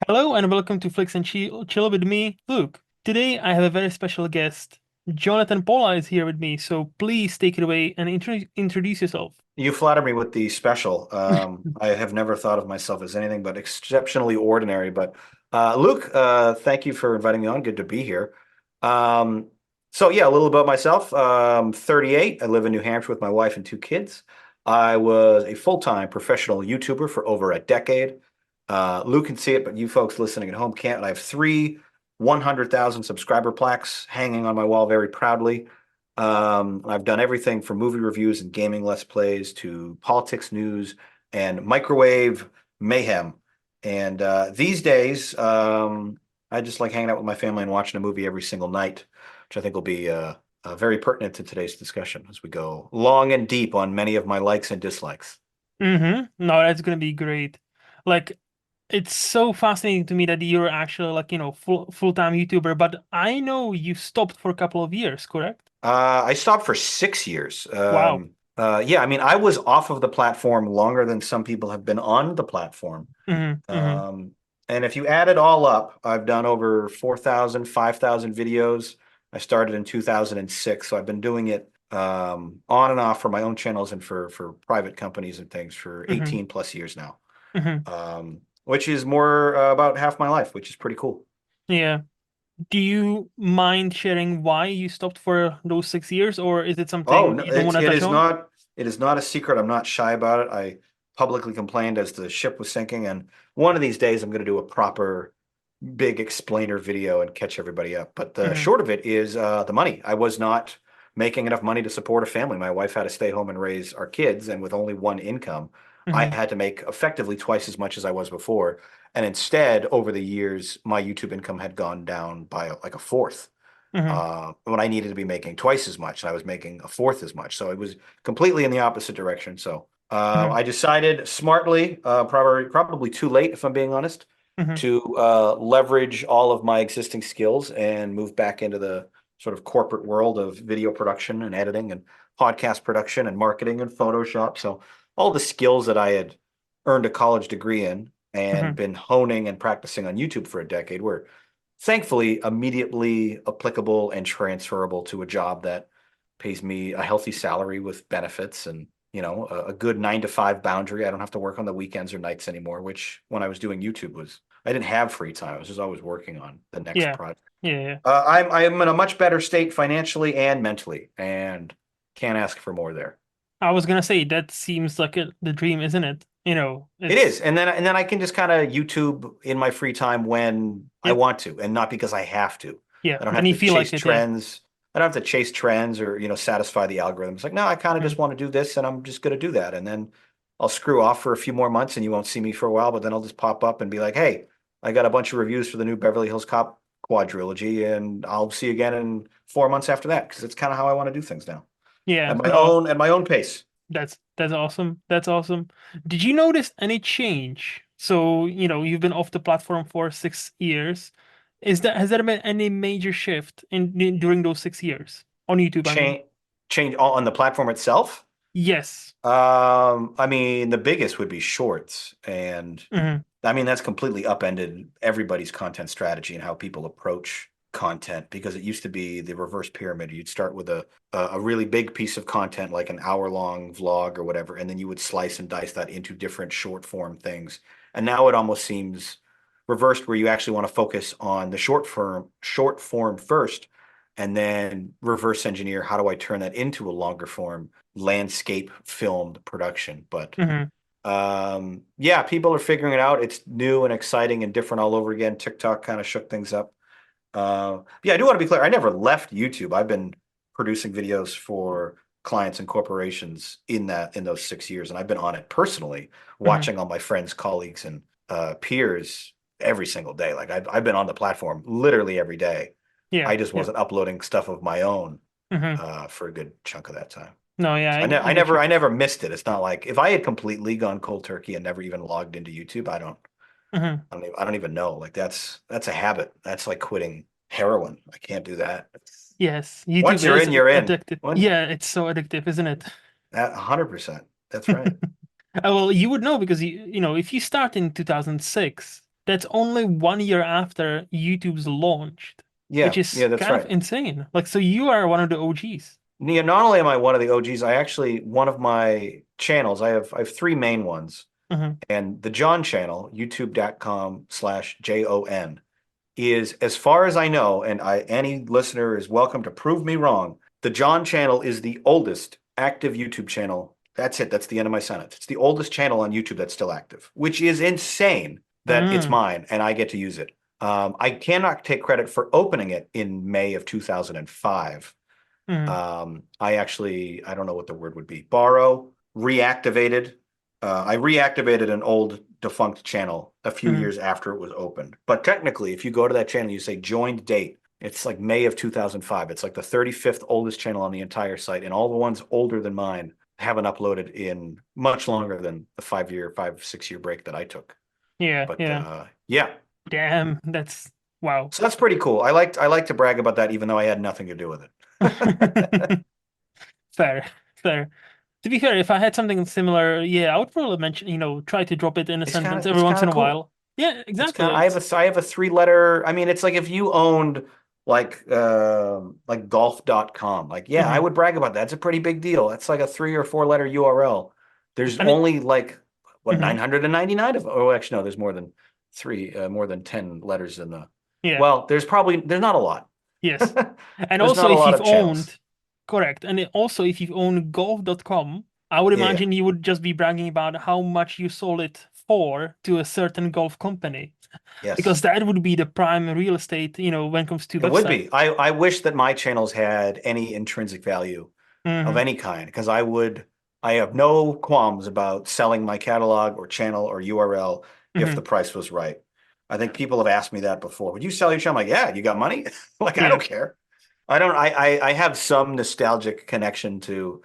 Hello and welcome to Flix and Chill with me, Luke. Today I have a very special guest. Jonathan Paula is here with me, so please take it away and introduce yourself. You flatter me with the special. I have never thought of myself as anything but exceptionally ordinary. But Luke, thank you for inviting me on. Good to be here. Um, so yeah, a little about myself. 38. I live in New Hampshire with my wife and two kids. I was a full-time professional YouTuber for over a decade. Luke can see it, but you folks listening at home can't. I have three 100,000 subscriber plaques hanging on my wall very proudly. I've done everything from movie reviews and gaming let's plays to politics news and microwave mayhem. And these days, I just like hanging out with my family and watching a movie every single night, which I think will be very pertinent to today's discussion as we go long and deep on many of my likes and dislikes. No, that's gonna be great. Like, it's so fascinating to me that you're actually full-time YouTuber, but I know you stopped for a couple of years, correct? I stopped for 6 years. Wow. Yeah, I mean, I was off of the platform longer than some people have been on the platform. Mm-hmm. Um, and if you add it all up, I've done over 4,000, 5,000 videos. I started in 2006, so I've been doing it on and off for my own channels and for private companies and things for Mm-hmm. 18 plus years now, Mm-hmm. which is more about half my life, which is pretty cool. Yeah. Do you mind sharing why you stopped for those 6 years, or is it Oh, something no, you don't want to touch on? it is not a secret. I'm not shy about it. I publicly complained as the ship was sinking, and one of these days I'm going to do a proper big explainer video and catch everybody up. But the Mm-hmm. short of it is the money. I was not making enough money to support a family. My wife had to stay home and raise our kids, and with only one income, I Mm-hmm. had to make effectively twice as much as I was before. And instead, over the years, my YouTube income had gone down by like a fourth Mm-hmm. when I needed to be making twice as much, and I was making a fourth as much. So it was completely in the opposite direction. So Mm-hmm. I decided smartly, probably too late, if I'm being honest, Mm-hmm. to leverage all of my existing skills and move back into the sort of corporate world of video production and editing and podcast production and marketing and Photoshop. So all the skills that I had earned a college degree in and Mm-hmm. been honing and practicing on YouTube for a decade were thankfully immediately applicable and transferable to a job that pays me a healthy salary with benefits and a good 9 to 5 boundary. I don't have to work on the weekends or nights anymore, which when I was doing YouTube was I didn't have free time. I was just always working on the next Yeah. project. Yeah. Yeah. I'm in a much better state financially and mentally, and can't ask for more there. I was gonna say that seems like the dream, isn't it? It is, It's and then I can just kind of YouTube in my free time when I yep. want to, and not because I have to. Yeah. I don't When have you to feel like chase it, yeah. trends. I don't have to chase trends or satisfy the algorithm. It's like, no, I kind of just Mm-hmm. want to do this, and I'm just going to do that, and then I'll screw off for a few more months, and you won't see me for a while. But then I'll just pop up and be like, hey, I got a bunch of reviews for the new Beverly Hills Cop quadrilogy, and I'll see you again in 4 months after that because it's kind of how I want to do things now Yeah. No, at my own pace. that's awesome. That's awesome. Did you notice any change? So, you've been off the platform for 6 years. Has there been any major shift during those 6 years on YouTube, I mean? Change change on the platform itself. Yes. I mean, the biggest would be shorts, and Mm-hmm. I mean that's completely upended everybody's content strategy and how people approach content because it used to be the reverse pyramid. You'd start with a really big piece of content like an hour-long vlog or whatever, and then you would slice and dice that into different short form things. And now it almost seems reversed where you actually want to focus on the short form first and then reverse engineer how do I turn that into a longer form landscape filmed production. But Mm-hmm. yeah, people are figuring it out. It's new and exciting and different all over again. TikTok kind of shook things up. Yeah, I do want to be clear. I never left YouTube. I've been producing videos for clients and corporations in those 6 years, and I've been on it personally, Mm-hmm. watching all my friends, colleagues, and peers every single day. Like I've been on the platform literally every day. Yeah. I just Yeah. wasn't uploading stuff of my own Mm-hmm. for a good chunk of that time. No, yeah, So I get you. I never missed it. It's not like if I had completely gone cold turkey and never even logged into YouTube, Mm-hmm. I don't even know. Like that's a habit. That's like quitting heroin. I can't do that. Yes, YouTube Once you're is in, you're in. addictive. One Yeah, it's so addictive, isn't it? 100%. That's right. Well, you would know because if you start in 2006, that's only 1 year after YouTube's launched, which Yeah, is yeah, that's kind of right. insane. Like, so you are one of the OGs. Yeah, not only am I one of the OGs, I actually one of my channels, I have three main ones. Hmm. And the John channel, youtube.com/JON, is, as far as I know, and any listener is welcome to prove me wrong, the John channel is the oldest active YouTube channel. That's it. That's the end of my sentence. It's the oldest channel on YouTube that's still active, which is insane that it's Mm, mine and I get to use it. I cannot take credit for opening it in May of 2005. mm, I don't know what the word would be, reactivated. I reactivated an old defunct channel a few mm. years after it was opened. But technically, if you go to that channel, you say joined date, it's like May of 2005. It's like the 35th oldest channel on the entire site. And all the ones older than mine haven't uploaded in much longer than the 6 year break that I took. Yeah, But yeah. yeah, Damn, that's wow. so that's pretty cool. I like to brag about that, even though I had nothing to do with it. Fair, fair. To be fair, if I had something similar, yeah, I would probably mention, try to drop it in a It's kind sentence of every it's once kind in of a cool. while. Yeah, It's exactly. kind of, It's I have a three-letter. I mean, it's like if you owned like golf.com. Like, yeah, I mhm. would brag about that. It's a pretty big deal. That's like a 3 or 4 letter URL. There's And it, only like what mhm. 999 of, oh, actually no, there's more than 10 letters in the, Yeah, well, there's not a lot. yes. And There's also not a if lot you've of channels. owned, correct. And also if you've owned golf.com, I would Yeah, yeah. imagine you would just be bragging about how much you sold it for to a certain golf company. Yes. Because that would be the prime real estate, when it comes to It would website. be. I wish that my channels had any intrinsic value of Hmm. any kind, because I have no qualms about selling my catalog or channel or URL if the Hmm. price was right. I think people have asked me that before. Would you sell your channel? I'm like, yeah, you got money? Like, I Yeah. don't care. I don't I have some nostalgic connection to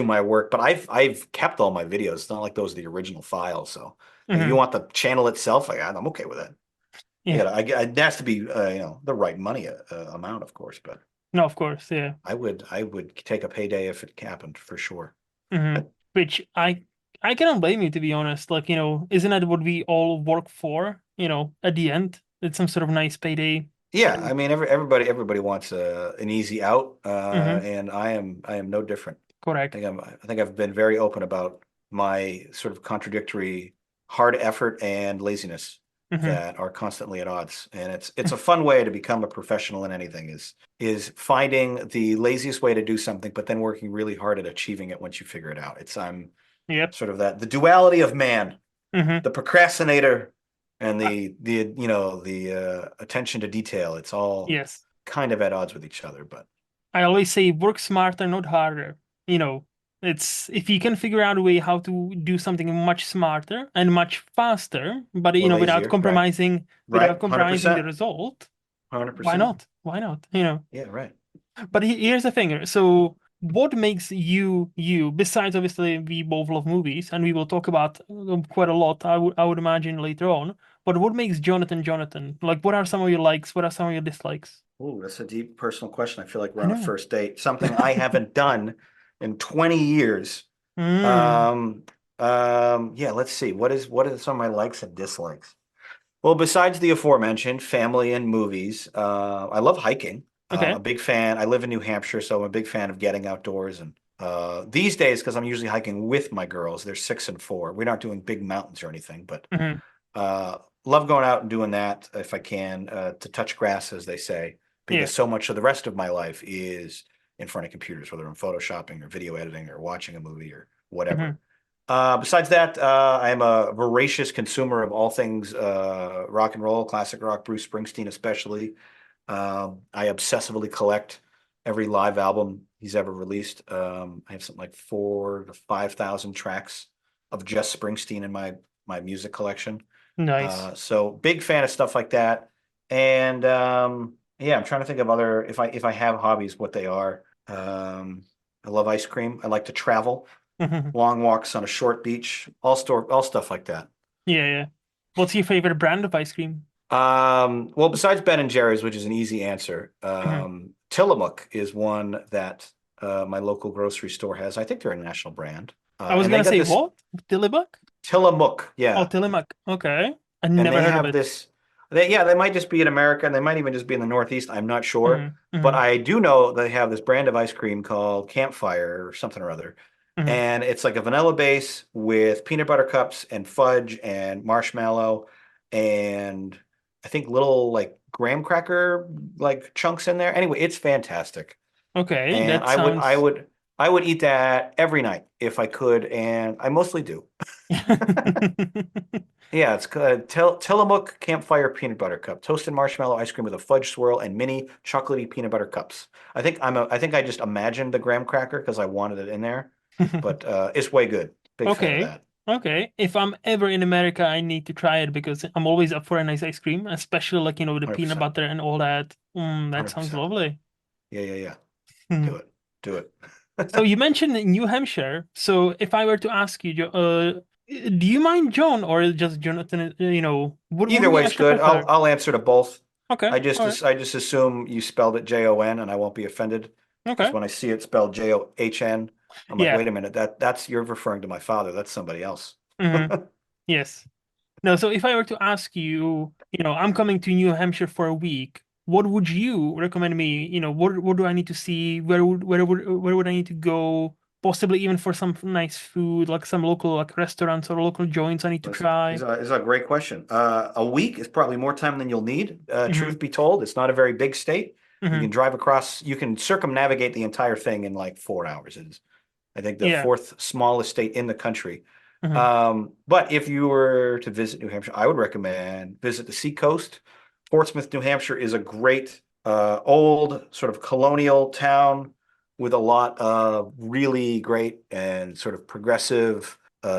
my work, but I've kept all my videos. It's not like those are the original files. So like, if you Hmm. want the channel itself, like, I'm okay with it. Yeah. It has to be the right money amount, of course, but No, of course. Yeah. I would take a payday if it happened for sure. Hmm. Which I cannot blame you, to be honest. Like, isn't that what we all work for? At the end, it's some sort of nice payday. Yeah, And I mean everybody wants an easy out, hmm. and I am no different. Correct. I think I've been very open about my sort of contradictory hard effort and laziness Hmm. that are constantly at odds. And it's a fun way to become a professional in anything, is finding the laziest way to do something, but then working really hard at achieving it once you figure it out. I'm Yep. sort of the duality of man, Hmm. the procrastinator and the attention to detail. It's all Yes. kind of at odds with each other, but I always say work smarter, not harder. You know, it's if you can figure out a way how to do something much smarter and much faster, but or without lazier, right? compromising Right, the 100%. result, why 100%. not? Why not? Yeah, right. But here's the thing. So, what makes you you? Besides, obviously, we both love movies, and we will talk about quite a lot. I would imagine later on. But what makes Jonathan Jonathan? Like, what are some of your likes? What are some of your dislikes? Ooh, that's a deep personal question. I feel like we're I on a know. first date. Something I haven't done in 20 years. Mm, Um, yeah, let's see. What are some of my likes and dislikes? Well, besides the aforementioned family and movies, I love hiking. A okay. big fan. I live in New Hampshire, so I'm a big fan of getting outdoors. And these days, because I'm usually hiking with my girls, they're 6 and 4. We're not doing big mountains or anything, but Hmm. uh, love going out and doing that if I can, to touch grass, as they say, Yeah. because so much of the rest of my life is in front of computers, whether I'm photoshopping or video editing or watching a movie or whatever. Hmm. Besides that, I am a voracious consumer of all things rock and roll, classic rock, Bruce Springsteen especially. I obsessively collect every live album he's ever released. I have something like 4 to 5 thousand tracks of just Springsteen in my music collection. Nice. So big fan of stuff like that. And yeah, I'm trying to think of other, if I have hobbies, what they are. I love ice cream. I like to travel, Hmm. long walks on a short beach, all stuff like that. Yeah, yeah. What's your favorite brand of ice cream? Well, besides Ben and Jerry's, which is an easy answer, Hmm. Tillamook is one that my local grocery store has. I think they're a national brand. I was And they gonna got say this what? Tillamook? Tillamook, Oh, yeah. Tillamook. Okay. I and never they heard of have it. this. They might just be in America, and they might even just be in the Northeast. I'm not sure, Hmm. but Hmm. I do know they have this brand of ice cream called Campfire or something or other, Hmm. and it's like a vanilla base with peanut butter cups and fudge and marshmallow, and I think little like graham cracker like chunks in there. Anyway, it's fantastic, Okay, and that sounds. I would eat that every night if I could, and I mostly do. Yeah, it's Tillamook Campfire Peanut Butter Cup, toasted marshmallow ice cream with a fudge swirl and mini chocolatey peanut butter cups. I think I just imagined the graham cracker because I wanted it in there, but it's way good. Big fan of Okay. that. Okay. If I'm ever in America, I need to try it because I'm always up for a nice ice cream, especially like, with the peanut 100%. butter and all that. That sounds 100%. lovely. Yeah, yeah, yeah. Hmm. Do it. Do it. So you mentioned New Hampshire. So if I were to ask you, do you mind John or just Jonathan? What Either do you way's actually good. prefer? I'll answer to both. Okay. All right. I just assume you spelled it Jon and I won't be offended because Okay. when I see it spelled John, I'm like, Yeah. wait a minute, that's you're referring to my father. That's somebody else. Hmm. Yes. No, so if I were to ask you, I'm coming to New Hampshire for a week, what would you recommend me? What do I need to see? Where would I need to go? Possibly even for some nice food, like some local like restaurants or local joints I need to try. Is a great question. A week is probably more time than you'll need. Hmm. Truth be told, it's not a very big state. You can Hmm. drive across, you can circumnavigate the entire thing in like 4 hours. It is, I think, the Yeah. fourth smallest state in the country. Hmm. But if you were to visit New Hampshire, I would recommend visit the seacoast. Portsmouth, New Hampshire is a great old sort of colonial town with a lot of really great and sort of progressive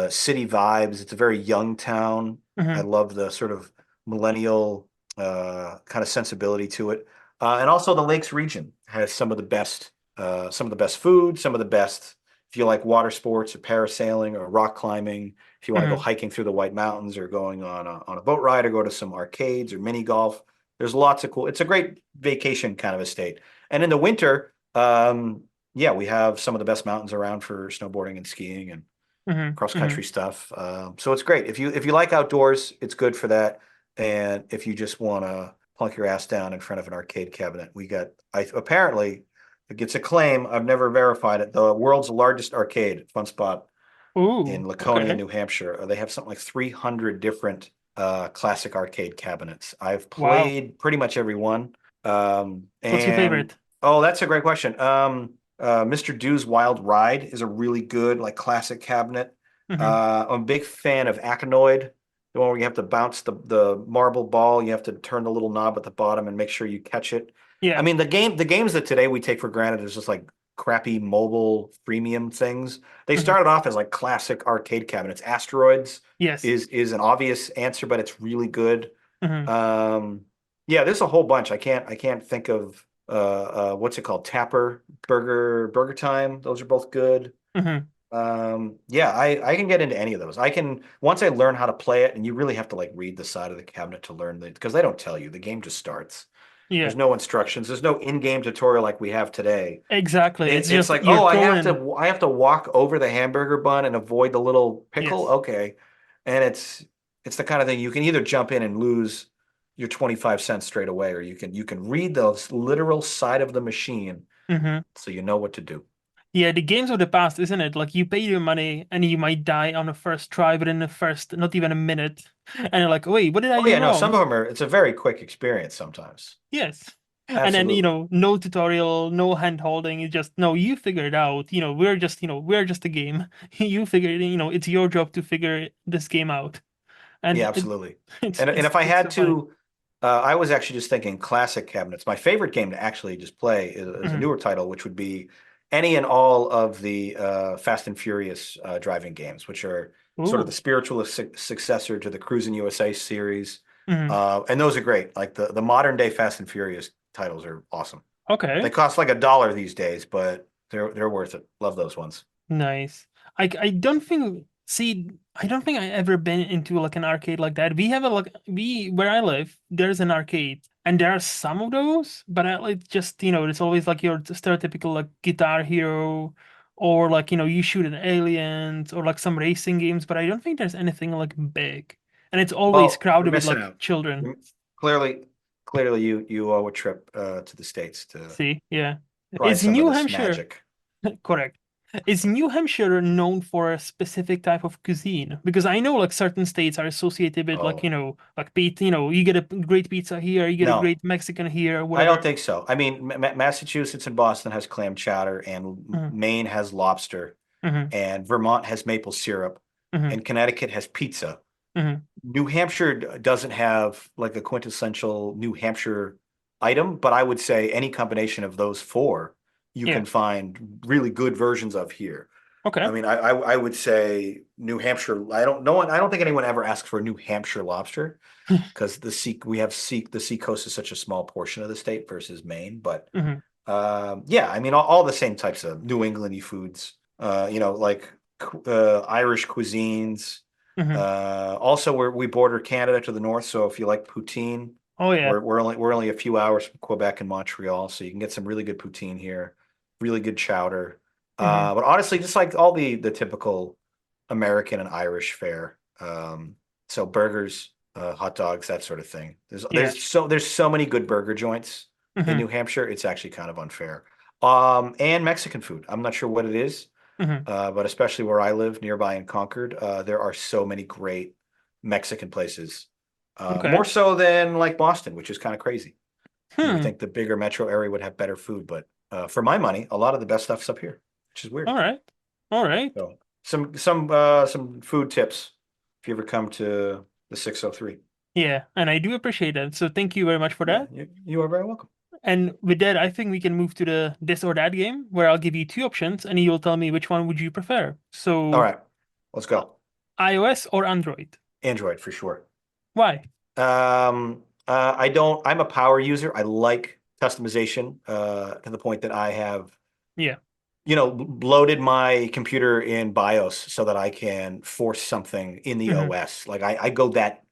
city vibes. It's a very young town. I Hmm. love the sort of millennial kind of sensibility to it. And also the Lakes region has some of the best food, some of the best, if you like water sports or parasailing or rock climbing, if you want to go Hmm. hiking through the White Mountains or going on a boat ride or go to some arcades or mini golf. There's lots of cool. It's a great vacation kind of a state. And in the winter, yeah, we have some of the best mountains around for snowboarding and skiing and Hmm. cross Hmm. country stuff. So it's great. If you like outdoors, it's good for that. And if you just want to plunk your ass down in front of an arcade cabinet, we got apparently it gets a claim. I've never verified it. The world's largest arcade fun spot in Ooh, Laconia, okay. New Hampshire. They have something like 300 different classic arcade cabinets. I've Wow. played pretty much every one. What's your And favorite? oh, that's a great question. Mr. Do's Wild Ride is a really good like classic cabinet. Hmm. I'm a big fan of Akinoid, the one where you have to bounce the marble ball. You have to turn the little knob at the bottom and make sure you catch it. I Yeah. mean, the games that today we take for granted is just like crappy mobile freemium things. They Hmm. started off as like classic arcade cabinets. Asteroids Yes. is an obvious answer, but it's really good. Hmm. Yeah, there's a whole bunch. I can't think of what's it called? Tapper, Burger Time. Those are both good. Hmm. Yeah, I can get into any of those. I can once I learn how to play it, and you really have to like read the side of the cabinet to learn the because they don't tell you. The game just starts. Yeah. There's no instructions. There's no in-game tutorial like we have today. Exactly. It's It's just like, you're oh, thrown in. I have to walk over the hamburger bun and avoid the little pickle. Yes. Okay. And it's the kind of thing you can either jump in and lose your 25 cents straight away, or you can read the literal side of the machine Hmm. so you know what to do. Yeah, the games of the past, isn't it? Like you pay your money and you might die on the first try within the first, not even a minute. And you're like, wait, what did I Oh do yeah, no, some wrong? of them are it's a very quick experience sometimes. Yes. And then, Absolutely. no tutorial, no hand holding. It's just, no, you figure it out. We're just a game. You figure it, it's your job to figure this game out. Yeah, And absolutely. it's And it's if I it's had so funny. to, I was actually just thinking classic cabinets. My favorite game to actually just play is a Hmm. newer title, which would be any and all of the Fast and Furious driving games, which are sort of the Ooh. spiritual successor to the Cruising USA series. Hmm. And those are great. Like the modern day Fast and Furious titles are awesome. They Okay. cost like $1 these days, but they're worth it. Love those ones. Nice. I don't think see I don't think I ever been into like an arcade like that. We have a like we where I live, there's an arcade and there are some of those, but I like just it's always like your stereotypical like Guitar Hero or like you shoot at aliens or like some racing games, but I don't think there's anything like big. and it's always Well, you're crowded with missing like out. children. You're- Clearly, clearly you owe a trip to the States to See, yeah. try Is some of New this Hampshire magic. correct? Is New Hampshire known for a specific type of cuisine? Because I know like certain states are associated with like, Oh, like pizza, you get a great pizza here, you get a no, great Mexican here, I don't whatever. think so. I mean, Massachusetts and Boston has clam chowder, and Hmm. Maine has lobster, Hmm. and Vermont has maple syrup, Hmm. and Connecticut has pizza. Hmm. New Hampshire doesn't have like a quintessential New Hampshire item, but I would say any combination of those four you Yeah. can find really good versions of here. I Okay. mean, I would say New Hampshire. I don't know. I don't think anyone ever asks for a New Hampshire lobster because the seacoast is such a small portion of the state versus Maine. But Hmm. yeah, I mean, all the same types of New Englandy foods. Like Irish cuisines. Hmm. Also, we border Canada to the north, so if you like poutine, Oh yeah. we're only a few hours from Quebec and Montreal, so you can get some really good poutine here, really good chowder. Hmm. But honestly, just like all the typical American and Irish fare. So burgers, hot dogs, that sort of thing. There's Yeah. there's so many good burger joints in Hmm. New Hampshire. It's actually kind of unfair. And Mexican food. I'm not sure what it is, Hmm. but especially where I live nearby in Concord, there are so many great Mexican places. Okay. More so than like Boston, which is kind of crazy. You would Hmm. think the bigger metro area would have better food, but for my money, a lot of the best stuff's up here, which is weird. All right. All right. So some food tips if you ever come to the 603. Yeah, and I do appreciate that. So thank you very much for Yeah, that. you are very welcome. And with that, I think we can move to the this or that game where I'll give you two options and you'll tell me which one would you prefer. All So right, let's go. iOS or Android? Android for sure. Why? I don't, I'm a power user. I like customization, to the point that I have, Yeah. loaded my computer in BIOS so that I can force something in the Hmm. OS. Like I go that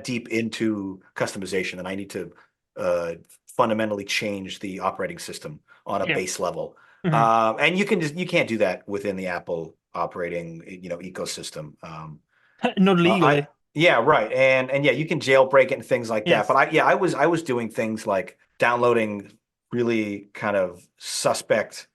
deep into customization, and I need to uh, fundamentally change the operating system on a Yeah. base level. Hmm. And you can't do that within the Apple operating, ecosystem. Not I legally. Yeah, right. And yeah, you can jailbreak it and things like that. But Yes. I was doing things like downloading really kind of suspect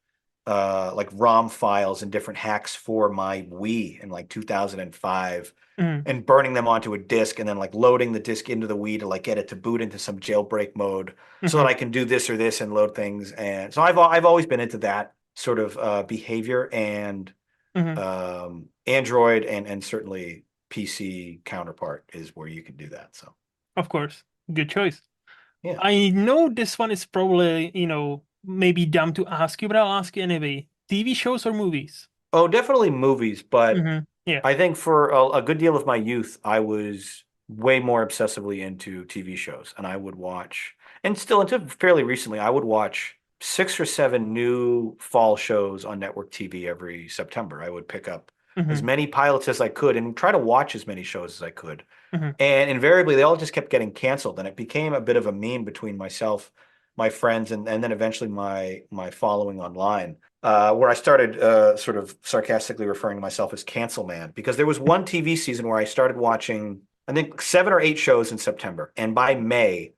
like ROM files and different hacks for my Wii in like 2005 Hmm. and burning them onto a disk and then like loading the disk into the Wii to like get it to boot into some jailbreak mode so that Hmm. I can do this or this and load things. And so I've always been into that sort of behavior, and Hmm. Android and certainly PC counterpart is where you can do that. So Of course. Good choice. yeah. I know this one is probably, maybe dumb to ask you, but I'll ask you anyway. TV shows or movies? Oh, definitely movies, but Yeah. I think for a good deal of my youth, I was way more obsessively into TV shows, and I would watch, and still until fairly recently, I would watch 6 or 7 new fall shows on network TV every September. I would pick up as Hmm. many pilots as I could and try to watch as many shows as I could. Hmm. And invariably, they all just kept getting canceled, and it became a bit of a meme between myself, my friends, and then eventually my following online, where I started sort of sarcastically referring to myself as Cancel Man, because there was one TV season where I started watching, I think, 7 or 8 shows in September, and by May,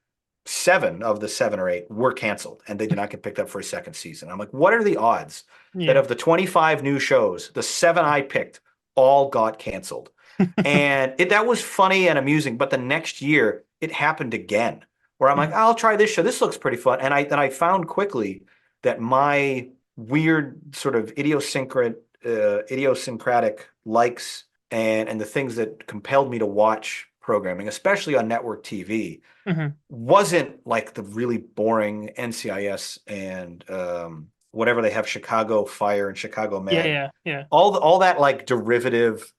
7 of the 7 or 8 were canceled, and they did not get picked up for a second season. I'm like, what are the odds that Yeah. of the 25 new shows, the 7 I picked all got canceled? And that was funny and amusing. But the next year, it happened again, where I'm like, I'll try this show. This looks pretty fun. And I found quickly that my weird sort of idiosyncratic likes and the things that compelled me to watch programming, especially on network TV, Hmm. wasn't like the really boring NCIS and whatever they have, Chicago Fire and Chicago Yeah, Med, yeah, yeah. all that like derivative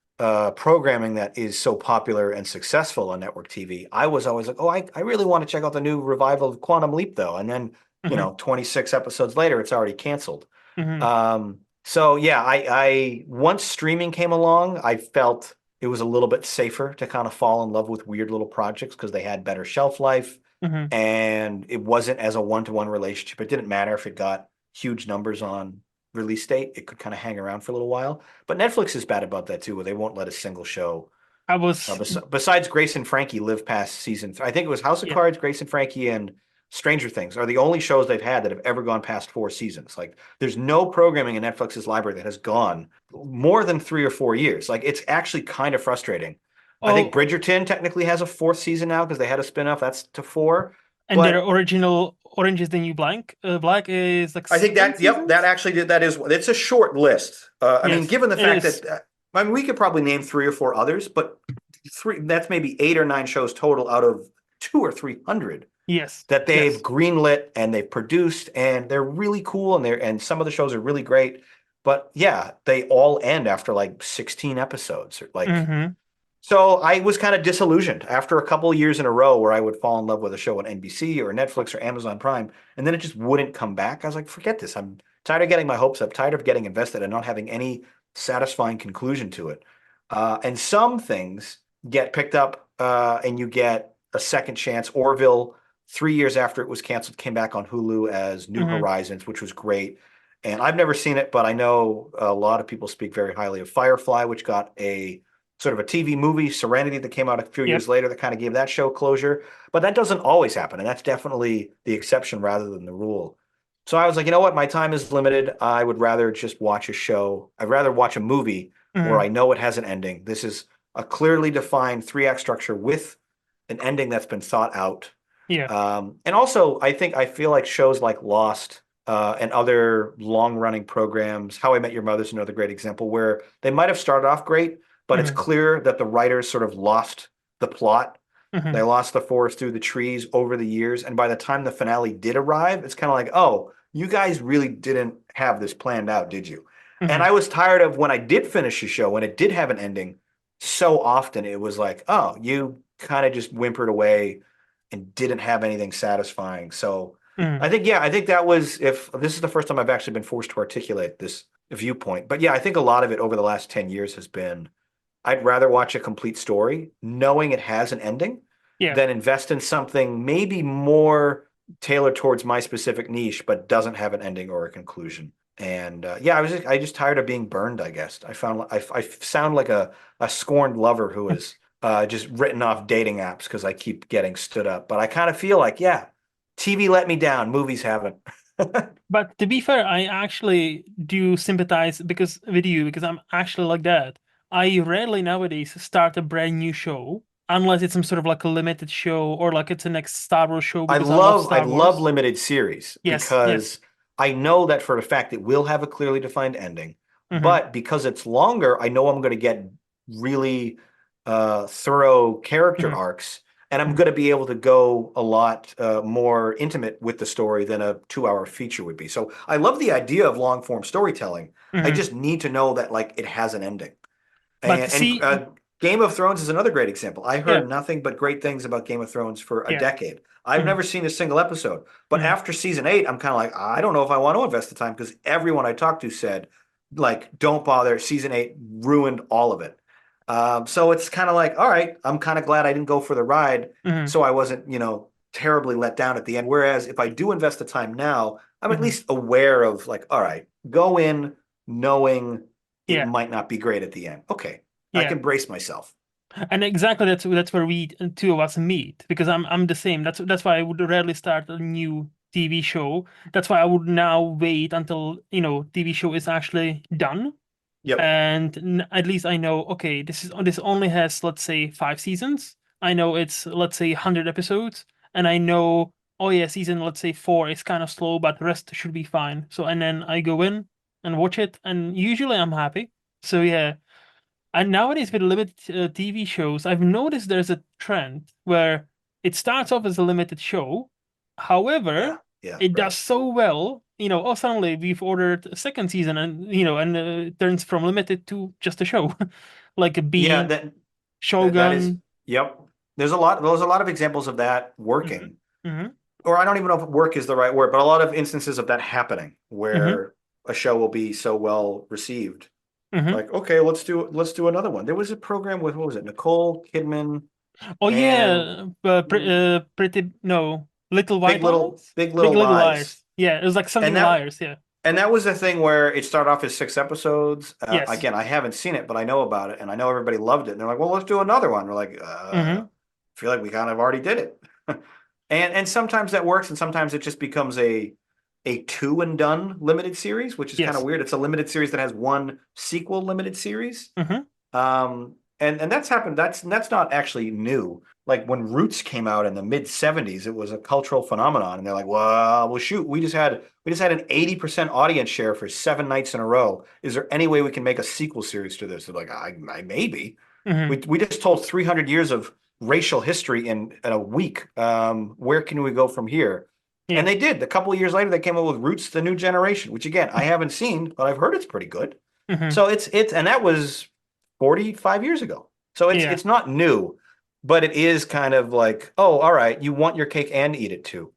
programming that is so popular and successful on network TV. I was always like, oh, I really want to check out the new revival of Quantum Leap, though. And then, Hmm. 26 episodes later, it's already canceled. Hmm. So yeah, I once streaming came along, I felt it was a little bit safer to kind of fall in love with weird little projects because they had better shelf life, Hmm. and it wasn't as a one-to-one relationship. It didn't matter if it got huge numbers on release date. It could kind of hang around for a little while. But Netflix is bad about that too, where they won't let a single show I was Besides Grace and Frankie live past season I think it was House of yeah. Cards, Grace and Frankie, and Stranger Things are the only shows they've had that have ever gone past 4 seasons. Like, there's no programming in Netflix's library that has gone more than 3 or 4 years. Like, it's actually kind of frustrating. I think Oh, Bridgerton technically has a fourth season now because they had a spinoff. That's to four. and their But original Orange is the New Black is like I think 7 that, yep, that seasons. actually did, that is, it's a short list. I mean, Yes, given the it fact is. that, I mean, we could probably name 3 or 4 others, but that's maybe 8 or 9 shows total out of 2 or 300 Yes, that they've yes. greenlit and they've produced, and they're really cool, and some of the shows are really great. But yeah, they all end after like 16 episodes, or like, Mm-hmm. so I was kind of disillusioned after a couple of years in a row where I would fall in love with a show on NBC or Netflix or Amazon Prime, and then it just wouldn't come back. I was like, forget this. I'm tired of getting my hopes up, tired of getting invested and not having any satisfying conclusion to it. And some things get picked up, and you get a second chance. Orville, 3 years after it was canceled, came back on Hulu as New Mm-hmm. Horizons, which was great. And I've never seen it, but I know a lot of people speak very highly of Firefly, which got a sort of a TV movie, Serenity, that came out a few Yep. years later that kind of gave that show closure. But that doesn't always happen, and that's definitely the exception rather than the rule. So I was like, you know what? My time is limited. I would rather just watch a show. I'd rather watch a movie where Mm-hmm. I know it has an ending. This is a clearly defined three-act structure with an ending that's been thought out. Yeah. And also, I feel like shows like Lost, and other long-running programs, How I Met Your Mother is another great example, where they might have started off great, but it's Mm-hmm. clear that the writers sort of lost the plot. They Mm-hmm. lost the forest through the trees over the years, and by the time the finale did arrive, it's kind of like, oh, you guys really didn't have this planned out, did you? And Mm-hmm. I was tired of when I did finish a show, when it did have an ending, so often it was like, oh, you kind of just whimpered away and didn't have anything satisfying. So Mm-hmm. I think, yeah, I think that was, if this is the first time I've actually been forced to articulate this viewpoint. But yeah, I think a lot of it over the last 10 years has been, I'd rather watch a complete story knowing it has an ending Yeah. than invest in something maybe more tailored towards my specific niche, but doesn't have an ending or a conclusion. And yeah, I just tired of being burned, I guess. I sound like a scorned lover who is just written off dating apps because I keep getting stood up. But I kind of feel like, yeah, TV let me down, movies haven't. But to be fair, I actually do sympathize because with you because I'm actually like that. I rarely nowadays start a brand new show unless it's some sort of like a limited show or like it's a next Star Wars show because I love I Star love Wars. limited series Yes, yes. because I know that for a fact it will have a clearly defined ending. Mm-hmm. But because it's longer, I know I'm going to get really thorough character Mm-hmm. arcs, and I'm Mm-hmm. going to be able to go a lot more intimate with the story than a 2 hour feature would be. So I love the idea of long form storytelling. I Mm-hmm. just need to know that like it has an ending. But And see, Game of Thrones is another great example. I yeah, heard nothing but great things about Game of Thrones for a yeah. decade. I've Mm-hmm. never seen a single episode. But Mm-hmm. after season 8, I'm kind of like, I don't know if I want to invest the time because everyone I talked to said, like, don't bother. Season 8 ruined all of it. So it's kind of like, all right, I'm kind of glad I didn't go for the ride. Mm-hmm. So I wasn't, terribly let down at the end. Whereas if I do invest the time now, I'm at Mm-hmm. least aware of like, all right, go in knowing it Yeah, might not be great at the end. Okay, I yeah. can brace myself. And exactly that's where we two of us meet because I'm the same. That's why I would rarely start a new TV show. That's why I would now wait until TV show is actually done, Yep. and at least I know okay this only has let's say 5 seasons. I know it's let's say 100 episodes, and I know oh yeah season let's say 4 is kind of slow, but the rest should be fine. So and then I go in and watch it, and usually I'm happy. So yeah. And nowadays, with limited TV shows, I've noticed there's a trend where it starts off as a limited show. Yeah. However, Yeah. it does Right. so well, oh, suddenly we've ordered a second season and it turns from limited to just a show. Like a Yeah. B, That is. Shogun. Yep. There's a lot of examples of that Hmm. working, Hmm. or I don't even know if work is the right word, but a lot of instances of that happening Hmm. where a show will be so well received. Hmm. Like, okay, let's do another one. There was a program with, what was it, Nicole Kidman Oh, and yeah. Pretty, no, Little White Lies? Big Big Little Little Lies. Liars. Yeah, it was like something And that liars. Yeah. And that was the thing where it started off as 6 episodes. Yes. Again, I haven't seen it, but I know about it, and I know everybody loved it. And they're like, "Well, let's do another one." We're like, Mm-hmm. I feel like we kind of already did it." And sometimes that works, and sometimes it just becomes a two and done limited series, which is kind of Yes. weird. It's a limited series that has one sequel limited series. Mm-hmm. And that's happened. That's not actually new. Like when Roots came out in the mid '70s, it was a cultural phenomenon, and they're like, well, shoot, we just had an 80% audience share for 7 nights in a row. Is there any way we can make a sequel series to this?" They're like, I maybe. Mm-hmm. We just told 300 years of racial history in a week. Where can we go from here? And Yeah. they did. A couple of years later, they came up with Roots: The New Generation, which again I haven't seen, but I've heard it's pretty good. Mm-hmm. So it's and that was 45 years ago. So it's Yeah. it's not new, but it is kind of like, oh, all right, you want your cake and eat it too.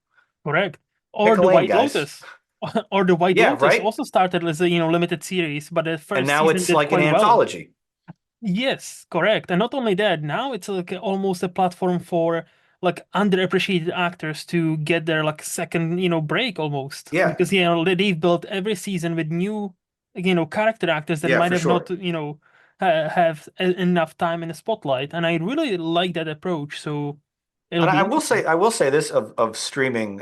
Correct. Or Pick a the lane, White guys. Lotus. Or the White Yeah, Lotus right. also started as a limited series, but the And first now season it's did like an quite well. anthology. Yes, correct. And not only that, now it's like almost a platform for like underappreciated actors to get their like second, break almost. Yeah, Because they've built every season with new, character actors that yeah, might for have not, sure. have enough time in the spotlight. And I really like that approach. So it'll And be I will interesting. say, I will say this of streaming,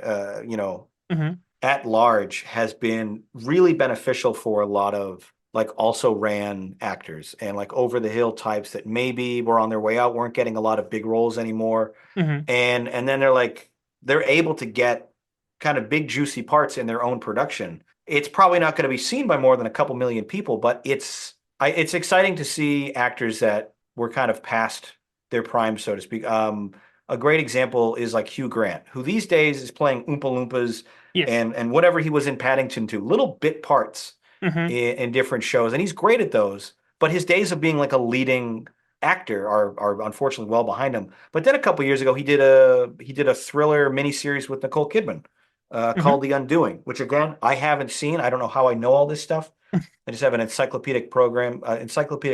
Hmm. at large has been really beneficial for a lot of like also ran actors and like over the hill types that maybe were on their way out, weren't getting a lot of big roles anymore. Hmm. And then they're able to get kind of big juicy parts in their own production. It's probably not going to be seen by more than a couple million people, but it's exciting to see actors that were kind of past their prime, so to speak. A great example is like Hugh Grant, who these days is playing Oompa Loompas Yes. and whatever he was in Paddington too, little bit parts Hmm. in different shows, and he's great at those. But his days of being like a leading actor are unfortunately well behind him. But then a couple years ago, he did a thriller miniseries with Nicole Kidman Hmm. called The Undoing, which again I haven't seen. I don't know how I know all this stuff. I just have an encyclopedic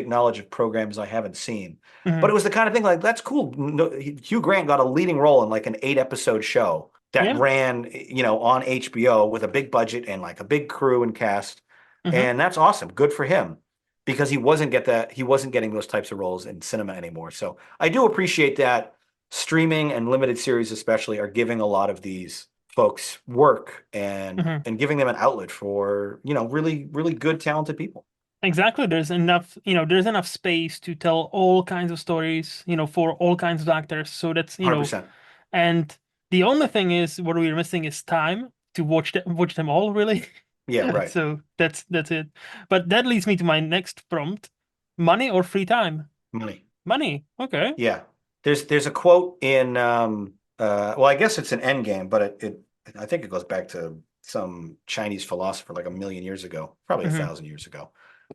knowledge of programs I haven't seen. But Hmm. it was the kind of thing like that's cool. No, Hugh Grant got a leading role in like an 8 episode show that Yeah. ran, on HBO with a big budget and like a big crew and cast, Hmm. and that's awesome. Good for him because he wasn't getting those types of roles in cinema anymore. So I do appreciate that streaming and limited series especially are giving a lot of these folks work and Hmm. and giving them an outlet for, really really good talented people. Exactly. There's enough space to tell all kinds of stories, for all kinds of actors. So that's. 100%. And the only thing is, what we're missing is time to watch them all, really. Yeah, right. So that's it. But that leads me to my next prompt: money or free time? Money. Money. Okay. Yeah. There's a quote in well, I guess it's an end game, but it I think it goes back to some Chinese philosopher like a million years ago, probably a Hmm. thousand years ago.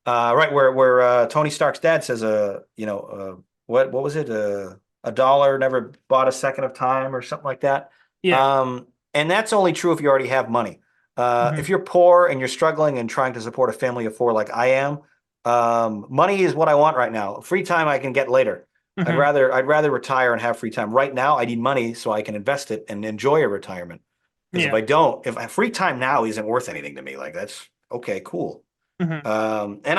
Right where Tony Stark's dad says what was it? A dollar never bought a second of time or something like that. Yeah. And that's only true if you already have money. Hmm. If you're poor and you're struggling and trying to support a family of four like I am, money is what I want right now. Free time I can get later. I'd Hmm. rather I'd rather retire and have free time. Right now, I need money so I can invest it and enjoy a retirement. Because if Yeah. I don't, if free time now isn't worth anything to me, like that's okay, cool. Hmm. And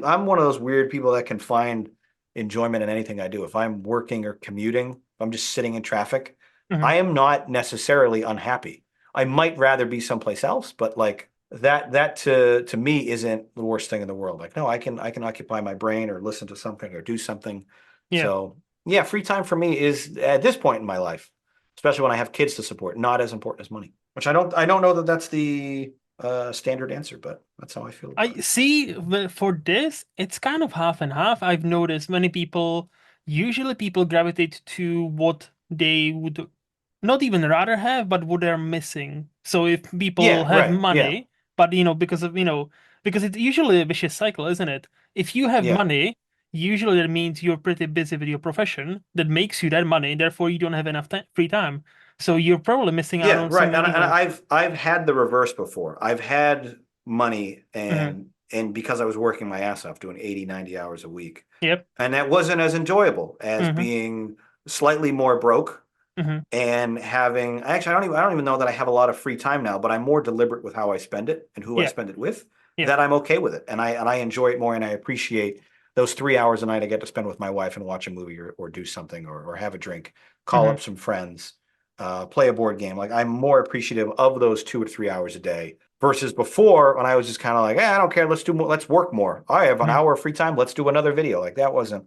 I'm one of those weird people that can find enjoyment in anything I do. If I'm working or commuting, if I'm just sitting in traffic, Hmm. I am not necessarily unhappy. I might rather be someplace else, but like that to me isn't the worst thing in the world. Like, no, I can occupy my brain or listen to something or do something. Yeah. So yeah, free time for me is at this point in my life, especially when I have kids to support, not as important as money. Which I don't know that that's the standard answer, but that's how I feel I about it. see for this, it's kind of half and half. I've noticed usually people gravitate to what they would not even rather have, but what they're missing. So if people Yeah, have right. Yeah. money, but because it's usually a vicious cycle, isn't it? If you have Yeah. money, usually that means you're pretty busy with your profession that makes you that money, therefore you don't have enough free time. So you're probably missing out Yeah, on right. some, And I've had the reverse before. I've had money mhm. and because I was working my ass off doing 80, 90 hours a week. Yep. And that wasn't as enjoyable as Hmm. being slightly more broke Hmm. and having actually I don't even know that I have a lot of free time now, but I'm more deliberate with how I spend it and who I Yeah. spend it with, Yeah. that I'm okay with it. And I enjoy it more, and I appreciate those 3 hours a night I get to spend with my wife and watch a movie, or do something, or have a drink, call up Hmm. some friends, play a board game. Like, I'm more appreciative of those 2 or 3 hours a day versus before, when I was just kind of like, I don't care, let's do more, let's work more. I have an Hmm. hour of free time, let's do another video. Like, that wasn't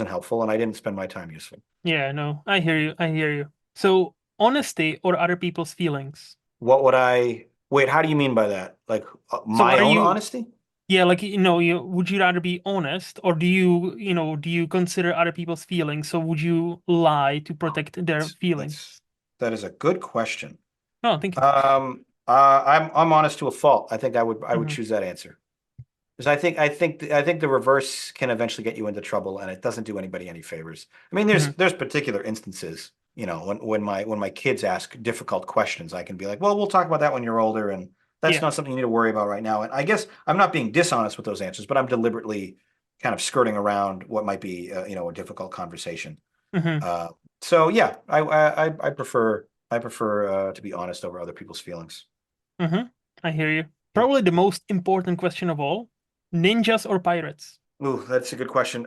helpful, and I didn't spend my time useful. Yeah, no, I hear you. I hear you. So, honesty or other people's feelings? What would I wait? How do you mean by that? Like, So, my are own you, honesty? yeah, like, would you rather be honest or do you consider other people's feelings? So, would you lie to protect their That's feelings? that is a good question. No, thank you. I'm honest to a fault. I think I would Hmm. choose that answer because I think the reverse can eventually get you into trouble, and it doesn't do anybody any favors. I mean, there's Hmm. there's particular instances, when my kids ask difficult questions, I can be like, well, we'll talk about that when you're older, and that's Yeah. not something you need to worry about right now. And I guess I'm not being dishonest with those answers, but I'm deliberately kind of skirting around what might be, a difficult conversation. Hmm. Uh, so yeah, I prefer to be honest over other people's feelings. Hmm. I hear you. Yeah. Probably the most important question of all, ninjas or pirates? Ooh, that's a good question.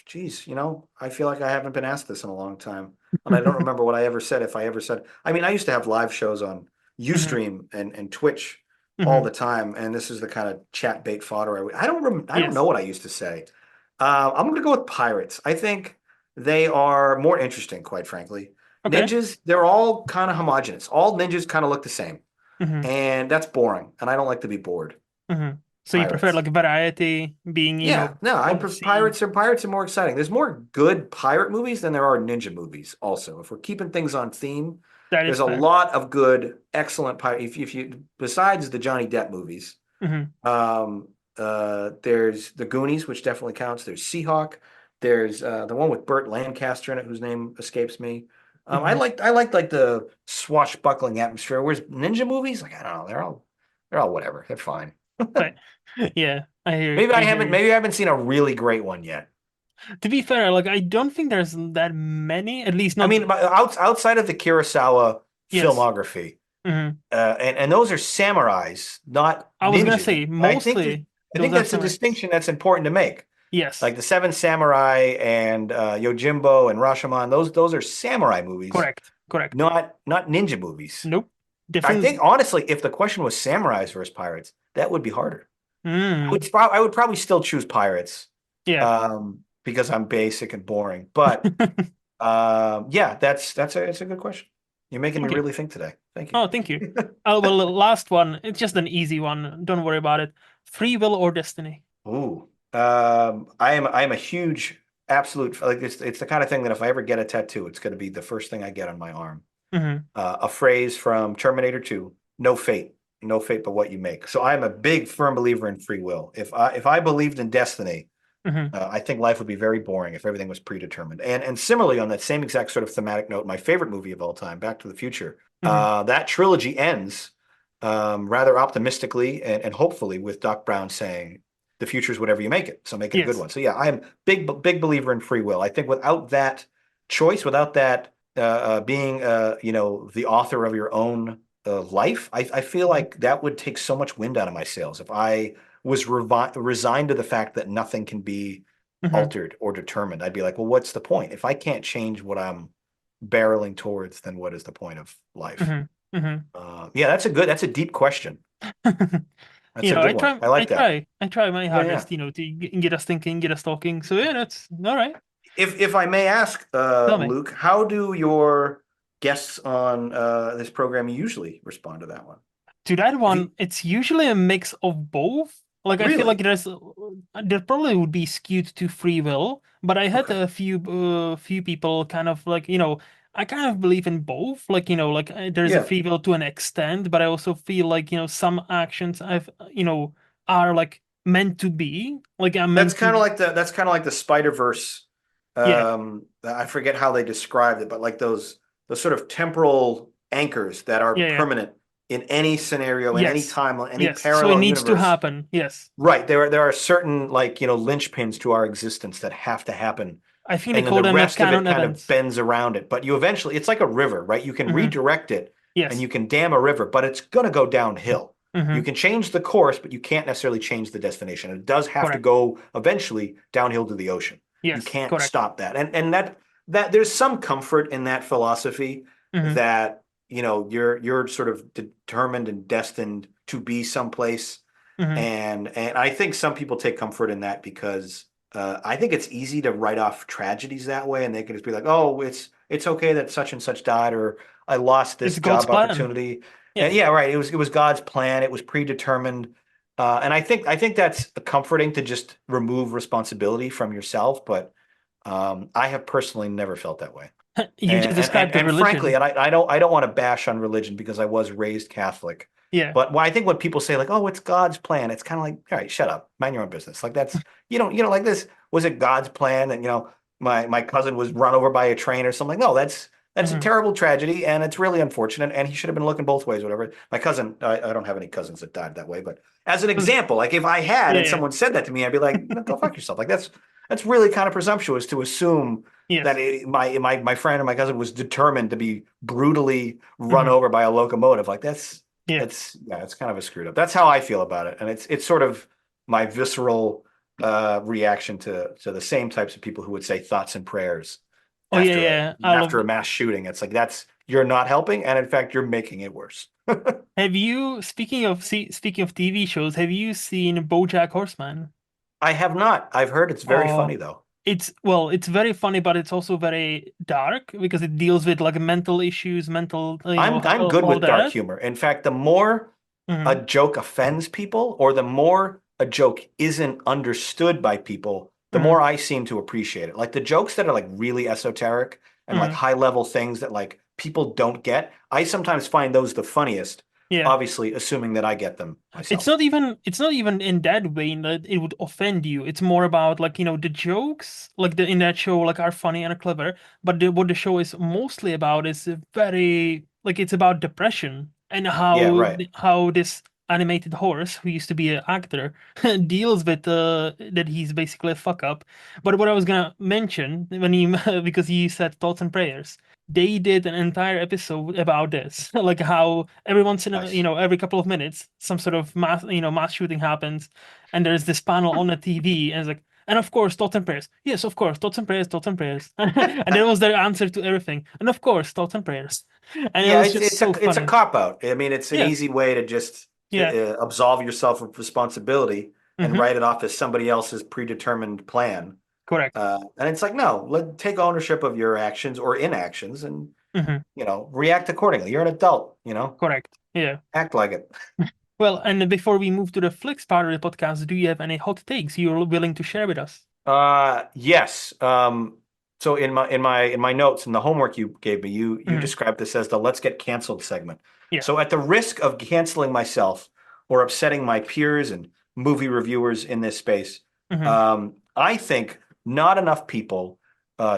Geez, I feel like I haven't been asked this in a long time, and I don't remember what I ever said, if I ever said. I mean, I used to have live shows on Hmm. Ustream and Twitch all Hmm. the time, and this is the kind of chat bait fodder. I don't know Yes. what I used to say. I'm going to go with pirates. I think they are more interesting, quite frankly. Okay. Ninjas, they're all kind of homogenous. All ninjas kind of look the same, Hmm. and that's boring, and I don't like to be bored. Hmm. So you prefer Pirates. like variety, being, Yeah, no, on the sea. pirates are more exciting. There's more good pirate movies than there are ninja movies. Also, if we're keeping things on theme, That is there's a fair. lot of good, excellent pirate. If you besides the Johnny Depp movies, Hmm. there's the Goonies, which definitely counts. There's Seahawk. There's the one with Burt Lancaster in it, whose name escapes me. I Hmm. like I like like the swashbuckling atmosphere. Whereas ninja movies, like, I don't know, they're all whatever. They're fine. But yeah, I hear Maybe I I hear haven't you. maybe I haven't seen a really great one yet. To be fair, like I don't think there's that many, at least I not. mean, but outside of the Kurosawa Yes. filmography, Hmm. and those are samurais, not I was gonna ninjas. say I think mostly I those think are that's a samurais. distinction that's important to make. Yes. Like the Seven Samurai and Yojimbo and Rashomon, those are samurai movies, Correct. Correct. not ninja movies. Nope. I think Different. honestly, if the question was samurais versus pirates, that would be harder. Mm. I would probably still choose pirates, Yeah. because I'm basic and boring. But yeah, it's a good question. You're making me Thank you. really think today. Thank you. Oh, thank you. Oh, well, the last one. It's just an easy one. Don't worry about it. Free will or destiny? Ooh, I am a huge absolute, like, it's the kind of thing that if I ever get a tattoo, it's going to be the first thing I get on my arm. Hmm. A phrase from Terminator 2: "No fate, no fate but what you make." So I'm a big firm believer in free will. If I believed in destiny, Hmm. I think life would be very boring if everything was predetermined. And similarly, on that same exact sort of thematic note, my favorite movie of all time, Back to the Future, Hmm. that trilogy ends, rather optimistically and hopefully, with Doc Brown saying, "The future is whatever you make it, so make it a good Yes. one." So yeah, I am big believer in free will. I think without that choice, without that, being, the author of your own life, I feel Hmm. like that would take so much wind out of my sails if I was resigned to the fact that nothing can be Hmm. altered or determined. I'd be like, well, what's the point? If I can't change what I'm barreling towards, then what is the point of life? Hmm. Hmm. Yeah, that's a deep question. That's a I good one. try, I I like that. try, I try my Yeah, yeah. hardest, to get us thinking, get us talking. So yeah, that's all right. If I may ask, Tell me. Luke, how do your guests on this program usually respond to that one? To that If you one, it's usually a mix of both. Like I feel like really, there probably would be skewed to free will, but I had okay, a few people kind of like, I kind of believe in both. Like, like there's a yeah, free will to an extent, but I also feel like, some actions are like meant to be. Like I'm that's meant kind to, of like the Spider-Verse. yeah, I forget how they described it, but like those sort of temporal anchors that are yeah, yeah. permanent in any scenario, in any Yes. timeline, any Yes. So it parallel needs to universe. happen. Yes. Right. There are certain, like, linchpins to our existence that have to happen I think they and then call the them rest of it canon kind of events. bends around it. But you eventually, it's like a river, right? You can Hmm. redirect it and Yes. you can dam a river, but it's going to go downhill. You Hmm. can change the course, but you can't necessarily change the destination. It does have to Correct. go eventually downhill to the ocean. You Yes. can't Correct. stop that. And that there's some comfort in that philosophy Hmm. that, you're sort of determined and destined to be someplace. Hmm. And I think some people take comfort in that because I think it's easy to write off tragedies that way, and they can just be like, "Oh, it's okay that such and such died, or I lost It's this God's job plan. opportunity." And Yeah. yeah, right. It was God's plan. It was predetermined. And I think that's comforting to just remove responsibility from yourself. But I have personally never felt that way. You just And and and, described the and frankly, religion. I don't want to bash on religion because I was raised Catholic. Yeah. But I think when people say like, "Oh, it's God's plan," it's kind of like, all right, shut up, mind your own business. Like that's you don't like this. Was it God's plan that my cousin was run over by a train or something? No, that's a Hmm. terrible tragedy, and it's really unfortunate. And he should have been looking both ways, whatever. My cousin, I don't have any cousins that died that way, but as an example, like if I had and Yeah. someone said that to me, I'd be like, go fuck yourself. Like that's really kind of presumptuous to assume that Yes. my friend or my cousin was determined to be brutally run Hmm. over by a locomotive. Like Yeah. it's kind of a screwed up. That's how I feel about it, and it's sort of my visceral reaction to the same types of people who would say thoughts and prayers Oh yeah, after a yeah. I love. after a mass shooting. It's like you're not helping, and in fact, you're making it worse. Have you, speaking of TV shows, have you seen BoJack Horseman? I have not. I've heard it's very Oh, funny though. it's very funny, but it's also very dark because it deals with like mental issues, mental, I'm good all with dark that. humor. In fact, the more a Hmm. joke offends people, or the more a joke isn't understood by people, the Hmm. more I seem to appreciate it. Like the jokes that are like really esoteric and like Hmm. high level things that like people don't get, I sometimes find those the funniest, Yeah. obviously assuming that I get them myself. It's not even in that way that it would offend you. It's more about like, the jokes like the in that show like are funny and are clever, but what the show is mostly about is very like it's about depression and Yeah, right. how this animated horse who used to be an actor deals with that he's basically a fuck up. But what I was gonna mention when you because you said thoughts and prayers, they did an entire episode about this, like how every once in a, Nice. every couple of minutes, some sort of mass shooting happens, and there's this panel on the TV, and it's like, and of course, thoughts and prayers. Yes, of course, thoughts and prayers. And that was their answer to everything. And of course, thoughts and prayers. And it Yeah, was it's just it's a so it's a funny. cop out. I mean, it's an Yeah, easy way to just yeah, absolve yourself of responsibility and hmm, write it off as somebody else's predetermined plan. correct. And it's like, no, take ownership of your actions or inactions and, Hmm. react accordingly. You're an adult, Correct. Yeah. act like it. Well, and before we move to the Flix part of the podcast, do you have any hot takes you're willing to share with us? Yes. So in my notes and the homework you gave me, you Hmm. described this as the let's get canceled segment. Yeah. So at the risk of canceling myself or upsetting my peers and movie reviewers in this space, Hmm. I think not enough people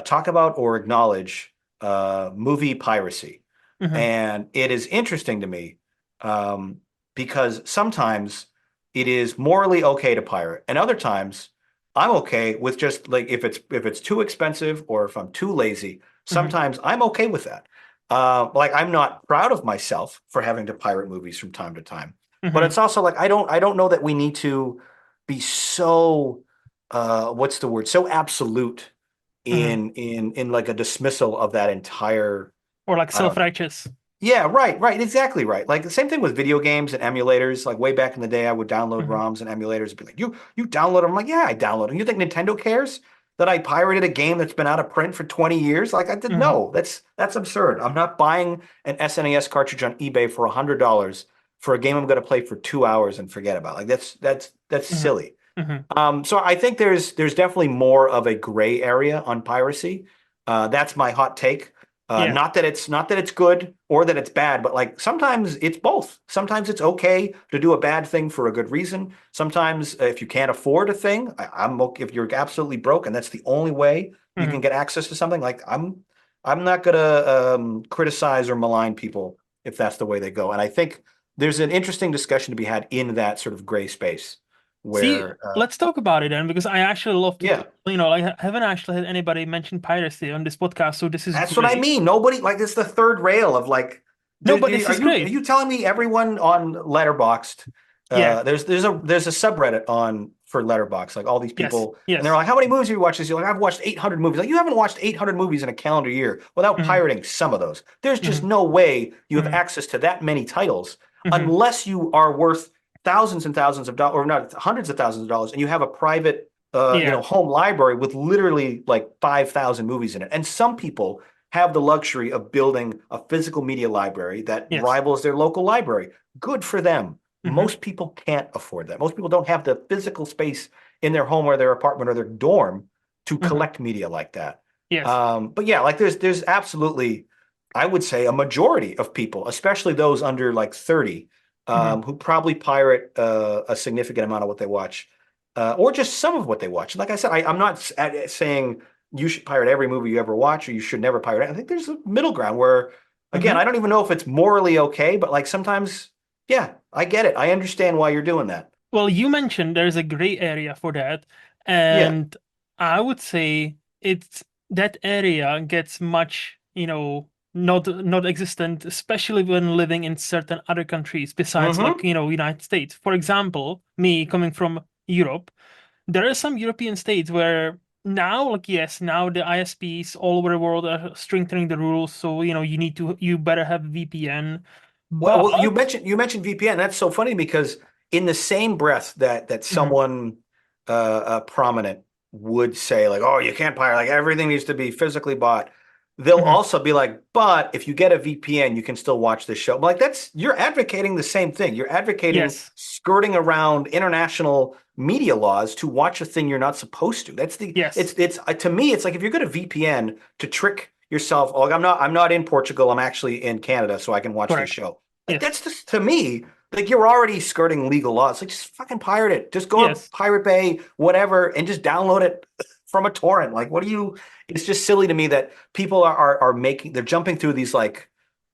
talk about or acknowledge movie piracy. Hmm. And it is interesting to me um, because sometimes it is morally okay to pirate, and other times I'm okay with just like if it's too expensive or if I'm too lazy, Hmm. sometimes I'm okay with that. Like I'm not proud of myself for having to pirate movies from time to time, but Hmm. it's also like I don't know that we need to be so what's the word, so absolute Hmm. in like a dismissal of that entire, Or like I don't know. self-righteous. Yeah, right, exactly right. Like the same thing with video games and emulators. Like way back in the day, I would download Hmm. ROMs and emulators and be like, "You download them?" I'm like, "Yeah, I download them." You think Nintendo cares that I pirated a game that's been out of print for 20 years? Like I did Hmm. no. That's absurd. I'm not buying an SNES cartridge on eBay for $100 for a game I'm going to play for 2 hours and forget about. Like that's Hmm. silly. Hmm. So I think there's definitely more of a gray area on piracy. That's my hot take. Yeah. Not that it's good or that it's bad, but like sometimes it's both. Sometimes it's okay to do a bad thing for a good reason. Sometimes if you can't afford a thing, I'm okay. If you're absolutely broke and that's the only way you can Hmm. get access to something, like I'm not gonna criticize or malign people if that's the way they go. And I think there's an interesting discussion to be had in that sort of gray space. See, where let's talk about it then, because I actually love to, yeah, like, I haven't actually had anybody mention piracy on this podcast, so this is that's what I great. mean. Nobody like it's the third rail of like, No, but this are is are great. you telling me everyone on Letterboxd? Yeah. There's a subreddit on for Letterboxd, like all these Yes. people, and they're Yes. like, "How many movies have you watched this year?" Like, I've watched 800 movies. Like, you haven't watched 800 movies in a calendar year without Hmm. pirating some of those. There's just Hmm. no way you have Hmm. access to that many titles Hmm. unless you are worth thousands and thousands of dollars, or not hundreds of thousands of dollars, and you have a private, Yeah. home library with literally like 5,000 movies in it. And some people have the luxury of building a physical media library that Yes. rivals their local library. Good for them. Hmm. Most people can't afford that. Most people don't have the physical space in their home or their apartment or their dorm to Hmm. collect media like that. Yes. But yeah, like there's absolutely, I would say, a majority of people, especially those under like 30, Hmm. who probably pirate a significant amount of what they watch, or just some of what they watch. Like I said, I'm not saying you should pirate every movie you ever watch or you should never pirate it. I think there's a middle ground where, again, Hmm. I don't even know if it's morally okay, but like sometimes, yeah, I get it. I understand why you're doing that. Well, you mentioned there's a gray area for that, Yeah. and I would say it's that area gets much, not existent, especially when living in certain other countries besides like, Mm-hmm. United States. For example, me coming from Europe, there are some European states where now, like, yes, now the ISPs all over the world are strengthening the rules, so you better have VPN. Well, But you mentioned VPN. That's so funny because in the same breath that Mhm. someone prominent would say like, "Oh, you can't pirate. Like everything needs to be physically bought," they'll Mhm. also be like, "But if you get a VPN, you can still watch this show." Like that's you're advocating the same thing. You're advocating Yes, skirting around international media laws to watch a thing you're not supposed to. That's the yes, it's to me it's like if you're going to VPN to trick yourself. Like I'm not in Portugal. I'm actually in Canada, so I can watch this correct. show. Like Yes. that's just to me, like you're already skirting legal laws. Like just fucking pirate it. Just go to Yes. Pirate Bay, whatever, and just download it from a torrent. Like what do you? It's just silly to me that people are making they're jumping through these like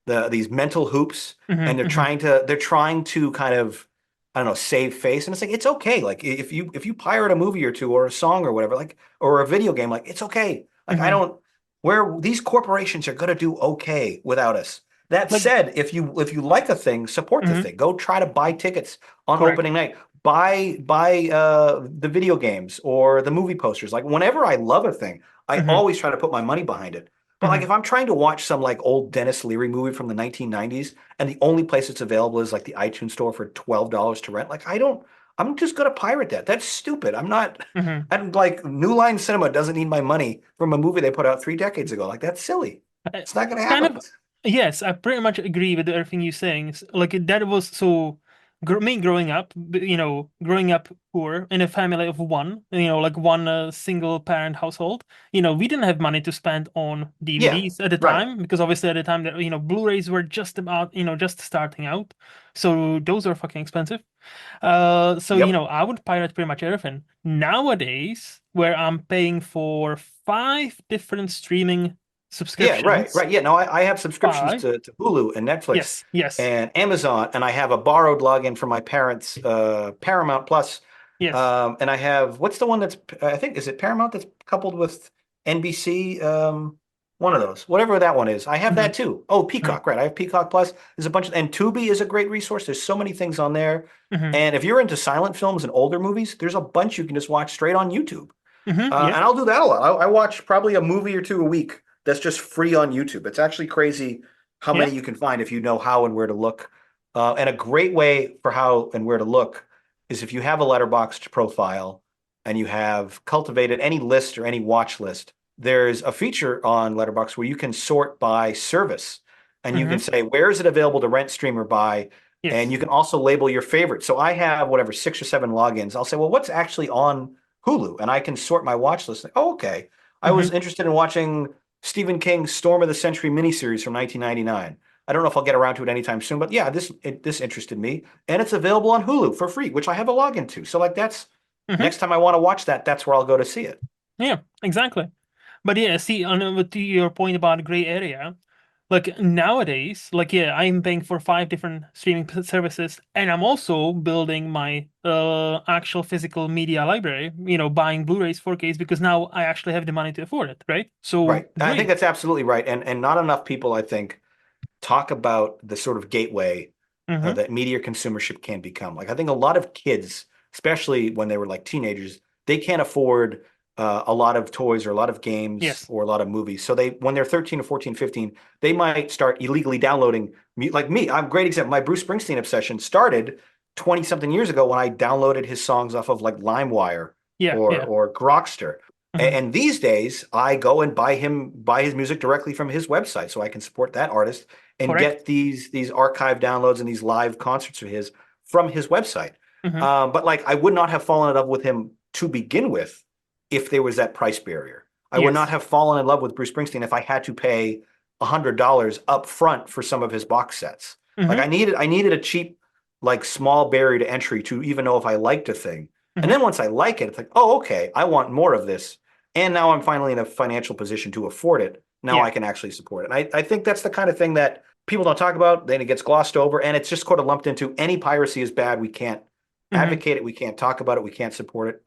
these mental hoops Hmm. and Hmm. they're trying to kind of I don't know save face and it's like it's okay. Like if you pirate a movie or two or a song or whatever like or a video game like it's okay. Like I Hmm. don't where these corporations are going to do okay without us. That Like, said, if you like a thing, support the hmm, thing. Go try to buy tickets on correct. opening night. Buy the video games or the movie posters. Like whenever I love a thing, I Hmm. always try to put my money behind it. But like Hmm. if I'm trying to watch some like old Dennis Leary movie from the 1990s and the only place it's available is like the iTunes store for $12 to rent, like I don't I'm just gonna pirate that. That's stupid. I'm not Hmm. I'm like New Line Cinema doesn't need my money from a movie they put out 3 decades ago. Like that's silly. It's not gonna It's kind happen. of, yes, I pretty much agree with everything you're saying. Like that was so me growing up, growing up poor in a family of one, like one single parent household. We didn't have money to spend on Yeah, DVDs at the right. time because obviously at the time that Blu-rays were just about, just starting out. So those are fucking expensive. So Yep. I would pirate pretty much everything. Nowadays, where I'm paying for five different streaming Yeah, right, subscriptions. right. Yeah, no, I have subscriptions Five? to Hulu and Netflix Yes, yes, and Amazon, and I have a borrowed login from my parents' Paramount Plus. yes. And I have what's the one that's I think is it Paramount that's coupled with NBC? One of those, whatever that one is. I have Hmm. that too. Oh, Hmm. Peacock, right? I have Peacock Plus. There's a bunch of and Tubi is a great resource. There's so many things on there. Hmm. And if you're into silent films and older movies, there's a bunch you can just watch straight on YouTube. Hmm. Yeah, And I'll do that a lot. I watch probably a movie or two a week that's just free on YouTube. It's actually crazy how yeah. many you can find if you know how and where to look. And a great way for how and where to look is if you have a letterboxed profile and you have cultivated any list or any watch list, there's a feature on Letterboxd where you can sort by service and you can Hmm. say, where is it available to rent, stream, or buy? And Yes. you can also label your favorite. So I have whatever 6 or 7 logins. I'll say, well, what's actually on Hulu, and I can sort my watch list. Like, oh, okay. I was Hmm. interested in watching Stephen King's Storm of the Century miniseries from 1999. I don't know if I'll get around to it anytime soon, but yeah, this interested me, and it's available on Hulu for free, which I have a login to. So like that's Hmm. next time I want to watch that, that's where I'll go to see it. Yeah, exactly. But yeah, see, on to your point about gray area. Like nowadays, like yeah, I'm paying for five different streaming services, and I'm also building my actual physical media library, buying Blu-rays, 4Ks, because now I actually have the money to afford it, right? So Right. I think great. that's absolutely right. And not enough people, I think, talk about the sort of gateway Mm-hmm. that media consumership can become. Like I think a lot of kids, especially when they were like teenagers, they can't afford a lot of toys or a lot of games Yes. or a lot of movies. So they, when they're 13 or 14, 15, they might start illegally downloading. Like me, I'm a great example. My Bruce Springsteen obsession started 20 something years ago when I downloaded his songs off of like LimeWire Yeah. or Yeah. Grokster. Mm-hmm. And these days, I go and buy his music directly from his website, so I can support that artist and Correct. get these archive downloads and these live concerts of his from his website. Mm-hmm. But like, I would not have fallen in love with him to begin with if there was that price barrier. I would not Yes. have fallen in love with Bruce Springsteen if I had to pay $100 up front for some of his box sets. Like Mm-hmm. I needed a cheap, like small barrier to entry to even know if I liked a thing. And Mm-hmm. then once I like it, it's like, oh, okay, I want more of this. And now I'm finally in a financial position to afford it. Now Yeah. I can actually support it. And I think that's the kind of thing that people don't talk about. Then it gets glossed over, and it's just sort of lumped into any piracy is bad. We can't Mm-hmm. advocate it. We can't talk about it. We can't support it.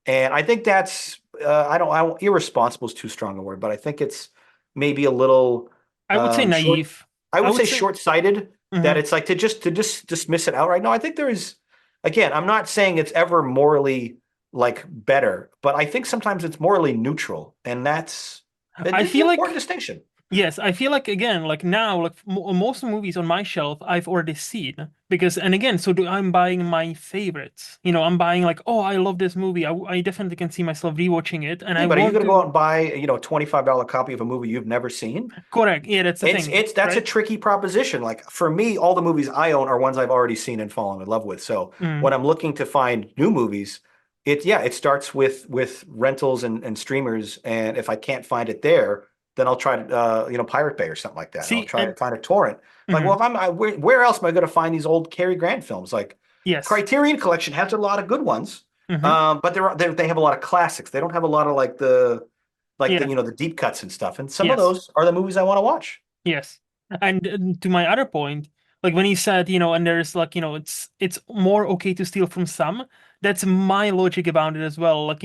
And I think that's I don't irresponsible is too strong a word, but I think it's maybe a little I would say short. naive. I I would would say say. short-sighted. That Mm-hmm. it's like to just dismiss it outright. No, I think there is. Again, I'm not saying it's ever morally like better, but I think sometimes it's morally neutral, and I it's an feel important like distinction. Yes, I feel like again, like now, like most movies on my shelf, I've already seen because, and again, I'm buying my favorites. I'm buying like, oh, I love this movie. I definitely can see myself rewatching it, and Yeah, I but are you want going to go out to. and buy, a $25 copy of a movie you've never seen? Correct. Yeah, that's the thing, That's a right? tricky proposition. Like for me, all the movies I own are ones I've already seen and fallen in love with. So Mm, when I'm looking to find new movies, it starts with rentals and streamers. And if I can't find it there, then I'll try to Pirate Bay or something like that. And I'll See, try to and find a torrent. Like, well, mhm, if where else am I going to find these old Cary Grant films? Like yes, Criterion Collection has a lot of good ones, hmm but they have a lot of classics. They don't have a lot of like yeah, the deep cuts and stuff. And some of yes. those are the movies I want to watch. Yes. And to my other point, like when he said, and there's like, it's more okay to steal from some, that's my logic about it as well. Like,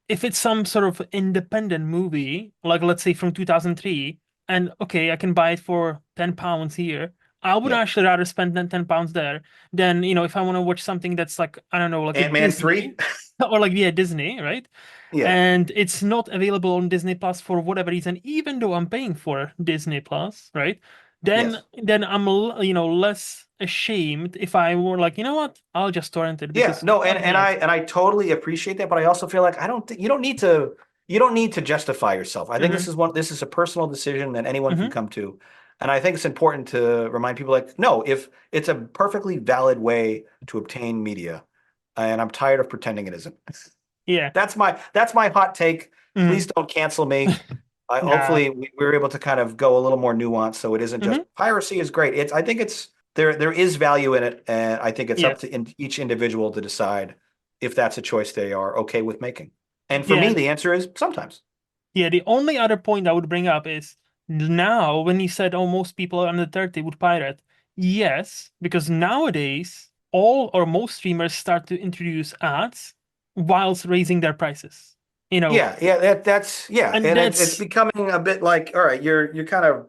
if it's some sort of independent movie, like let's say from 2003, and okay, I can buy it for £10 here. I would Yeah. actually rather spend than £10 there than, if I want to watch something that's like, I don't know, like a Ant-Man 3? Disney or like, yeah, Disney, right? Yeah. And it's not available on Disney Plus for whatever reason, even though I'm paying for Disney Plus, right? Then Yes. then I'm less ashamed if I were like, you know what, I'll just torrent it Yeah. because No, what and gives? I totally appreciate that, but I also feel like I don't think you don't need to justify yourself. I think Hmm. this is a personal decision that anyone can Hmm. come to. And I think it's important to remind people like, no, if it's a perfectly valid way to obtain media, and I'm tired of pretending it isn't. Yeah. That's my hot take. Please Hmm. don't cancel me. Nah. Hopefully we were able to kind of go a little more nuanced, so it isn't just Hmm. piracy is great. I think it's there is value in it, and I think it's up Yes. to each individual to decide if that's a choice they are okay with making. And for Yeah. me, And the answer is sometimes. yeah, the only other point I would bring up is now when he said, oh, most people under 30 would pirate. Yes, because nowadays all or most streamers start to introduce ads whilst raising their prices. You know, Yeah, that's yeah, and and it's that's becoming a bit like, all right, you're kind of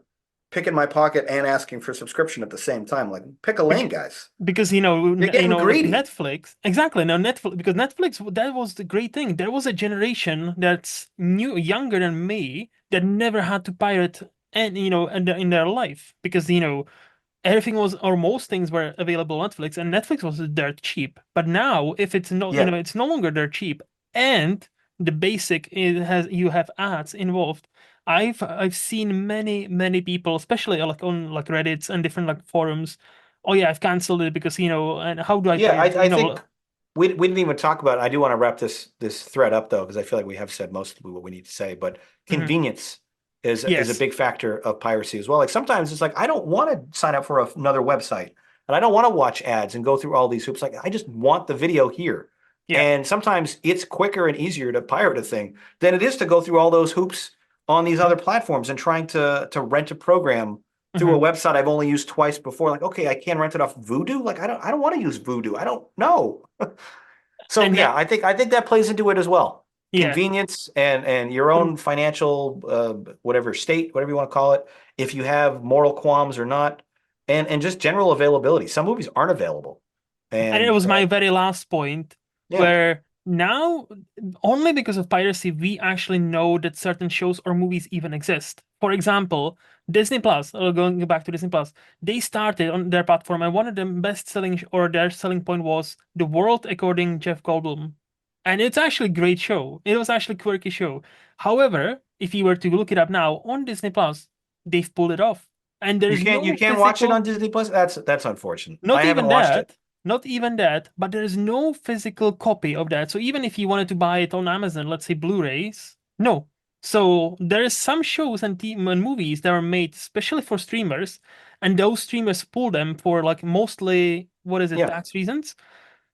picking my pocket and asking for subscription at the same time. Like, pick a lane, bec- guys. because You're getting like greedy. Netflix. Exactly. Now Netflix, because Netflix, that was the great thing. There was a generation that's younger than me that never had to pirate and in their life because everything was or most things were available on Netflix, and Netflix was dirt cheap. But now, if it's no, Yeah, it's no longer dirt cheap, and the basic it has you have ads involved. I've seen many people, especially like on like Reddits and different like forums. Oh yeah, I've canceled it because and how do I yeah. pirate? I think we didn't even talk about it. I do want to wrap this thread up though, because I feel like we have said most of what we need to say. But Mhm. convenience is a Yes, big factor of piracy as well. Like sometimes it's like I don't want to sign up for another website, and I don't want to watch ads and go through all these hoops. Like I just want the video here. yeah, And sometimes it's quicker and easier to pirate a thing than it is to go through all those hoops on these other mhm. platforms and trying to rent a program. through a Hmm. website I've only used twice before. Like, okay, I can rent it off Voodoo. Like, I don't want to use Voodoo. I don't know. So And yeah, yet, I think that plays into it as well. yeah. Convenience and your True. own financial whatever state, whatever you want to call it, if you have moral qualms or not, and just general availability. Some movies aren't available. And it And was my very last point, yeah, where now, only because of piracy, we actually know that certain shows or movies even exist. For example, Disney Plus, going back to Disney Plus, they started on their platform, and one of the best selling or their selling point was The World According Jeff Goldblum. And it's actually a great show. It was actually a quirky show. However, if you were to look it up now on Disney Plus, they've pulled it off. And there's you no can't watch it on physical. Disney Plus. That's unfortunate. Not I haven't even watched it. that, not even that, but there is no physical copy of that. So even if you wanted to buy it on Amazon, let's say Blu-rays, no. So there is some shows and movies that are made especially for streamers, and those streamers pull them for like mostly, what is it, Yeah, tax reasons.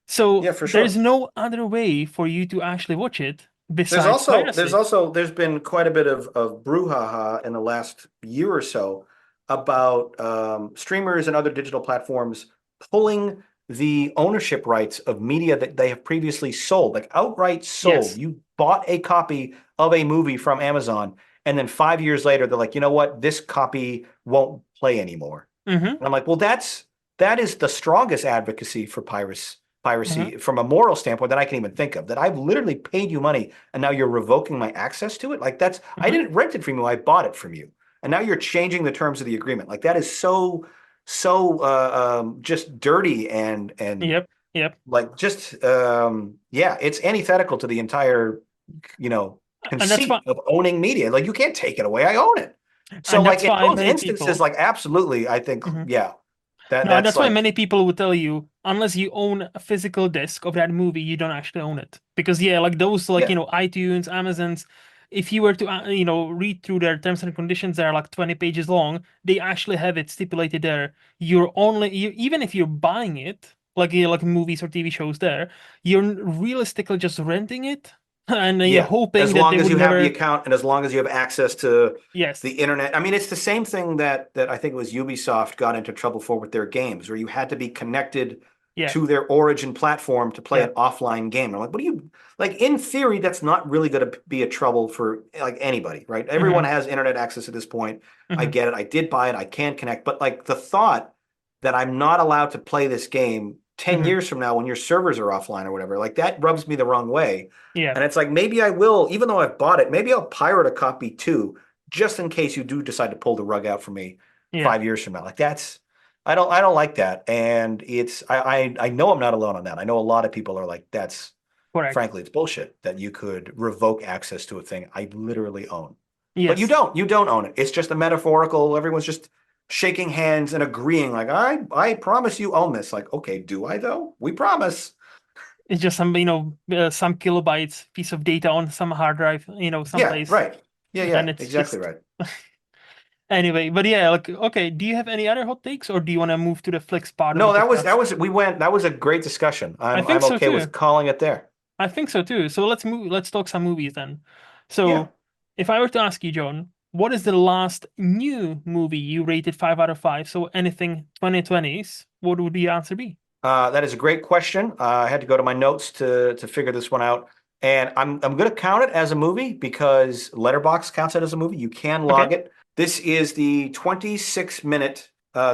So yeah, for there's sure. no other way for you to actually watch it besides piracy. There's been quite a bit of brouhaha in the last year or so about streamers and other digital platforms pulling the ownership rights of media that they have previously sold, like outright sold. Yes. You bought a copy of a movie from Amazon, and then 5 years later, they're like, you know what? This copy won't play anymore. Mm-hmm. And I'm like, well, that is the strongest advocacy for Mm-hmm. piracy from a moral standpoint that I can even think of. That I've literally paid you money and now you're revoking my access to it. Like I Mm-hmm. didn't rent it from you, I bought it from you, and now you're changing the terms of the agreement. Like that is so just dirty and Yep. Yep. like just yeah, it's antithetical to the entire you know And that's why conceit of owning media. Like you can't take it away. I own it. So and like that's in why those many instances, people. like absolutely, I think Mhm. yeah, No, and that's that's why like many people would tell you, unless you own a physical disc of that movie, you don't actually own it. Because yeah, like those, like yeah, iTunes, Amazon's, if you were to read through their terms and conditions that are like 20 pages long, they actually have it stipulated there. Even if you're buying it, like movies or TV shows there, you're realistically just renting it, and you're yeah. hoping As that they long as would you have the never. account and as long as you have access to the Yes. internet. I mean, it's the same thing that I think it was Ubisoft got into trouble for with their games, where you had to be connected Yeah. to their origin platform to play Yeah. an offline game. I'm like, what do you like? In theory, that's not really going to be a trouble for like anybody, right? Everyone Hmm. has internet access at this point. I Hmm. get it. I did buy it. I can connect, but like the thought that I'm not allowed to play this game 10 Hmm. years from now when your servers are offline or whatever, like that rubs me the wrong way. Yeah. And it's like maybe I will, even though I've bought it, maybe I'll pirate a copy too, just in case you do decide to pull the rug out for me Yeah. 5 years from now. Like that's I don't like that. And it's I know I'm not alone on that. I know a lot of people are like, that's Correct. frankly, it's bullshit that you could revoke access to a thing I literally own. But Yes. you don't own it. It's just a metaphorical, everyone's just shaking hands and agreeing, like, I promise you own this. Like, okay, do I though? We promise. It's just some kilobytes piece of data on some hard drive, Yeah, someplace, right. Yeah, and yeah, it's exactly just right. anyway. But yeah, like okay, do you have any other hot takes, or do you want to move to the Flix part of the No, podcast? that was a great discussion. I think I'm so okay too. with calling it there. I think so too. So let's talk some movies then. Yeah. So if I were to ask you, John, what is the last new movie you rated 5 out of 5? So anything 2020s, what would the answer be? That is a great question. I had to go to my notes to figure this one out, and I'm going to count it as a movie because Letterbox counts it as a movie. You can Okay. log it. This is the 26-minute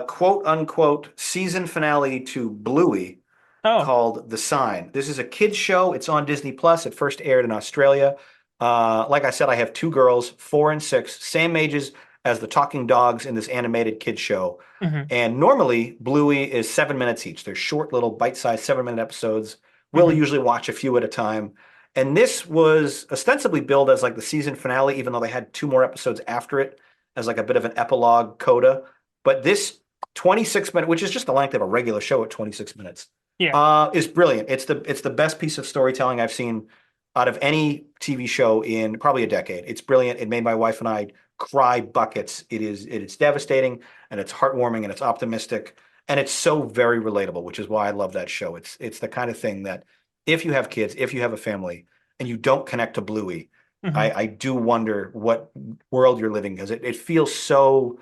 quote unquote season finale to Bluey Oh. called The Sign. This is a kids show. It's on Disney Plus. It first aired in Australia. Like I said, I have two girls, 4 and 6, same ages as the talking dogs in this animated kids show. Hmm. And normally, Bluey is 7 minutes each. They're short, little, bite-sized 7 minute episodes. We'll Hmm. usually watch a few at a time. And this was ostensibly billed as like the season finale, even though they had two more episodes after it as like a bit of an epilogue coda. But this 26-minute, which is just the length of a regular show at 26 minutes, Yeah. is brilliant. It's the best piece of storytelling I've seen out of any TV show in probably a decade. It's brilliant. It made my wife and I cry buckets. It's devastating and it's heartwarming and it's optimistic and it's so very relatable, which is why I love that show. It's the kind of thing that if you have kids, if you have a family, and you don't connect to Bluey, Hmm. I do wonder what world you're living because it feels so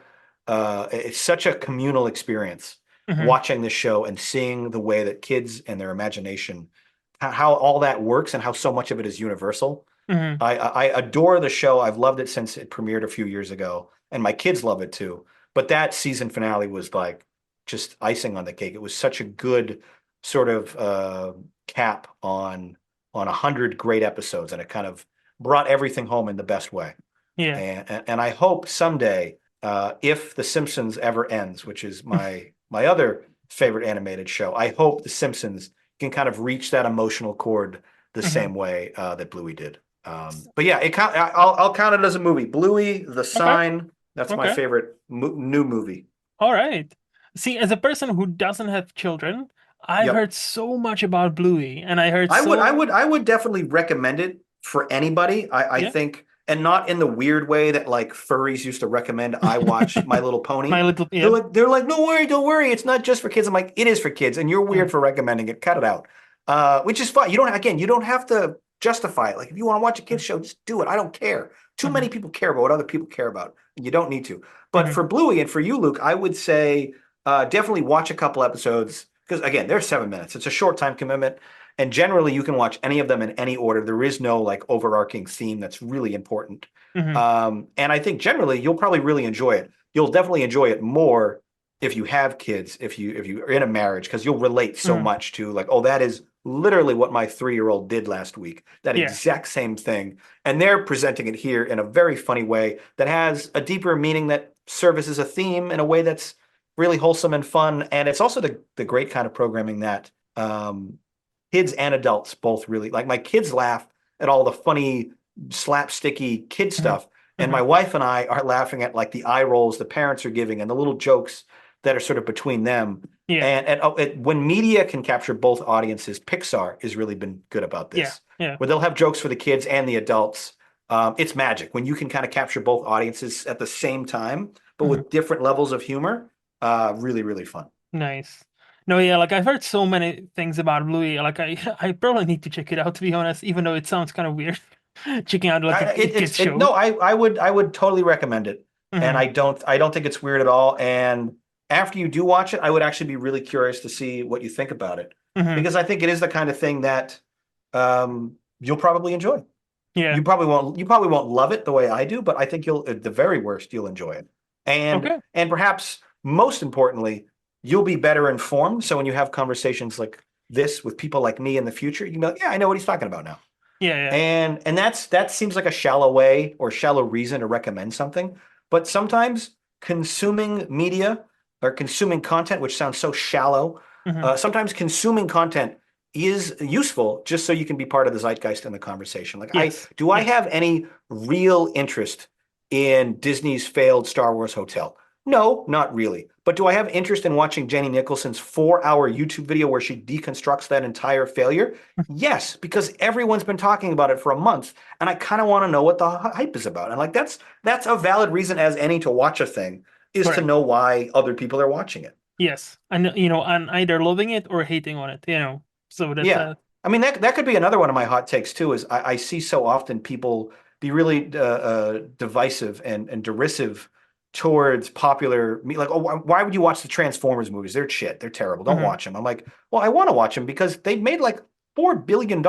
it's such a communal experience Hmm. watching this show and seeing the way that kids and their imagination, how all that works and how so much of it is universal. Hmm. I adore the show. I've loved it since it premiered a few years ago, and my kids love it too. But that season finale was like just icing on the cake. It was such a good sort of cap on 100 great episodes, and it kind of brought everything home in the best way. Yeah. And I hope someday, if The Simpsons ever ends, which is my other favorite animated show, I hope The Simpsons can kind of reach that emotional chord the Hmm. same way that Bluey did. But yeah, I'll count it as a movie. Bluey, The Okay. Sign. That's my Okay. favorite new movie. All right. See, as a person who doesn't have children, I've Yep. heard so much about Bluey, and I heard I so, would, I would definitely recommend it for anybody. I yeah. think, and not in the weird way that like furries used to recommend I watch My Little My Pony. little, yeah. They're like, don't worry, it's not just for kids. I'm like, it is for kids, and you're Mm, weird for recommending it. Cut it out. Which is fine. You don't have to justify it. Like if you want to watch a mm, kids show, just do it. I don't care. Too mhm, many people care about what other people care about, and you don't need to. But mhm, for Bluey and for you, Luke, I would say definitely watch a couple episodes because again, they're 7 minutes. It's a short time commitment. And generally, you can watch any of them in any order. There is no like overarching theme that's really important. mhm, And I think generally you'll probably really enjoy it. You'll definitely enjoy it more if you have kids, if you are in a marriage, because you'll relate so mhm. much to like, oh, that is literally what my 3-year-old did last week. That Yeah. exact same thing. And they're presenting it here in a very funny way that has a deeper meaning that services a theme in a way that's really wholesome and fun. And it's also the great kind of programming that kids and adults both really like. My kids laugh at all the funny slapsticky kid Mhm, stuff, and my mhm. wife and I are laughing at like the eye rolls the parents are giving and the little jokes that are sort of between them. Yeah. When media can capture both audiences, Pixar has really been good about Yeah. this, Yeah. where they'll have jokes for the kids and the adults. It's magic when you can kind of capture both audiences at the same time, but Mhm. with different levels of humor. Really, really fun. Nice. No, yeah, like I've heard so many things about Bluey. Like I I probably need to check it out to be honest, even though it sounds kind of weird checking out like a It's kids it show. no, I would totally recommend it, and Hmm. I don't think it's weird at all. And after you do watch it, I would actually be really curious to see what you think about it, Hmm. because I think it is the kind of thing that you'll probably enjoy. Yeah. You probably won't love it the way I do, but I think you'll at the very worst you'll enjoy it. Okay. And perhaps most importantly, you'll be better informed. So when you have conversations like this with people like me in the future, you know, yeah, I know what he's talking about now. Yeah, yeah. And that seems like a shallow way or shallow reason to recommend something. But sometimes consuming media or consuming content, which sounds so shallow, Hmm. sometimes consuming content is useful just so you can be part of the zeitgeist in the conversation. Like Yes. I Yes. have any real interest in Disney's failed Star Wars hotel? No, not really. But do I have interest in watching Jenny Nicholson's 4-hour YouTube video where she deconstructs that entire failure? Yes, because everyone's been talking about it for a month, and I kind of want to know what the hype is about. And like that's a valid reason as any to watch a thing is to Correct. know why other people are watching it. Yes. And I'm either loving it or hating on it. So that's Yeah. I mean that could be another one of my hot takes too, is I see so often people be really divisive and derisive towards popular like, oh, why would you watch the Transformers movies? They're shit. They're terrible. Don't Hmm. watch them. I'm like, well, I want to watch them because they made like $4 billion.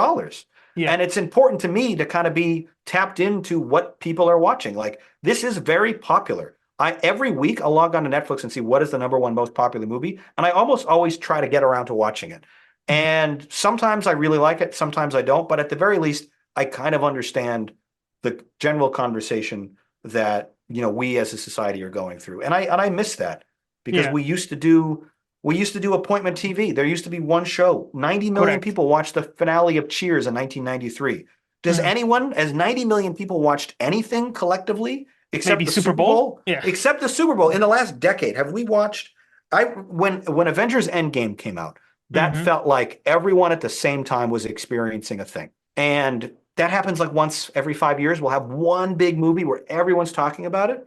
Yeah. And it's important to me to kind of be tapped into what people are watching. Like this is very popular. I every week I'll log on to Netflix and see what is the number one most popular movie, and I almost always try to get around to watching it. Hmm. And sometimes I really like it, sometimes I don't. But at the very least, I kind of understand the general conversation that we as a society are going through. And I miss that because Yeah. we used to do appointment TV. There used to be one show. 90 million Correct. people watched the finale of Cheers in 1993. Does Hmm. anyone, as 90 million people watched anything collectively except Maybe the Super Super Bowl? Bowl? Yeah. Except the Super Bowl in the last decade, have we watched I when Avengers Endgame came out, that Hmm. felt like everyone at the same time was experiencing a thing. And that happens like once every 5 years. We'll have one big movie where everyone's talking about it.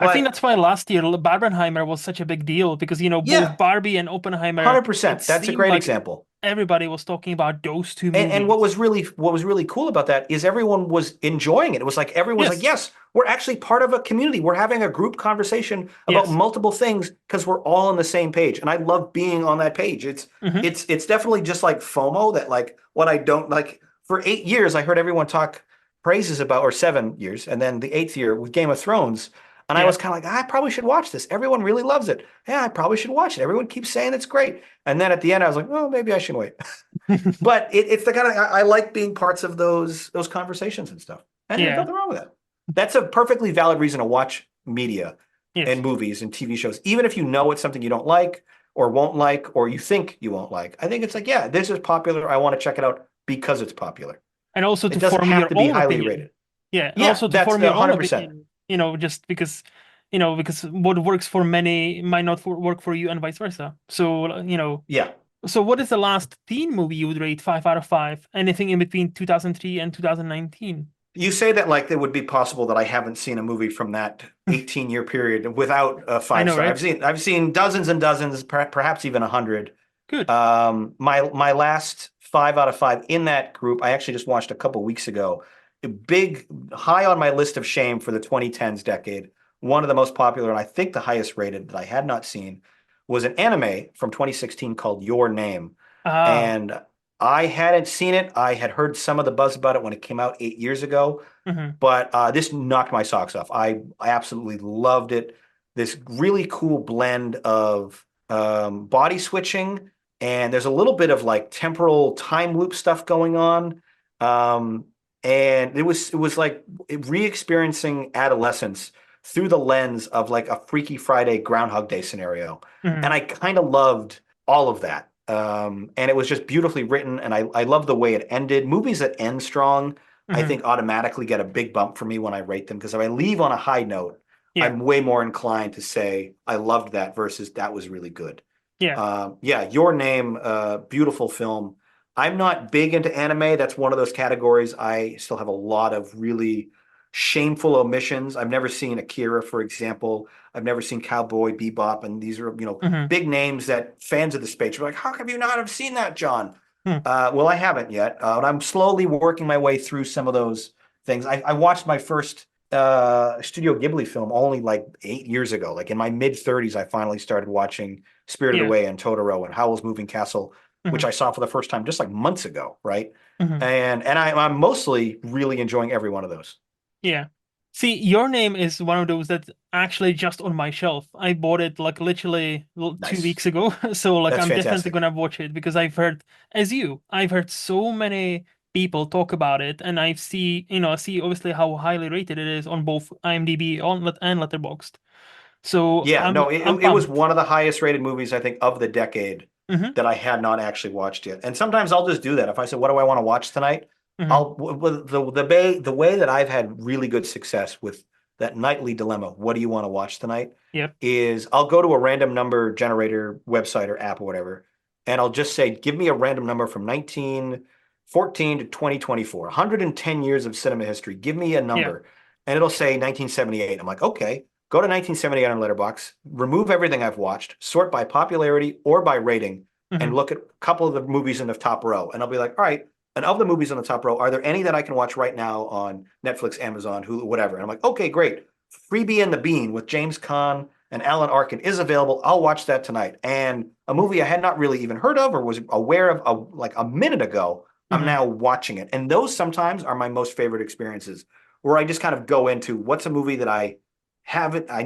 I think But that's why last year Barbenheimer was such a big deal because yeah, both Barbie and Oppenheimer, it 100%. That's a seemed great like example. everybody was talking about those two And what movies. was really cool about that is everyone was enjoying it. It was like everyone's like, Yes, yes, we're actually part of a community. We're having a group conversation about yes. multiple things because we're all on the same page. And I love being on that page. It's Hmm. it's it's definitely just like FOMO that like what I don't like for 8 years I heard everyone talk praises about, or 7 years, and then the eighth year with Game of Thrones. And I Yeah. was kind of like, I probably should watch this. Everyone really loves it. Yeah, I probably should watch it. Everyone keeps saying it's great. And then at the end, I was like, oh, maybe I should wait. But it's the kind of I like being parts of those conversations and stuff, and there's Yeah. nothing wrong with that. That's a perfectly valid reason to watch media Yes. and movies and TV shows, even if you know it's something you don't like or won't like or you think you won't like. I think it's like, yeah, this is popular. I want to check it out because it's popular. And also It to doesn't form have your to be own highly opinion. rated. Yeah, and Yeah, also to that's form your own 100%. opinion, just because what works for many might not work for you and vice versa. Yeah. So what is the last teen movie you would rate 5 out of 5? Anything in between 2003 and 2019? You say that like it would be possible that I haven't seen a movie from that 18-year period without a I five know, star. right? I've seen dozens and dozens, perhaps even 100. Good. My last 5 out of 5 in that group, I actually just watched a couple weeks ago. A big high on my list of shame for the 2010s decade. One of the most popular, and I think the highest rated that I had not seen, was an anime from 2016 called Your Name. Ah. And I hadn't seen it. I had heard some of the buzz about it when it came out 8 years ago, Hmm. but this knocked my socks off. I absolutely loved it. This really cool blend of body switching, and there's a little bit of like temporal time loop stuff going on. Um, and it was like re-experiencing adolescence through the lens of like a Freaky Friday Groundhog Day scenario. And Hmm. I kind of loved all of that. And it was just beautifully written, and I love the way it ended. Movies that end strong, I Hmm. think automatically get a big bump for me when I rate them, because if I leave on a high note, Yeah. I'm way more inclined to say I loved that versus that was really good. Yeah. Yeah, Your Name, beautiful film. I'm not big into anime. That's one of those categories. I still have a lot of really shameful omissions. I've never seen Akira, for example. I've never seen Cowboy Bebop, and these are, Hmm. big names that fans of the space are like, how come you not have seen that, John? Hmm. Well, I haven't yet. And I'm slowly working my way through some of those things. I watched my first Studio Ghibli film only like 8 years ago. Like in my mid 30s, I finally started watching Spirited Yeah. Away and Totoro and Howl's Moving Castle, which Hmm. I saw for the first time just like months ago, right? Hmm. And I'm mostly really enjoying every one of those. Yeah. See, Your Name is one of those that's actually just on my shelf. I bought it like literally 2 weeks Nice. ago. So like That's I'm definitely fantastic. gonna watch it because I've heard so many people talk about it, and I see obviously how highly rated it is on both IMDb and Letterboxd. So Yeah, I'm no, it, I'm it was pumped. one of the highest rated movies, I think, of the decade Hmm. that I had not actually watched yet. And sometimes I'll just do that. If I say, what do I want to watch tonight? Hmm. The way that I've had really good success with that nightly dilemma, what do you want to watch tonight? Yep. Is I'll go to a random number generator website or app or whatever, and I'll just say, give me a random number from 1914 to 2024, 110 years of cinema history. Give me a Yeah. number. And it'll say 1978. I'm like, okay, go to 1978 on Letterboxd, remove everything I've watched, sort by popularity or by rating, and Hmm. look at a couple of the movies in the top row. And I'll be like, all right, and of the movies on the top row, are there any that I can watch right now on Netflix, Amazon, Hulu, whatever? And I'm like, okay, great. Freebie and the Bean with James Caan and Alan Arkin is available. I'll watch that tonight. And a movie I had not really even heard of or was aware of like a minute ago, I'm Hmm. now watching it. And those sometimes are my most favorite experiences, where I just kind of go into what's a movie that I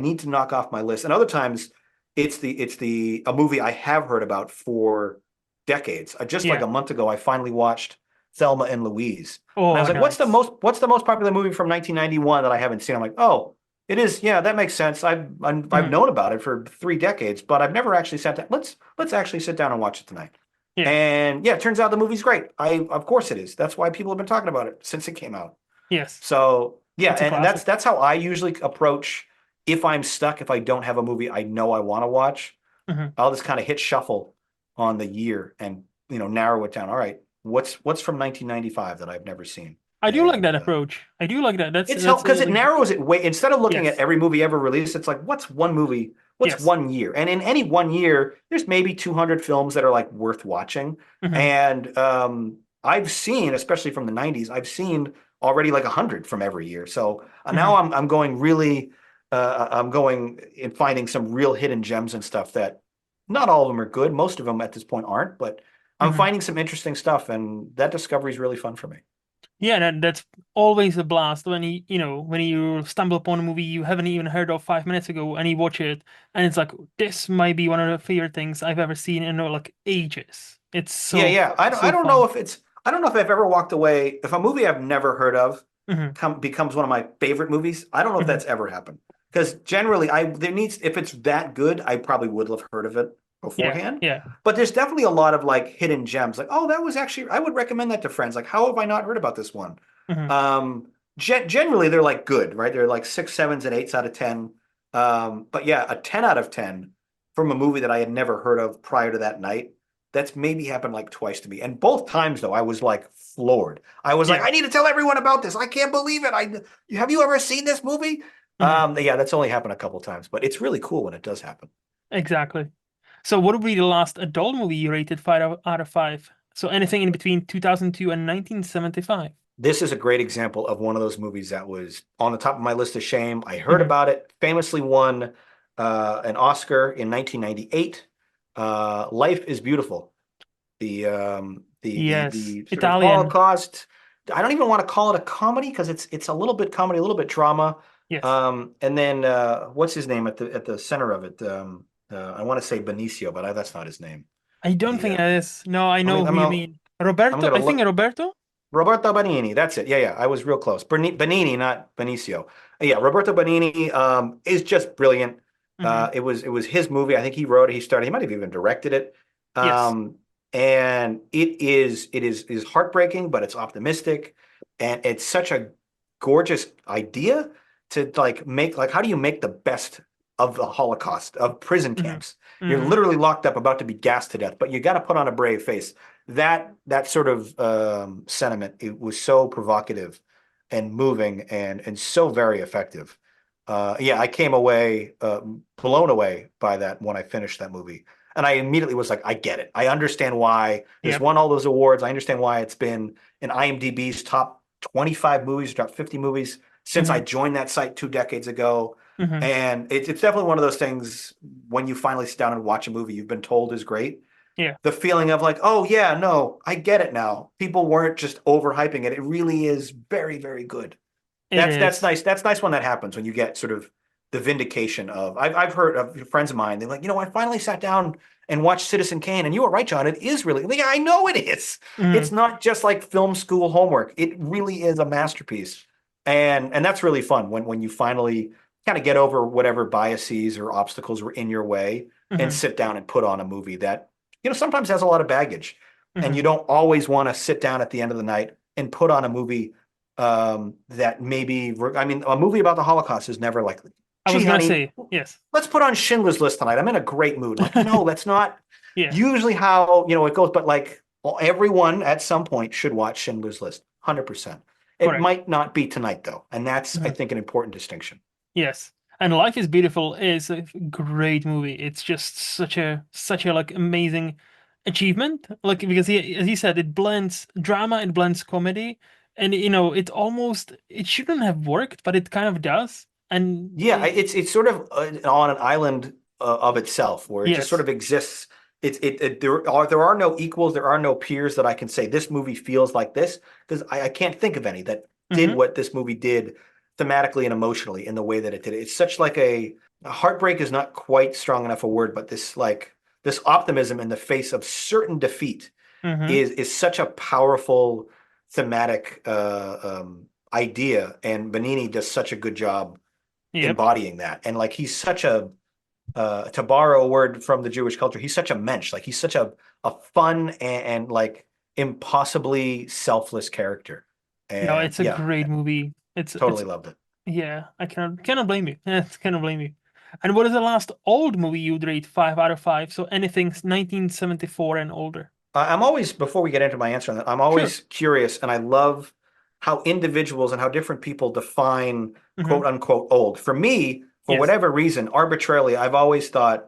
need to knock off my list. And other times it's the a movie I have heard about for decades. Just like Yeah. a month ago, I finally watched Thelma and Louise. And I was Oh, like, what's the nice. most what's the most popular movie from 1991 that I haven't seen? I'm like, oh, it is. Yeah, that makes sense. I've Hmm. known about it for 3 decades, but I've never actually sat down. Let's actually sit down and watch it tonight. Yeah. And yeah, it turns out the movie's great. Of course it is. That's why people have been talking about it since it came out. Yes. So yeah, It's a and that's classic. that's how I usually approach if I'm stuck, if I don't have a movie I know I want to watch. Hmm. I'll just kind of hit shuffle on the year and narrow it down. All right, what's from 1995 that I've never seen? I do like And that approach. I do like that. it's That's helped a because it really good. narrows it way. Instead of looking at Yes. every movie ever released, it's like, what's one movie? What's Yes. one year? And in any one year, there's maybe 200 films that are like worth watching. Hmm. And I've seen, especially from the 90s, I've seen already like 100 from every year. So now Hmm. I'm going really, I'm going and finding some real hidden gems and stuff that not all of them are good. Most of them at this point aren't, but I'm Hmm. finding some interesting stuff, and that discovery is really fun for me. Yeah, that's always a blast when when you stumble upon a movie you haven't even heard of 5 minutes ago and you watch it and it's like this might be one of the favorite things I've ever seen in like ages. It's Yeah, yeah. I so don't know fun. if it's I don't know if I've ever walked away if a movie I've never heard of Hmm. becomes one of my favorite movies. I don't know if Hmm. that's ever happened. Because generally I there needs if it's that good, I probably would have heard of it Yeah, beforehand. yeah. But there's definitely a lot of like hidden gems. Like, oh, that was actually I would recommend that to friends. Like, how have I not heard about this one? Hmm. Generally they're like good, right? They're like six, sevens, and eights out of 10. But yeah, a 10 out of 10 from a movie that I had never heard of prior to that night. That's maybe happened like twice to me. And both times though, I was like floored. I was like, Yeah. I need to tell everyone about this. I can't believe it. Have you ever seen this movie? Hmm. Yeah, that's only happened a couple times, but it's really cool when it does happen. Exactly. So what would be the last adult movie you rated 5 out of 5? So anything in between 2002 and 1975. This is a great example of one of those movies that was on the top of my list of shame. I heard Hmm. about it, famously won an Oscar in 1998. Life is Beautiful. Yes. The sort of Italian. Holocaust. I don't even want to call it a comedy because it's a little bit comedy, a little bit drama. Yes. And then what's his name at the center of it? I want to say Benicio, but that's not his name. I don't The think it is. No, I let me know who you mean. I'm Roberto, gonna I think look. Roberto? Roberto Benigni. That's it. Yeah, yeah. I was real close. Benigni, not Benicio. Yeah, Roberto Benigni is just brilliant. Hmm. It was his movie. I think he wrote it. He started. He might have even directed it. Yes. Um, and it is heartbreaking, but it's optimistic, and it's such a gorgeous idea to like make like how do you make the best of the Holocaust of prison Hmm. camps? You're Hmm. literally locked up, about to be gassed to death, but you got to put on a brave face. That sort of sentiment, it was so provocative and moving and so very effective. Yeah, I came away blown away by that when I finished that movie. And I immediately was like, I get it. I understand why this Yep. won all those awards. I understand why it's been in IMDb's top 25 movies, top 50 movies since I Hmm. joined that site 2 decades ago. Hmm. And it's definitely one of those things when you finally sit down and watch a movie you've been told is great, Yeah, the feeling of like, oh yeah, no, I get it now. People weren't just overhyping it. It really is very, very good. it That's is. nice. That's nice when that happens, when you get sort of the vindication of I've heard of friends of mine, they're like, I finally sat down and watched Citizen Kane, and you were right, John. It is really like, I know it is. It's Hmm. not just like film school homework. It really is a masterpiece. And that's really fun when you finally kind of get over whatever biases or obstacles were in your way and Hmm. sit down and put on a movie that sometimes has a lot of baggage, and Hmm. you don't always want to sit down at the end of the night and put on a movie that maybe, I mean, a movie about the Holocaust is never like, I was gee, gonna honey, say, yes. let's put on Schindler's List tonight. I'm in a great mood. Like, no, that's not Yeah, usually how, it goes. But like, well, everyone at some point should watch Schindler's List, 100%. It correct. might not be tonight though. And that's, I Mhm. think, an important distinction. Yes. And Life is Beautiful is a great movie. It's just such a like amazing achievement. Like because as he said, it blends drama, it blends comedy, and it shouldn't have worked, but it kind of does. And Yeah, it's sort of on an island of itself where it just sort yes. of exists. There are no equals, there are no peers that I can say this movie feels like this, because I can't think of any that did Hmm. what this movie did thematically and emotionally in the way that it did. It's such like a heartbreak is not quite strong enough a word, but this optimism in the face of certain defeat Hmm. is such a powerful thematic idea, and Benini does such a good job Yep. embodying that. And like he's such a to borrow a word from the Jewish culture, he's such a mensch. Like he's such a fun and like impossibly selfless character. No, And it's a yeah, great movie. It's totally loved it. Yeah, I cannot blame you. Cannot blame you. And what is the last old movie you'd rate 5 out of 5? So anything 1974 and older. I'm always, before we get into my answer on that, I'm Sure. always curious, and I love how individuals and how different people define Hmm. quote unquote old. For me, for Yes. whatever reason, arbitrarily, I've always thought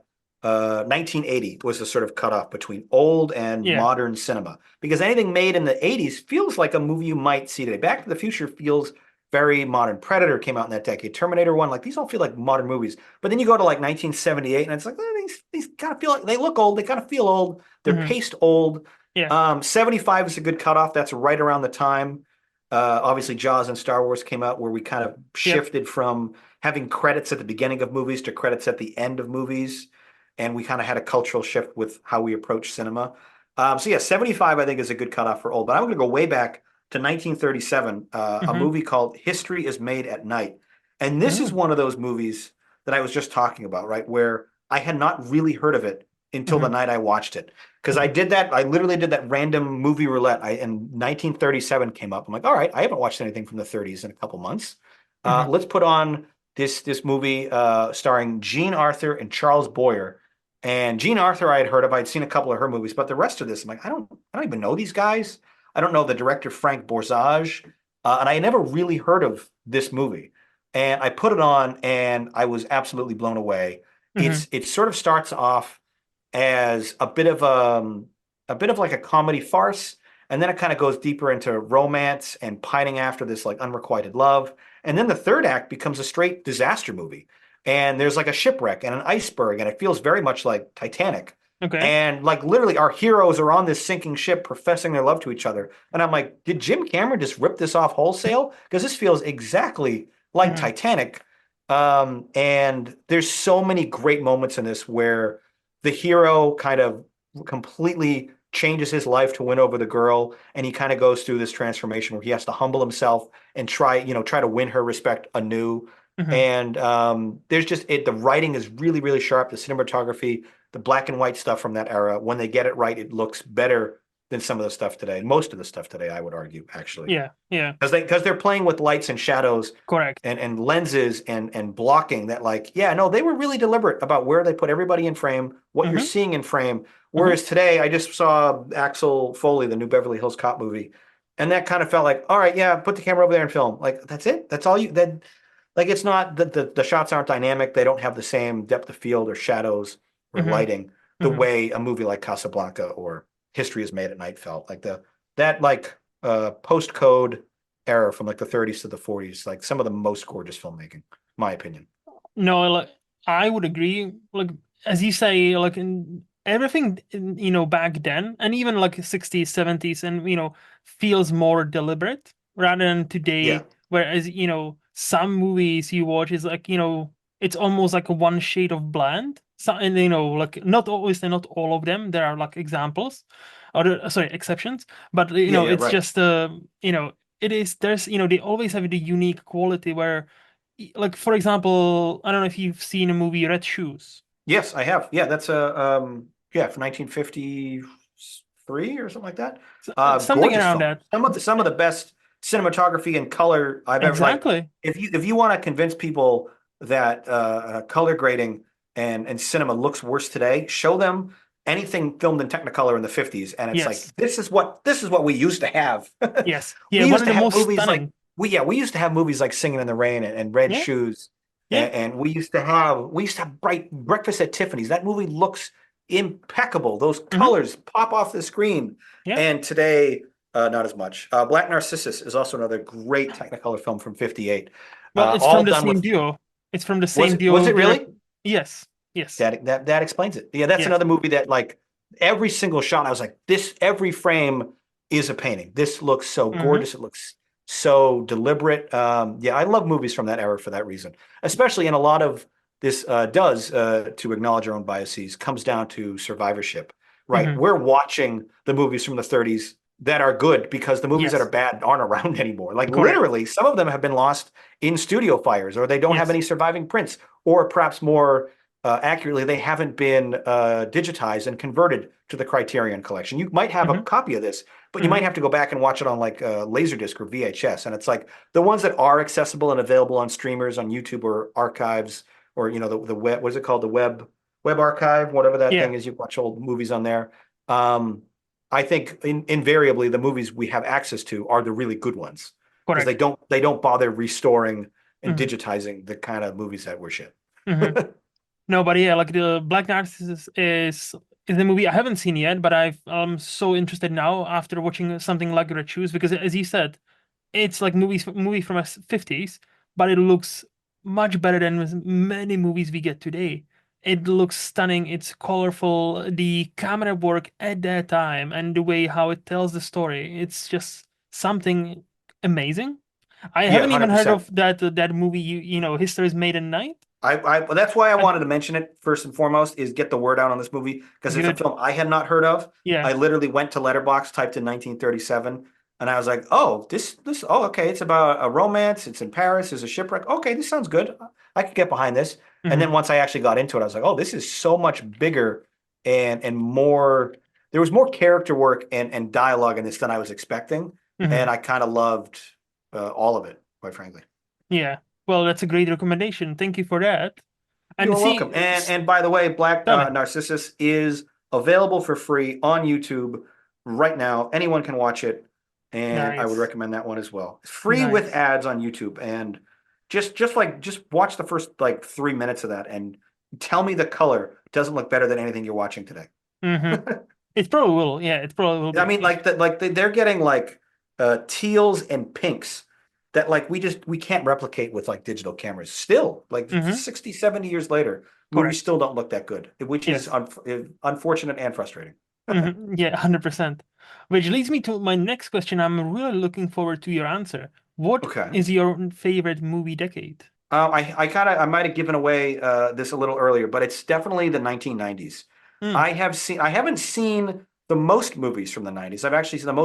1980 was the sort of cutoff between old and Yeah. modern cinema because anything made in the 80s feels like a movie you might see today. Back to the Future feels very modern. Predator came out in that decade. Terminator 1, like these all feel like modern movies. But then you go to like 1978 and it's like these kind of feel like they look old, they kind of feel old, they're Hmm. paced old. Yeah. 75 is a good cutoff. That's right around the time. Obviously, Jaws and Star Wars came out where we kind of Yep. shifted from having credits at the beginning of movies to credits at the end of movies. And we kind of had a cultural shift with how we approach cinema. So yeah, 75 I think is a good cutoff for old. But I'm going to go way back to 1937, a Hmm. movie called History is Made at Night. And this is Hmm. one of those movies that I was just talking about, right? Where I had not really heard of it until the Hmm. night I watched it. Because I did that, I literally did that random movie roulette. And 1937 came up. I'm like, all right, I haven't watched anything from the 30s in a couple months. Hmm. Let's put on this movie starring Jean Arthur and Charles Boyer. And Jean Arthur I had heard of. I'd seen a couple of her movies, but the rest of this, I'm like, I don't even know these guys. I don't know the director Frank Borzage, and I never really heard of this movie. And I put it on, and I was absolutely blown away. Hmm. It sort of starts off as a bit of like a comedy farce, and then it kind of goes deeper into romance and pining after this like unrequited love. And then the third act becomes a straight disaster movie. And there's like a shipwreck and an iceberg, and it feels very much like Titanic. Okay. And like literally, our heroes are on this sinking ship professing their love to each other. And I'm like, did Jim Cameron just rip this off wholesale? Because this feels exactly like Hmm. Titanic. And there's so many great moments in this where the hero kind of completely changes his life to win over the girl, and he kind of goes through this transformation where he has to humble himself and try to win her respect anew. Hmm. And there's just the writing is really, really sharp. The cinematography, the black and white stuff from that era, when they get it right, it looks better than some of the stuff today. Most of the stuff today, I would argue, actually, Yeah. Yeah. because they're playing with lights and shadows Correct. and lenses and blocking that, like, yeah, no, they were really deliberate about where they put everybody in frame, what you're Hmm. seeing in frame. Hmm. Whereas today, I just saw Axel Foley, the new Beverly Hills Cop movie, and that kind of felt like, all right, yeah, put the camera over there and film. Like that's it. That's all you that like it's not the shots aren't dynamic. They don't have the same depth of field or shadows or Hmm. lighting the Hmm. way a movie like Casablanca or History is Made at Night felt. Like that like post code era from like the 30s to the 40s, like some of the most gorgeous filmmaking, my opinion. No, like I would agree. Like as you say, like in everything, back then, and even like 60s, 70s, and feels more deliberate rather than Yeah. today. Whereas some movies you watch is like it's almost like a one shade of bland. So, and like not always, not all of them. There are like examples, or sorry, exceptions. But Yeah, yeah, it's right. just it is there's they always have the unique quality where like for example, I don't know if you've seen a movie Red Shoes. Yes, I have. Yeah, that's a yeah, from 1953 or something like that. Something Gorgeous around film. that. Some of the best cinematography and color I've ever like. Exactly. If you want to convince people that color grading and cinema looks worse today, show them anything filmed in Technicolor in the 50s, and it's like Yes. this is what we used to have. Yes. Yeah, We one used of to the have most movies like stunning. we used to have movies like Singing in the Rain and Red Yeah. Shoes, Yeah. and we used to have bright Breakfast at Tiffany's. That movie looks impeccable. Those Hmm. colors pop off the screen. Yeah. And today, not as much. Black Narcissus is also another great Technicolor film from '58. Well, it's All from the done same with duo. It's from the was same it was duo it direct. really? Yes. Yes. That explains it. Yeah, that's Yes. another movie that like every single shot, I was like, this every frame is a painting. This looks so Hmm. gorgeous. It looks so deliberate. Yeah, I love movies from that era for that reason, especially in a lot of this does to acknowledge our own biases comes down to survivorship, right? Hmm. We're watching the movies from the 30s that are good because the movies that are Yes. bad aren't around anymore. Like Correct. literally, some of them have been lost in studio fires, or they don't have Yes. any surviving prints, or perhaps more accurately, they haven't been digitized and converted to the Criterion collection. You might have a Hmm. copy of this, but you Hmm. might have to go back and watch it on like Laserdisc or VHS. And it's like the ones that are accessible and available on streamers on YouTube or archives, or the web. What is it called? The web archive, whatever that Yeah. thing is. You watch old movies on there. Um, I think invariably the movies we have access to are the really good ones. because Correct. they don't bother restoring and Hmm. digitizing the kind of movies that were shit. Hmm. No, but yeah, like the Black Narcissus is a movie I haven't seen yet, but I'm so interested now after watching something like Red Shoes because, as you said, it's like movie from us 50s, but it looks much better than with many movies we get today. It looks stunning, it's colorful, the camera work at that time and the way how it tells the story, it's just something amazing. I Yeah, haven't even heard 100%. of that movie, History is Made in Night. That's why I I, wanted to mention it first and foremost is get the word out on this movie because it's a good. film I had not heard of. Yeah. I literally went to Letterboxd, typed in 1937, and I was like, "Oh, oh, okay, it's about a romance. It's in Paris. There's a shipwreck. Okay, this sounds good. I could get behind this." And then Hmm. once I actually got into it, I was like, "Oh, this is so much bigger and more. There was more character work and dialogue in this than I was expecting, and Hmm. I kind of loved all of it, quite frankly." Yeah. Well, that's a great recommendation. Thank you for that. And You're welcome. see, And by the way, Black tell me. Narcissus is available for free on YouTube right now. Anyone can watch it, and I would Nice. recommend that one as well. It's free with Nice. ads on YouTube, and just watch the first like 3 minutes of that, and tell me the color doesn't look better than anything you're watching today. Hmm. It probably will. Yeah, it probably will I be. mean, they're getting like teals and pinks that like we can't replicate with like digital cameras. Still, like Hmm. 60, 70 years later, movies Correct. still don't look that good, which is Yes. unfortunate and frustrating. Yeah, 100%. Which leads me to my next question. I'm really looking forward to your answer. What Okay. is your favorite movie decade? I might have given away this a little earlier, but it's definitely the 1990s. Mm, I haven't seen the most movies from the 90s. I've actually seen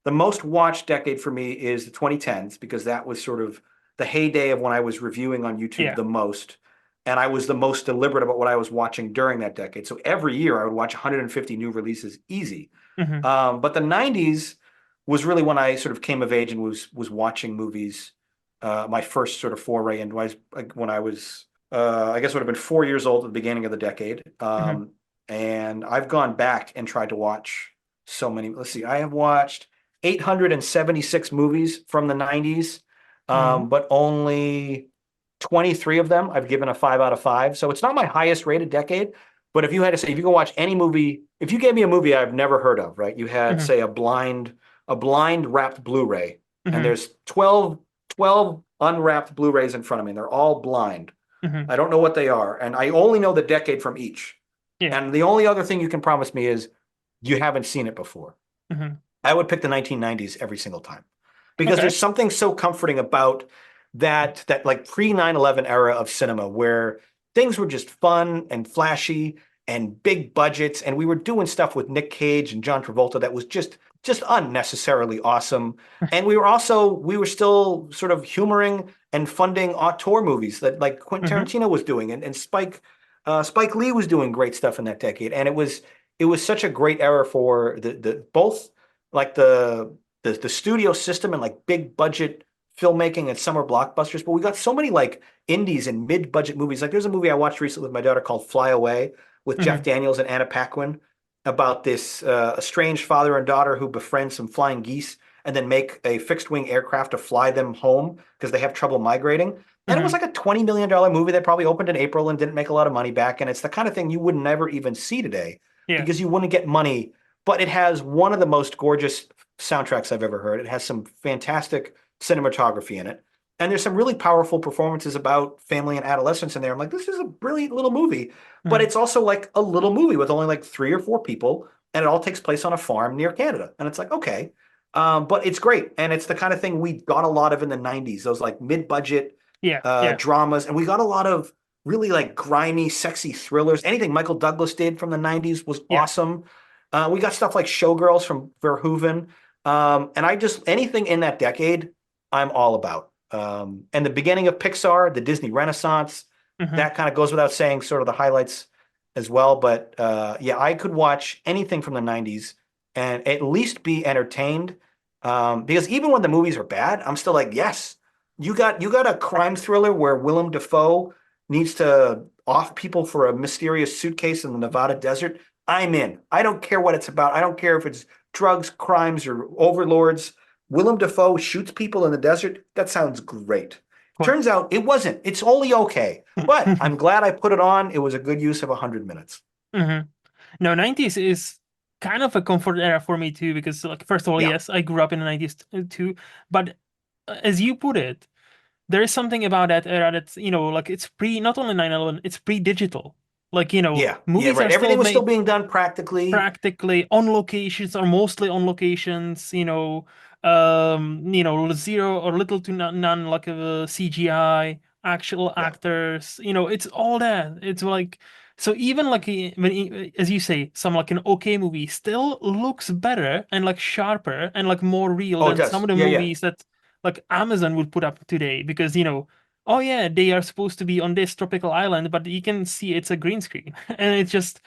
the most watched decade for me is the 2010s because that was sort of the heyday of when I was reviewing on YouTube yeah. the most. And I was the most deliberate about what I was watching during that decade. So every year I would watch 150 new releases easy. Hmm. But the 90s was really when I sort of came of age and was watching movies. My first sort of foray into when I was I guess would have been 4 years old at the beginning of the decade. Hmm. And I've gone back and tried to watch so many. Let's see, I have watched 876 movies from the 90s, Hmm. but only 23 of them I've given a 5 out of 5. So it's not my highest rated decade. But if you had to say, if you can watch any movie, if you gave me a movie I've never heard of, right? You had, Hmm. say, a blind wrapped Blu-ray, and Hmm. there's 12 unwrapped Blu-rays in front of me, and they're all blind. Hmm. I don't know what they are, and I only know the decade from each. Yeah. And the only other thing you can promise me is you haven't seen it before. Hmm. I would pick the 1990s every single time because Okay. there's something so comforting about that like pre 9/11 era of cinema where things were just fun and flashy and big budgets and we were doing stuff with Nick Cage and John Travolta that was just unnecessarily awesome. And we were still sort of humoring and funding auteur movies that like Quentin Hmm. Tarantino was doing and Spike Lee was doing great stuff in that decade. And it was such a great era for the both like the studio system and like big budget filmmaking and summer blockbusters, but we got so many like indies and mid-budget movies. Like there's a movie I watched recently with my daughter called Fly Away with Jeff Hmm. Daniels and Anna Paquin about this estranged father and daughter who befriend some flying geese and then make a fixed-wing aircraft to fly them home because they have trouble migrating. And it was Hmm. like a $20 million movie that probably opened in April and didn't make a lot of money back. And it's the kind of thing you would never even see today Yeah. because you wouldn't get money. But it has one of the most gorgeous soundtracks I've ever heard. It has some fantastic cinematography in it. And there's some really powerful performances about family and adolescence in there. I'm like, this is a brilliant little movie, but Hmm. it's also like a little movie with only like 3 or 4 people, and it all takes place on a farm near Canada. And it's like, okay, but it's great, and it's the kind of thing we got a lot of in the '90s. Those like mid-budget Yeah. Yeah. dramas, and we got a lot of really like grimy, sexy thrillers. Anything Michael Douglas did from the '90s was Yeah. awesome. We got stuff like Showgirls from Verhoeven. And I just anything in that decade, I'm all about. And the beginning of Pixar, the Disney Renaissance, Hmm. that kind of goes without saying, sort of the highlights as well. But yeah, I could watch anything from the 90s and at least be entertained. Because even when the movies are bad, I'm still like, yes, you got a crime thriller where Willem Dafoe needs to off people for a mysterious suitcase in the Nevada desert. I'm in. I don't care what it's about. I don't care if it's drugs, crimes, or overlords. Willem Dafoe shoots people in the desert. That sounds great. Of Turns out it wasn't. It's only okay. But course. I'm glad I put it on. It was a good use of 100 minutes. hmm No, 90s is kind of a comfort era for me too, because like first of all, Yeah. yes, I grew up in the 90s too, but as you put it, there is something about that era that's, like it's not only 9/11, it's pre-digital. Like, Yeah. Yeah, movies right. are still Everything was still made being done practically. practically on locations or mostly on locations, zero or little to none like CGI, actual Yeah. actors, it's all that. It's like, so even like as you say, some like an okay movie still looks better and like sharper and like more real Oh, it than some does. of the Yeah, yeah. movies that like Amazon would put up today because, oh yeah, they are supposed to be on this tropical island, but you can see it's a green screen. And it's just,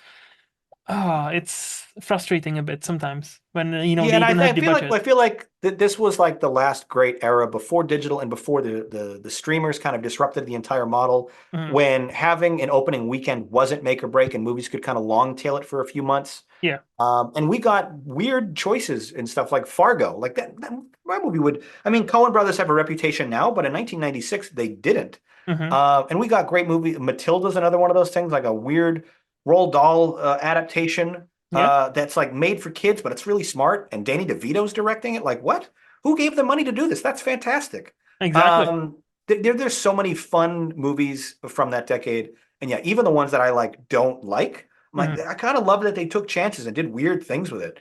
it's frustrating a bit sometimes when Yeah, and they I, don't have the I budget. feel like this was like the last great era before digital and before the streamers kind of disrupted the entire model. Mhm. When having an opening weekend wasn't make or break, and movies could kind of long tail it for a few months. Yeah. And we got weird choices and stuff like Fargo, like that movie would. I mean, Coen Brothers have a reputation now, but in 1996 they didn't. hmm And we got great movie. Matilda's another one of those things, like a weird Roald Dahl adaptation Yeah. that's like made for kids, but it's really smart. And Danny DeVito's directing it. Like, what? Who gave them money to do this? That's fantastic. Exactly. There's so many fun movies from that decade, and yeah, even the ones that I like don't like. I'm like, hmm I kind of love that they took chances and did weird things with it.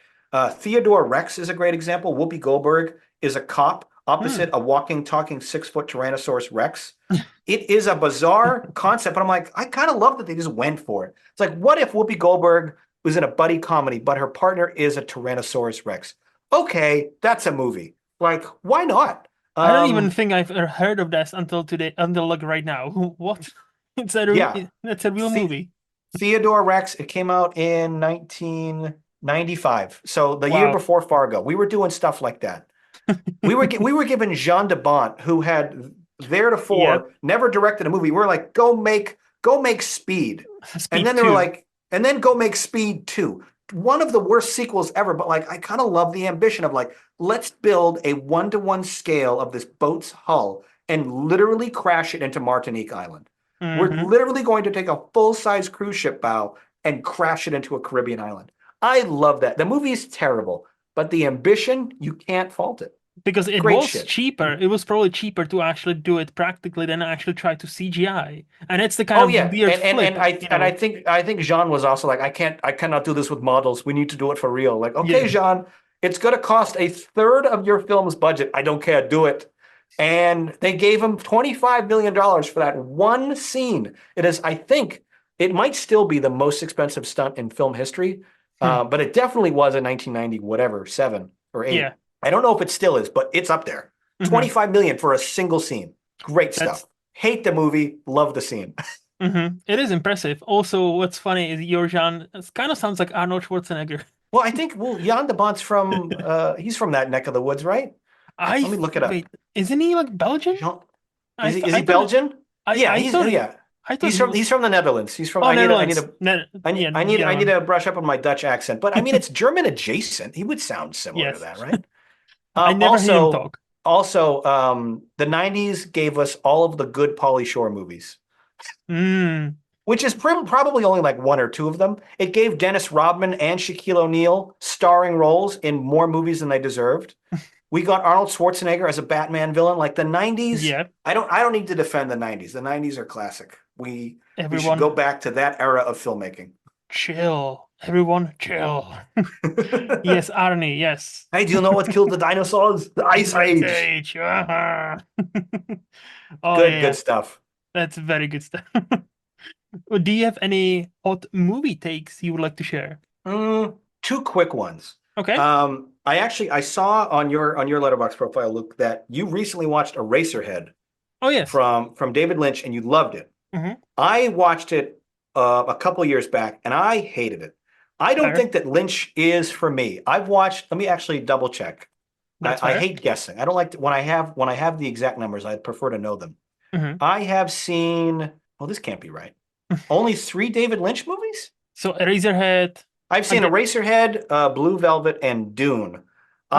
Theodore Rex is a great example. Whoopi Goldberg is a cop opposite Mm. a walking, talking 6 foot Tyrannosaurus Rex. It is a bizarre concept, but I'm like, I kind of love that they just went for it. It's like, what if Whoopi Goldberg was in a buddy comedy, but her partner is a Tyrannosaurus Rex? Okay, that's a movie. Like, why not? I don't even Um, think I've ever heard of this until today, until like right now. What? yeah, That's a real The movie. Theodore Rex. It came out in 1995, so the year Wow. before Fargo. We were doing stuff like that. We were given Jean de Bont, who had Yep. theretofore never directed a movie. We're like, go make Speed, and Speed then they were 2. like, and then go make Speed 2. One of the worst sequels ever, but like I kind of love the ambition of like, let's build a 1-to-1 scale of this boat's hull and literally crash it into Martinique Island. We're hmm literally going to take a full-size cruise ship bow and crash it into a Caribbean island. I love that. The movie is terrible, but the ambition, you can't fault it. Because it Great was shit. cheaper. It was probably cheaper to actually do it practically than actually try to CGI. And it's the kind Oh of yeah, weird flip, and I think Jean was also like, I cannot do this with models. We need to do it for real. Like, okay, Yeah. Jean, it's gonna cost a third of your film's budget. I don't care, do it. And they gave him $25 million for that one scene. It is, I think, it might still be the most expensive stunt in film history, Hmm. but it definitely was in 1990, whatever, 7 or 8. Yeah. I don't know if it still is, but it's up there. hmm 25 million for a single scene. Great That's stuff. Hate the movie, love the scene. It is impressive. Also, what's funny is your Jean kind of sounds like Arnold Schwarzenegger. Well, I think Jan de Bont's from he's from that neck of the woods, right? Let me look it up. Wait, isn't he like Belgian? Jean, I is he thought Belgian? Yeah, I thought yeah. he was. He's from the Netherlands. He's from Oh, I need Netherlands. a Yeah, I need Netherlands. to brush up on my Dutch accent, but I mean it's German adjacent. He would sound similar to Yes. that, right? I never hear him Also, talk. the 90s gave us all of the good Pauly Shore movies, Mm, which is probably only like one or two of them. It gave Dennis Rodman and Shaquille O'Neal starring roles in more movies than they deserved. We got Arnold Schwarzenegger as a Batman villain. Like the 90s, yeah. I don't need to defend the 90s. The 90s are classic. We should go Everyone back to that era of filmmaking. chill. Everyone chill. Yes, Arnie, yes. Hey, do you know what killed the dinosaurs? The Ice Ice Age. Age. Oh Good yeah, stuff. that's very good stuff. Do you have any hot movie takes you would like to share? Two quick ones. Okay. I saw on your Letterboxd profile, Luke, that you recently watched Eraserhead Oh yes. from David Lynch and you loved it. hmm I watched it a couple years back and I hated it. I don't Fair. think that Lynch is for me. I've watched, let me actually double check. That's I fair. hate guessing. I don't like to, when I have the exact numbers, I prefer to know them. hmm I have seen, well, this can't be right. Only 3 David Lynch movies? So Eraserhead I've seen again. Eraserhead, Blue Velvet, and Dune. Oh,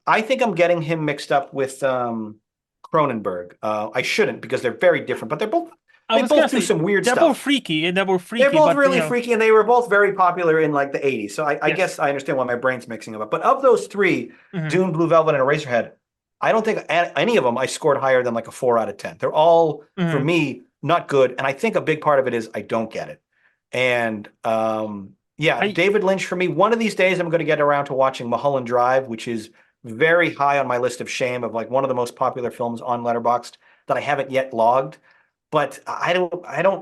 I think I'm getting him mixed up with Cronenberg. I shouldn't because they're very different, but I they was gonna both do say some weird they're both stuff. freaky, and they're both They're freaky, both but really freaky, and they were both very popular in like the 80s. So I yes. guess I understand why my brain's mixing them up. But of those three, Hmm. Dune, Blue Velvet, and Eraserhead, I don't think any of them I scored higher than like a 4 out of 10. They're all, for Hmm. me, not good. And I think a big part of it is I don't get it. And yeah, I David Lynch for me, one of these days I'm going to get around to watching Mulholland Drive, which is very high on my list of shame of like one of the most popular films on Letterboxd that I haven't yet logged. But I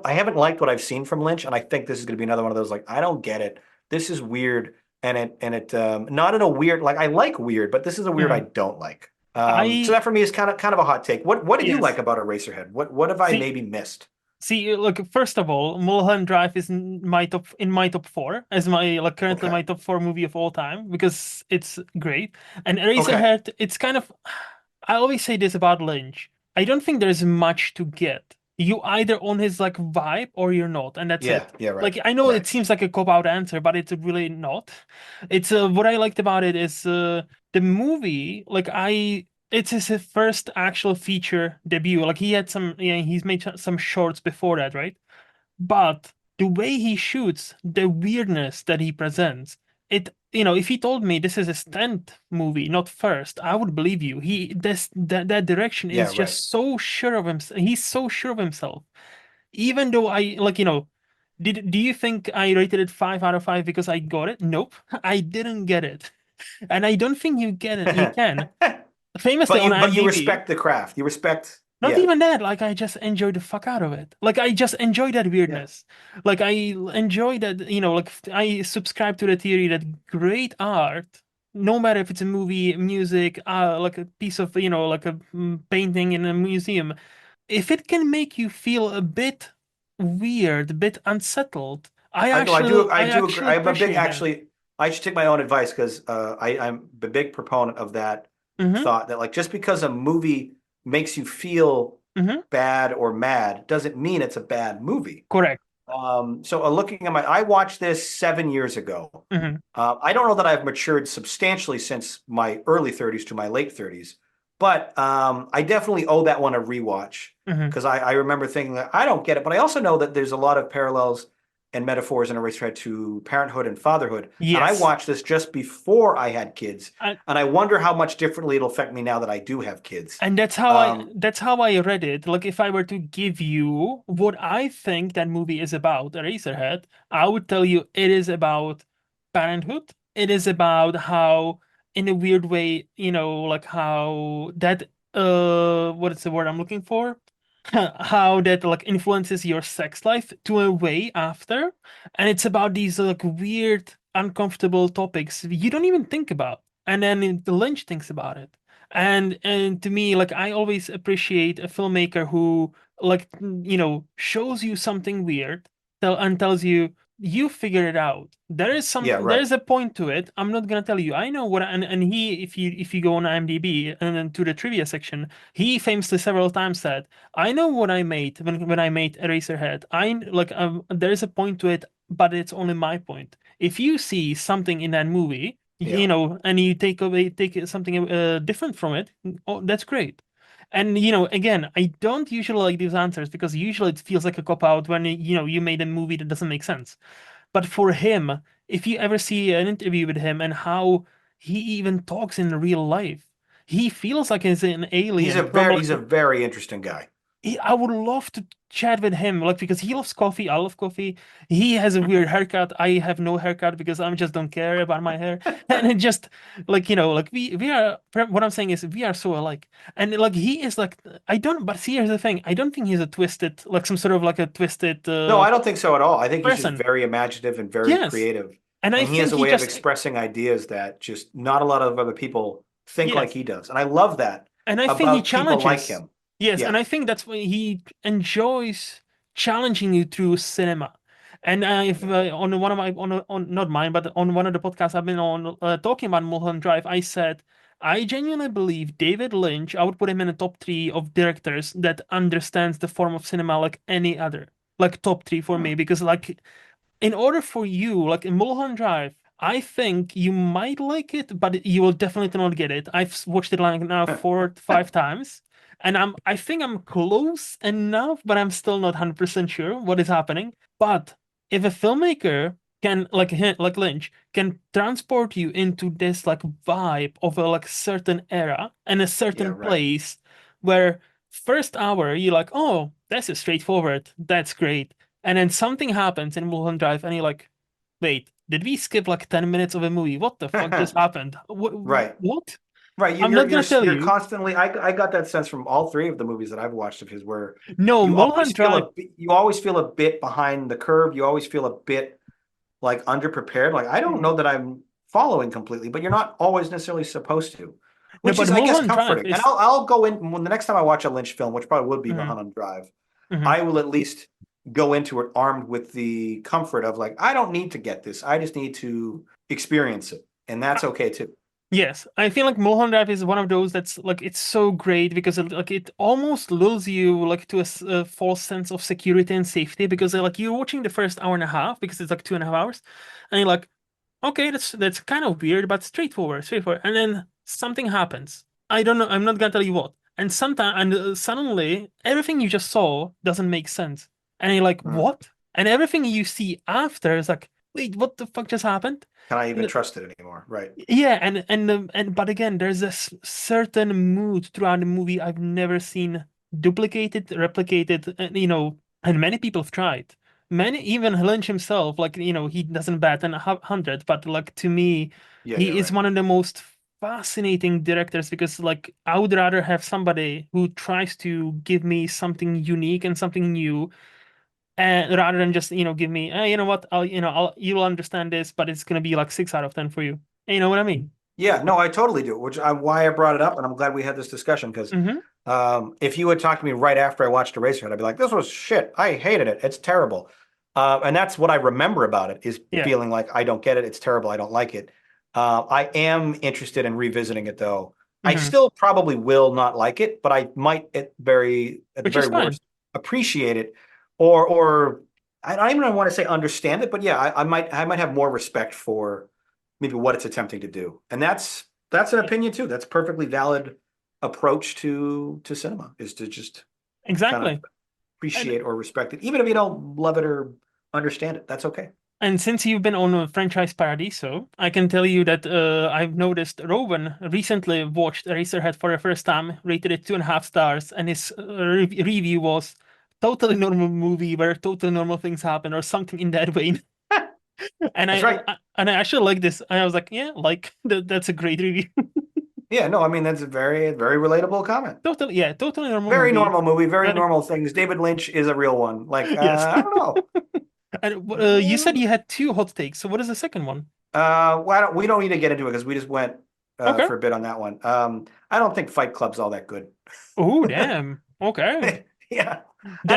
haven't liked what I've seen from Lynch, and I think this is going to be another one of those like I don't get it. This is weird, and it not in a weird like I like weird, but this is a weird I mhm. don't like. So I that for me is kind of a hot take. What did you like yes. about Eraserhead? What have I See, maybe missed? look, first of all, Mulholland Drive is in my top four as my like currently Okay, my top four movie of all time because it's great. And okay, Eraserhead, it's kind of I always say this about Lynch. I don't think there's much to get. You either on his like vibe or you're not, and that's yeah, it. yeah, right, Like I know it right, seems like a cop-out answer, but it's really not. It's what I liked about it is the movie. It's his first actual feature debut. Like he had some, yeah, he's made some shorts before that, right? But the way he shoots, the weirdness that he presents, if he told me this is a stunt movie, not first, I would believe you. That direction yeah, is right. just so sure of himself. He's so sure of himself. Even though I like, do you think I rated it 5 out of 5 because I got it? Nope, I didn't get it, and I don't think you get it. You can. Famously on But you IMDb. respect the craft. You respect, Not yeah, even that. Like I just enjoy the fuck out of it. Like I just enjoy that yeah. weirdness. Like I enjoy that, like I subscribe to the theory that great art, no matter if it's a movie, music, like a piece of, like a painting in a museum, if it can make you feel a bit weird, a bit unsettled, I no, I I do agree. actually I'm a big appreciate that. actually. I should take my own advice because I'm a big proponent of that Mm-hmm. thought that like just because a movie makes you feel Mm-hmm. bad or mad doesn't mean it's a bad movie. Correct. So looking at I watched this 7 years ago. Mm-hmm. I don't know that I've matured substantially since my early 30s to my late 30s, but I definitely owe that one a rewatch Mm-hmm. because I remember thinking that I don't get it, but I also know that there's a lot of parallels and metaphors in Eraserhead to parenthood and fatherhood. And I Yes. watched this just before I had kids, and I wonder how much differently it'll affect me now that I do have kids. And Um, that's how I read it. Like if I were to give you what I think that movie is about, Eraserhead, I would tell you it is about parenthood. It is about how, in a weird way, like how that what is the word I'm looking for? How that like influences your sex life to a way after. And it's about these like weird, uncomfortable topics you don't even think about. And then the Lynch thinks about it. And to me, like I always appreciate a filmmaker who like shows you something weird, and tells you you figure it out. yeah, There right. is a point to it. I'm not gonna tell you. I know what and he if you go on IMDb and then to the trivia section, he famously several times said, I know what I made when I made Eraserhead. There is a point to it, but it's only my point. If you see something in that movie, Yeah. and you take something different from it, oh, that's great. And again, I don't usually like these answers because usually it feels like a cop out when you made a movie that doesn't make sense. But for him, if you ever see an interview with him and how he even talks in real life, he feels like he's an alien from He's a like very interesting guy. I would love to chat with him, like because he loves coffee. I love coffee. He has a weird haircut. I have no haircut because I just don't care about my hair. And it just like like we are. What I'm saying is we are so alike. And like he is like I don't. But see, here's the thing. I don't think he's a twisted like some sort of like a twisted No, I don't think so at all. I think he's just person. very imaginative and very Yes, creative. and I And he has think a he way of just expressing ideas that just not a lot of other people think like yes. he does. And I love that And I think he about people like challenges. him. Yes, and Yeah. I think that's why he enjoys challenging you through cinema. And if Yeah. on one of my on not mine, but on one of the podcasts I've been on talking about Mulholland Drive, I said I genuinely believe David Lynch. I would put him in the top three of directors that understands the form of cinema like any other, like top three for Hmm. me. Because like in order for you, like in Mulholland Drive, I think you might like it, but you will definitely not get it. Watched it like now 4 to 5 times, and I think I'm close enough, but I'm still not 100% sure what is happening. But if a filmmaker can like Lynch can transport you into this like vibe of a like certain era and a Yeah, certain right. place where first hour you're like, oh, this is straightforward, that's great. And then something happens in Mulholland Drive, and you're like, wait, did we skip like 10 minutes of a movie? What the fuck just happened? Right. What? Right. I'm not gonna tell You're you. constantly I got that sense from all three of the movies that I've watched of his where No, Mulholland Drive. you always feel a bit behind the curve. You always feel a bit like underprepared. Like I don't Mhm. know that I'm following completely, but you're not always necessarily supposed to, No, which but is, I guess, Mulholland Drive comforting. And is. I'll go in when the next time I watch a Lynch film, which probably would be Mhm, Mulholland Drive, mhm. I will at least go into it armed with the comfort of like, I don't need to get this. I just need to experience it. And that's okay too. Yes, I feel like Mulholland Drive is one of those that's like it's so great because it almost lulls you like to a false sense of security and safety because like you're watching the first hour and a half because it's like 2.5 hours, and you're like, okay, that's kind of weird, but straightforward. And then something happens. I don't know. I'm not gonna tell you what. And sometimes, and suddenly, everything you just saw doesn't make sense. And you're like, Mm. what? And everything you see after is like, wait, what the fuck just happened? Can I even And trust it anymore? Right. yeah, and but again, there's a certain mood throughout the movie I've never seen duplicated, replicated, and many people have tried. Many, even Lynch himself, like he doesn't bat an 100, but like to me, Yeah, yeah, he is right. one of the most fascinating directors because like I would rather have somebody who tries to give me something unique and something new, rather than just give me, you know what, you'll understand this, but it's gonna be like 6 out of 10 for you. You know what I mean? Yeah, no, I totally do, which I why I brought it up, and I'm glad we had this discussion because Hmm. if you had talked to me right after I watched Eraserhead, I'd be like, "This was shit. I hated it. It's terrible." And that's what I remember about it is Yeah. feeling like I don't get it. It's terrible. I don't like it. I am interested in revisiting it though. I Hmm. still probably will not like it, but I might at the Which is very fine. worst appreciate it, or I don't even want to say understand it, but yeah, I might have more respect for maybe what it's attempting to do, and that's an opinion too. That's a perfectly valid approach to cinema is to just kind of Exactly. And appreciate or respect it, even if you don't love it or understand it. That's okay. and since you've been on a franchise Paradiso, I can tell you that I've noticed Rowan recently watched Eraserhead for the first time, rated it 2.5 stars, and his review was totally normal movie where totally normal things happen or something in that vein. And That's right. I actually like this. I was like, yeah, like that's a great review. Yeah, no, I mean that's a very relatable comment. Totally, yeah, totally normal Very movie. normal movie, very Very, normal things. David Lynch is a real one. Like yes. I don't know. And I you said don't you had two hot takes. So what is the second one? we don't need to get into it because we just went Okay. for a bit on that one. I don't think Fight Club's all that good. Oh, damn. Okay. Yeah. Den's be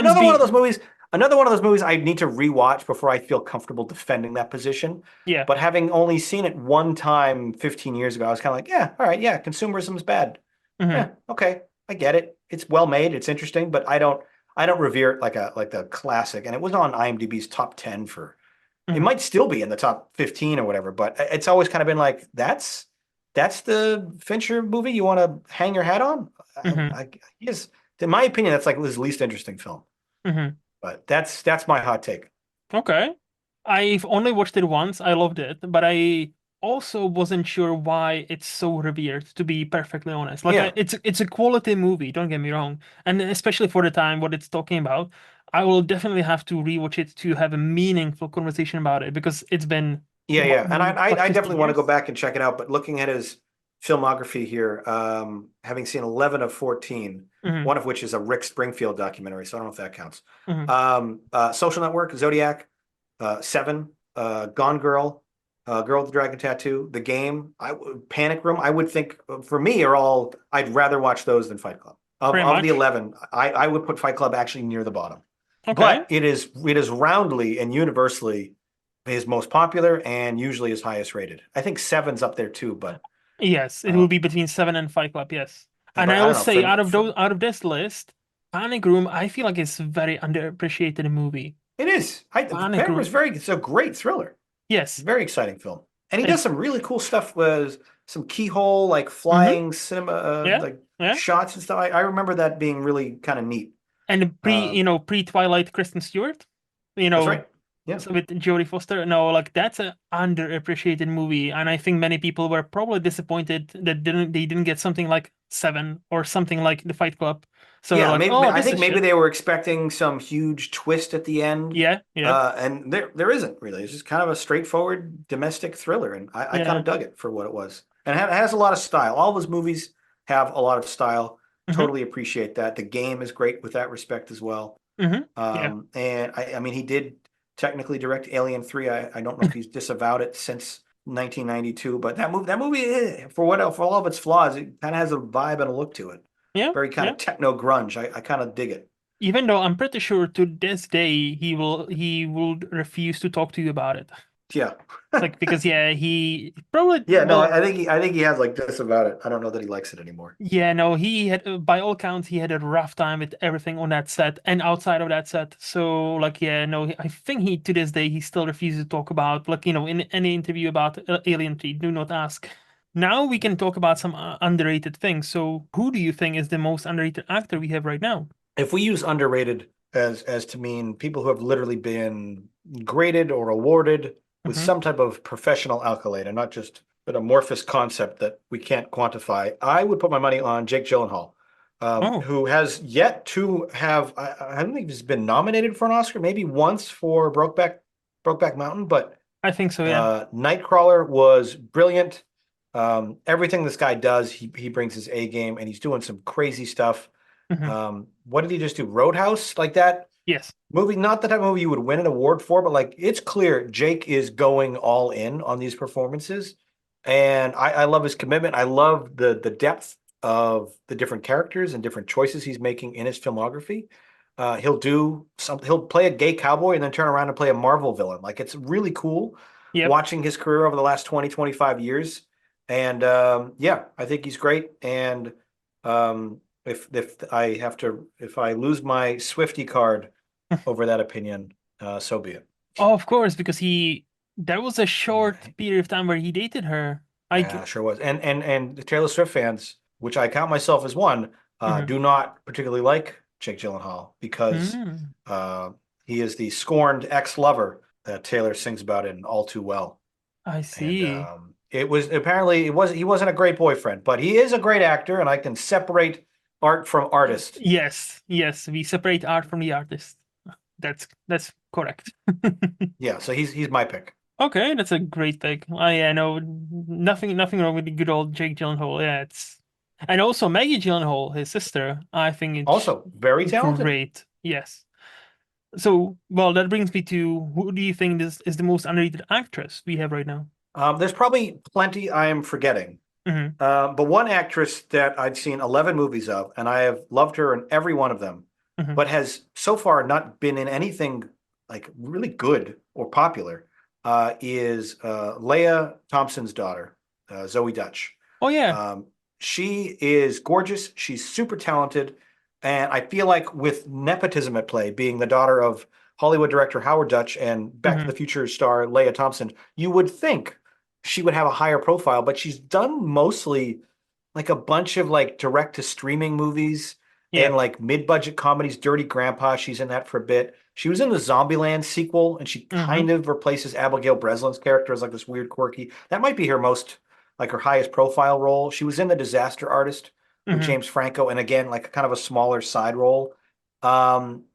Another one of those movies I need to rewatch before I feel comfortable defending that position. yeah. But having only seen it one time 15 years ago, I was kind of like, yeah, all right, yeah, consumerism's bad. Hmm. Yeah, okay, I get it. It's well made, it's interesting, but I don't revere it like the classic. And it was on IMDb's top 10 for it Hmm. might still be in the top 15 or whatever, but it's always kind of been like that's the Fincher movie you want to hang your hat on. Hmm. He is, in my opinion, that's like his least interesting film. Hmm. But that's my hot take. Okay. I've only watched it once. I loved it, but I also wasn't sure why it's so revered, to be perfectly honest. Like Yeah, it's a quality movie, don't get me wrong. And especially for the time what it's talking about, I will definitely have to rewatch it to have a meaningful conversation about it because it's been what, yeah, and what, I 15 definitely want to go years? back and check it out. But looking at his filmography here, having seen 11 of 14, Hmm. one of which is a Rick Springfield documentary, so I don't know if that counts. Hmm. Social Network, Zodiac, Seven, Gone Girl, Girl with the Dragon Tattoo, The Game, Panic Room. I would think for me are all. I'd rather watch those than Fight Club. Pretty Of the much. 11, I would put Fight Club actually near the bottom. Okay. But it is roundly and universally his most popular and usually his highest rated. I think Seven's up there too, Yes, it will um, be between Seven and Fight Club, yes. And but I I will don't know. say out of this list, Panic Room, I feel like it's a very underappreciated movie. It is. Panic Panic was Room, it's a great thriller, yes. very exciting film. And he does It's some really cool stuff with some keyhole, like mm-hmm. flying cinema, Yeah, like yeah. shots and stuff. I remember that being really kind of neat. And Um, pre-Twilight Kristen Stewart, you that's know, right. Yeah. so with Jodie Foster. No, like that's a underappreciated movie, and I think many people were probably disappointed that they didn't get something like Seven or something like The Fight Club. So they're Yeah, like, maybe oh, I this think is maybe shit. they were expecting some huge twist at the end, Yeah, yeah, and there isn't really. It's just kind of a straightforward domestic thriller, and I kind yeah. of dug it for what it was. And it has a lot of style. All of his movies have a lot of style. Mm-hmm, Totally appreciate that. The game is great with that respect as well. mm-hmm. Yeah. And I mean, he did technically direct Alien 3. I don't know if he's disavowed it since 1992, but that movie, for all of its flaws, it kind of has a vibe and a look to it. Yeah, Very kind yeah. of techno grunge. I kind of dig it. Even though I'm pretty sure to this day he will refuse to talk to you about it. Yeah. Like because yeah, he probably Yeah, no, well I think he has like this about it. I don't know that he likes it anymore. yeah, no, he had by all counts he had a rough time with everything on that set and outside of that set. So like yeah, no, I think he to this day he still refuses to talk about like in any interview about Alien 3, do not ask. Now we can talk about some underrated things. So who do you think is the most underrated actor we have right now? If we use underrated as to mean people who have literally been graded or awarded with Hmm. some type of professional accolade and not just an amorphous concept that we can't quantify, I would put my money on Jake Gyllenhaal, Oh, who has yet to have, I don't think he's been nominated for an Oscar, maybe once for Brokeback Mountain, but I think so, yeah. Nightcrawler was brilliant. Everything this guy does, he brings his A game, and he's doing some crazy stuff. Hmm. What did he just do? Roadhouse, like that Yes. movie? Not the type of movie you would win an award for, but like it's clear Jake is going all in on these performances, and I love his commitment. I love the depth of the different characters and different choices he's making in his filmography. He'll play a gay cowboy and then turn around and play a Marvel villain. Like it's really cool Yep. watching his career over the last 20, 25 years. And yeah, I think he's great. And if I lose my Swifty card over that opinion, so be it. Oh, of course, because he there was a short Yeah, period of time where he dated her. yeah, sure was. And the Taylor Swift fans, which I count myself as one, Mhm. do not particularly like Jake Gyllenhaal because Mm, uh, he is the scorned ex-lover that Taylor sings about in All Too Well. I And see. it was apparently it was he wasn't a great boyfriend, but he is a great actor, and I can separate art from artist. Yes, yes, we separate art from the artist. That's correct. Yeah, so he's my pick. Okay, that's a great pick. I know nothing wrong with the good old Jake Gyllenhaal. Yeah, it's and also Maggie Gyllenhaal, his sister. I think it's Also, very talented. great. Yes. So, well, that brings me to who do you think this is the most underrated actress we have right now? There's probably plenty I am forgetting. Hmm. But one actress that I've seen 11 movies of, and I have loved her in every one of them, Hmm. but has so far not been in anything like really good or popular, is Leah Thompson's daughter, Zoe Dutch. Oh yeah. Um, she is gorgeous. She's super talented. And I feel like with nepotism at play, being the daughter of Hollywood director Howard Dutch and Back to Hmm. the Future star Leah Thompson, you would think she would have a higher profile, but she's done mostly like a bunch of like direct to streaming movies and Yep. like mid-budget comedies. Dirty Grandpa, she's in that for a bit. She was in the Zombieland sequel, and she Hmm. kind of replaces Abigail Breslin's character as like this weird, quirky. That might be her most like her highest profile role. She was in The Disaster Artist with Hmm. James Franco, and again, like kind of a smaller side role.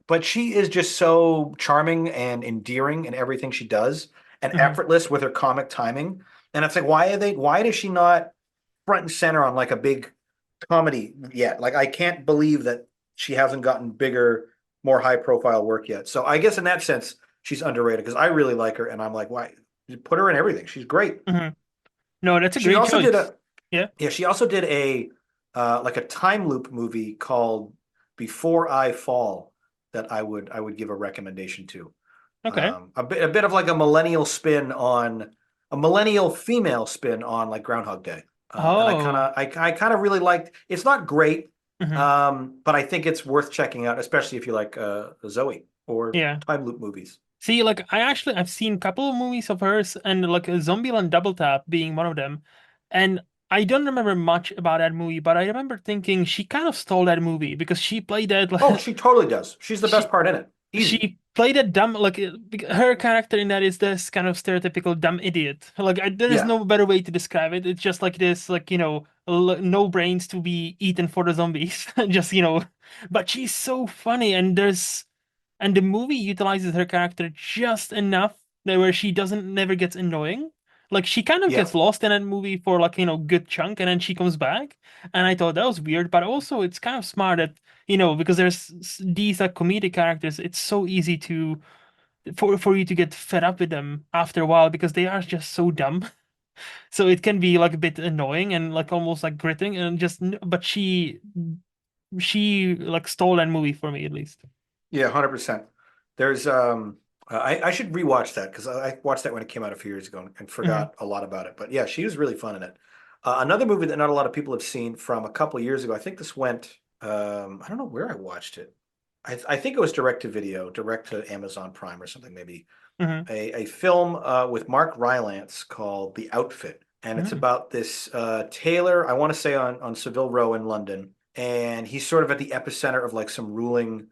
But she is just so charming and endearing in everything she does, and Hmm. effortless with her comic timing. And it's like, why does she not front and center on like a big comedy yet? Like, I can't believe that she hasn't gotten bigger, more high profile work yet. So I guess in that sense, she's underrated because I really like her, and I'm like, why? You put her in everything. She's great. Hmm. No, that's a She great also did choice. a Yeah. Yeah, she also did a like a time loop movie called Before I Fall that I would give a recommendation to. Okay. A bit of like a millennial female spin on like Groundhog Day. And Oh. I kind of really liked. It's not great, Hmm. but I think it's worth checking out, especially if you like Zoe or Yeah. time loop movies. See, like I've seen a couple of movies of hers, and like a Zombieland Double Tap being one of them, and I don't remember much about that movie, but I remember thinking she kind of stole that movie because she played that Oh, like she totally does. She's the best she part in it. Easy. she played a dumb like her character in that is this kind of stereotypical dumb idiot. Like there is Yeah. no better way to describe it. It's just like this, like no brains to be eaten for the zombies. Just but she's so funny, and the movie utilizes her character just enough that where she doesn't never gets annoying. Like she kind of Yeah. gets lost in that movie for like good chunk, and then she comes back, and I thought that was weird, but also it's kind of smart that because there's these like comedic characters, it's so easy to for you to get fed up with them after a while because they are just so dumb. So it can be like a bit annoying and like almost like gritting and just but she like stole that movie for me at least. Yeah, 100%. There's I should rewatch that because I watched that when it came out a few years ago and Hmm. forgot a lot about it. But yeah, she was really fun in it. Another movie that not a lot of people have seen from a couple years ago. I think this went I don't know where I watched it. I think it was direct to video, direct to Amazon Prime or something, maybe Hmm. a film with Mark Rylance called The Outfit. And it's Hmm. about this tailor, I want to say on Savile Row in London. And he's sort of at the epicenter of like some ruling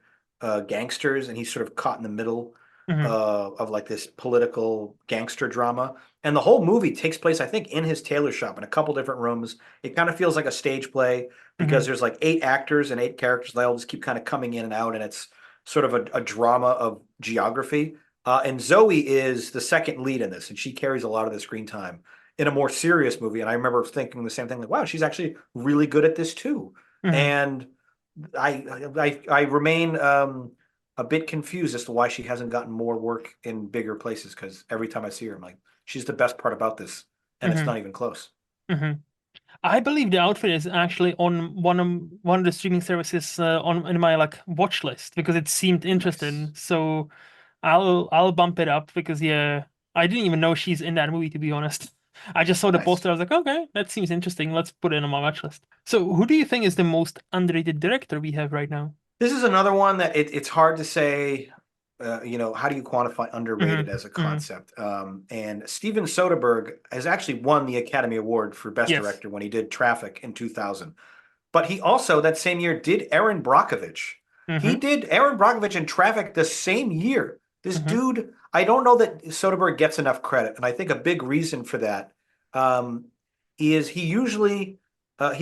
gangsters, and he's sort of caught in the middle Hmm. of like this political gangster drama. And the whole movie takes place, I think, in his tailor shop in a couple different rooms. It kind of feels like a stage play because Hmm. there's like 8 actors and 8 characters. They all just keep kind of coming in and out, and it's sort of a drama of geography. And Zoe is the second lead in this, and she carries a lot of the screen time in a more serious movie. And I remember thinking the same thing, like, wow, she's actually really good at this too. Hmm. And I remain a bit confused as to why she hasn't gotten more work in bigger places. Because every time I see her, I'm like, she's the best part about this, and it's Hmm. not even close. Hmm. I believe the outfit is actually on one of the streaming services on in my like watch list because it seemed Nice, interesting. So I'll bump it up because yeah, I didn't even know she's in that movie to be honest. I just saw the nice. poster. I was like, okay, that seems interesting. Let's put it on my watch list. So who do you think is the most underrated director we have right now? This is another one that it's hard to say, how do you quantify underrated Hmm. as a Hmm. concept? And Steven Soderbergh has actually won the Academy Award for Best Yes. Director when he did Traffic in 2000. But he also, that same year, did Aaron Brockovich. He Hmm. did Aaron Brockovich in Traffic the same year. This Hmm. dude, I don't know that Soderbergh gets enough credit. And I think a big reason for that um, is he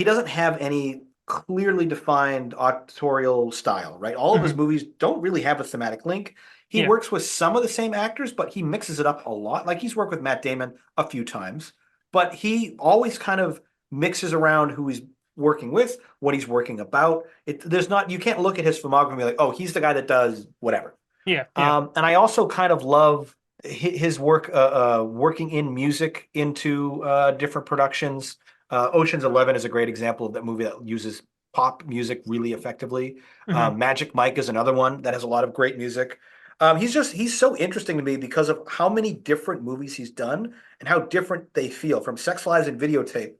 doesn't have any clearly defined autorial style, right? All of his Hmm. movies don't really have a thematic link. He Yeah. works with some of the same actors, but he mixes it up a lot. Like he's worked with Matt Damon a few times, but he always kind of mixes around who he's working with, what he's working about. There's not you can't look at his filmography and be like, oh, he's the guy that does whatever. Yeah. Yeah. And I also kind of love his work working in music into different productions. Ocean's 11 is a great example of that movie that uses pop music really effectively. Hmm. Magic Mike is another one that has a lot of great music. He's so interesting to me because of how many different movies he's done and how different they feel, from Sex Lives and Videotape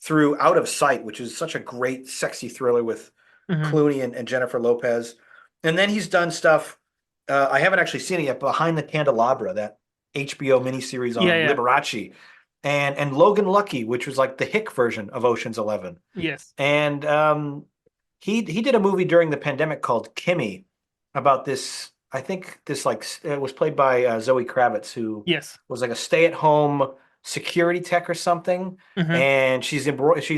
through Out of Sight, which is such a great sexy thriller with Hmm. Clooney and Jennifer Lopez. And then he's done stuff I haven't actually seen it yet. Behind the Candelabra, that HBO miniseries Yeah. on Yeah. Liberace, and Logan Lucky, which was like the Hick version of Ocean's 11. Yes. And he did a movie during the pandemic called Kimmy about this. I think this like it was played by Zoe Kravitz, who Yes. was like a stay-at-home security tech or something, Hmm. and she's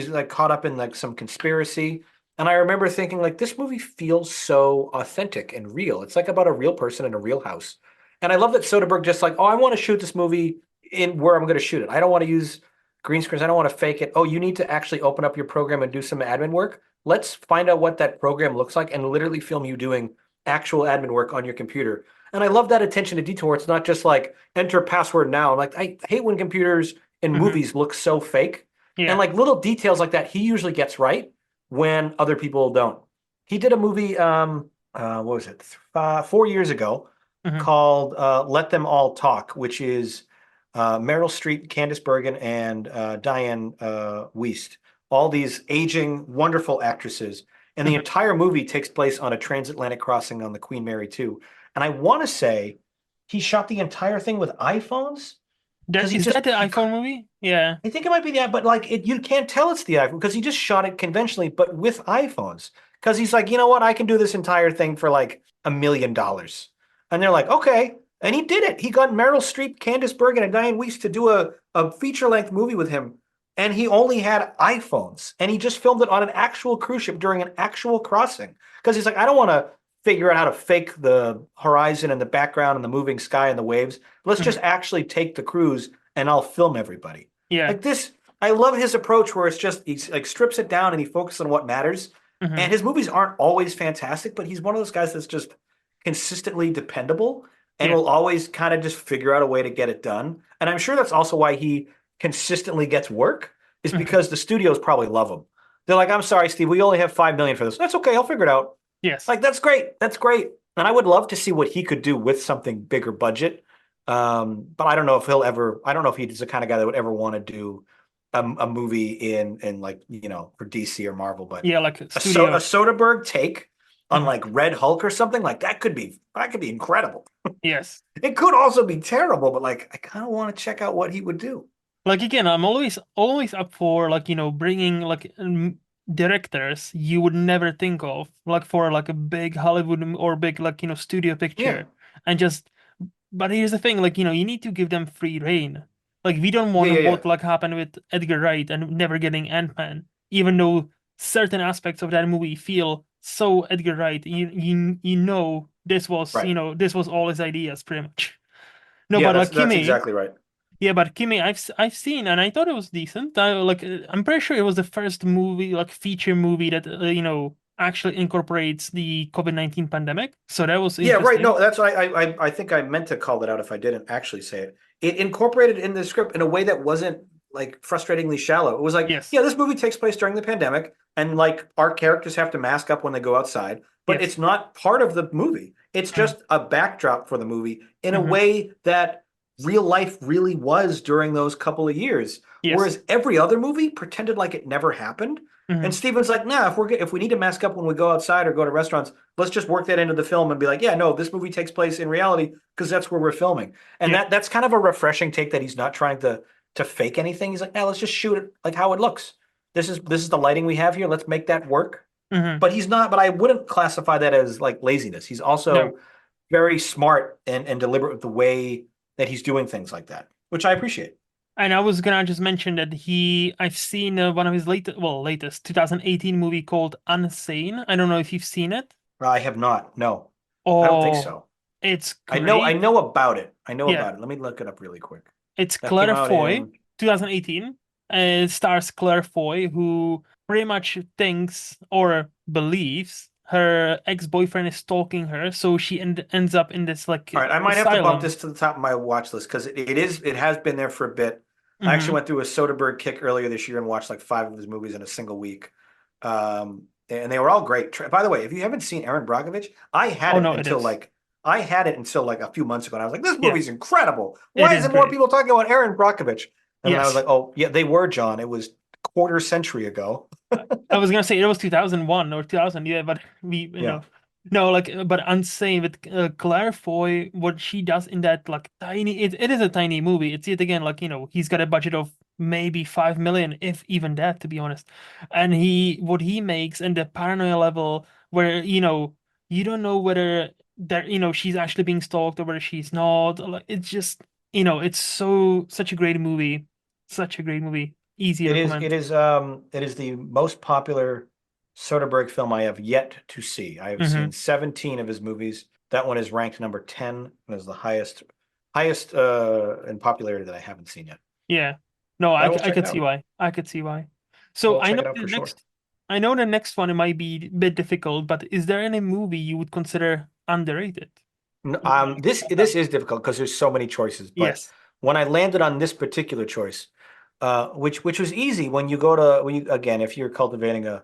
like caught up in like some conspiracy. And I remember thinking like this movie feels so authentic and real. It's like about a real person in a real house. And I love that Soderbergh just like, oh, I want to shoot this movie in where I'm going to shoot it. I don't want to use green screens. I don't want to fake it. Oh, you need to actually open up your program and do some admin work. Let's find out what that program looks like and literally film you doing actual admin work on your computer. And I love that attention to detail. It's not just like enter password now. Like I hate when computers in Hmm. movies look so fake. And Yeah. like little details like that, he usually gets right when other people don't. He did a movie, what was it, 4 years ago Hmm. called Let Them All Talk, which is Meryl Streep, Candice Bergen, and Diane Wiest. All these aging, wonderful actresses. And the Hmm. entire movie takes place on a transatlantic crossing on the Queen Mary 2. And I want to say he shot the entire thing with iPhones because That is that the he iPhone movie? Yeah. I think it might be that, but like you can't tell it's the iPhone because he just shot it conventionally, but with iPhones. Because he's like, you know what, I can do this entire thing for like $1 million, and they're like, okay, and he did it. He got Meryl Streep, Candice Bergen, and Diane Weiss to do a feature length movie with him, and he only had iPhones, and he just filmed it on an actual cruise ship during an actual crossing because he's like, I don't want to figure out how to fake the horizon and the background and the moving sky and the waves. Let's Mhm. just actually take the cruise and I'll film everybody. Yeah. Like this, I love his approach where it's just he like strips it down and he focuses on what matters. Hmm. And his movies aren't always fantastic, but he's one of those guys that's just consistently dependable and Yeah. will always kind of just figure out a way to get it done. And I'm sure that's also why he consistently gets work, is Hmm. because the studios probably love him. They're like, I'm sorry, Steve, we only have 5 million for this. That's okay, I'll figure it out. Yes. Like, that's great. That's great. And I would love to see what he could do with something bigger budget. But I don't know if he'll ever, I don't know if he's the kind of guy that would ever want to do a movie in like, for DC or Marvel, but Yeah, like a A studio. Soderbergh take on Hmm. like Red Hulk or something like that could be incredible. Yes. It could also be terrible, but like I kind of want to check out what he would do. Like again, I'm always up for like bringing like directors you would never think of like for like a big Hollywood or big like studio Yeah. picture and just. But here's the thing, like you need to give them free reign. Like we don't Yeah, want yeah, yeah. what like happened with Edgar Wright and never getting Ant-Man, even though certain aspects of that movie feel so Edgar Wright. This was Right. this was all his ideas pretty much. No, Yeah, but that's like that's Kimi. exactly right. Yeah, but Kimi, I've seen and I thought it was decent. I'm pretty sure it was the first movie, like feature movie that actually incorporates the COVID-19 pandemic. So that was Yeah, right. interesting. No, that's I think I meant to call that out if I didn't actually say it. It incorporated in the script in a way that wasn't like frustratingly shallow. It was like, Yes, yeah, this movie takes place during the pandemic, and like our characters have to mask up when they go outside, but yes, it's not part of the movie. It's mm-hmm. just a backdrop for the movie in a Mm-hmm. way that real life really was during those couple of years. Yes, Whereas every other movie pretended like it never happened. And mm-hmm. Steven's like, nah, if we need to mask up when we go outside or go to restaurants, let's just work that into the film and be like, yeah, no, this movie takes place in reality because that's where we're filming. And Yeah, that's kind of a refreshing take that he's not trying to fake anything. He's like, now let's just shoot it like how it looks. This is the lighting we have here. Let's make that work. mm-hmm. But he's not, but I wouldn't classify that as like laziness. He's No. also very smart and deliberate with the way that he's doing things like that, which I appreciate. And I was gonna just mention that I've seen one of his latest 2018 movie called Unsane. I don't know if you've seen it. I have not. No, I don't think Oh, so. it's I great. know about it. I know Yeah, about it. Let me look it up really quick. it's That came Claire out Foy, in 2018. And it stars Claire Foy, who pretty much thinks or believes her ex-boyfriend is stalking her, so she ends up in this like All right, I might have to bump asylum. this to the top of my watch list because it has been there for a bit. I actually Hmm. went through a Soderbergh kick earlier this year and watched like five of his movies in a single week. And they were all great. By the way, if you haven't seen Aaron Brockovich, Oh no, it is. I had it until like a few months ago, and I was like, this Yeah, movie's incredible. it Why is isn't more great. people talking about Aaron Brockovich? And then I was Yes. like, oh yeah, they were, John. It was quarter century ago. I was gonna say it was 2001 or 2000, yeah, but Yeah. no, like, but Unsane with Claire Foy, what she does in that like it is a tiny movie. It's yet again like he's got a budget of maybe 5 million, if even that, to be honest. And what he makes and the paranoia level where you don't know whether that she's actually being stalked or whether she's not. Like it's just it's such a great movie, such a great movie. Easy It is. It recommend. is. It is the most popular Soderbergh film I have yet to see. I have Mm-hmm. seen 17 of his movies. That one is ranked number 10 and is the highest in popularity that I haven't seen yet. Yeah. No, But I will I check it could see out. why. I could see why. I So will check it out for sure. I know the next one it might be a bit difficult, but is there any movie you would consider underrated? This is difficult because there's so many choices. But Yes. when I landed on this particular choice, which was easy when you go to again, if you're cultivating a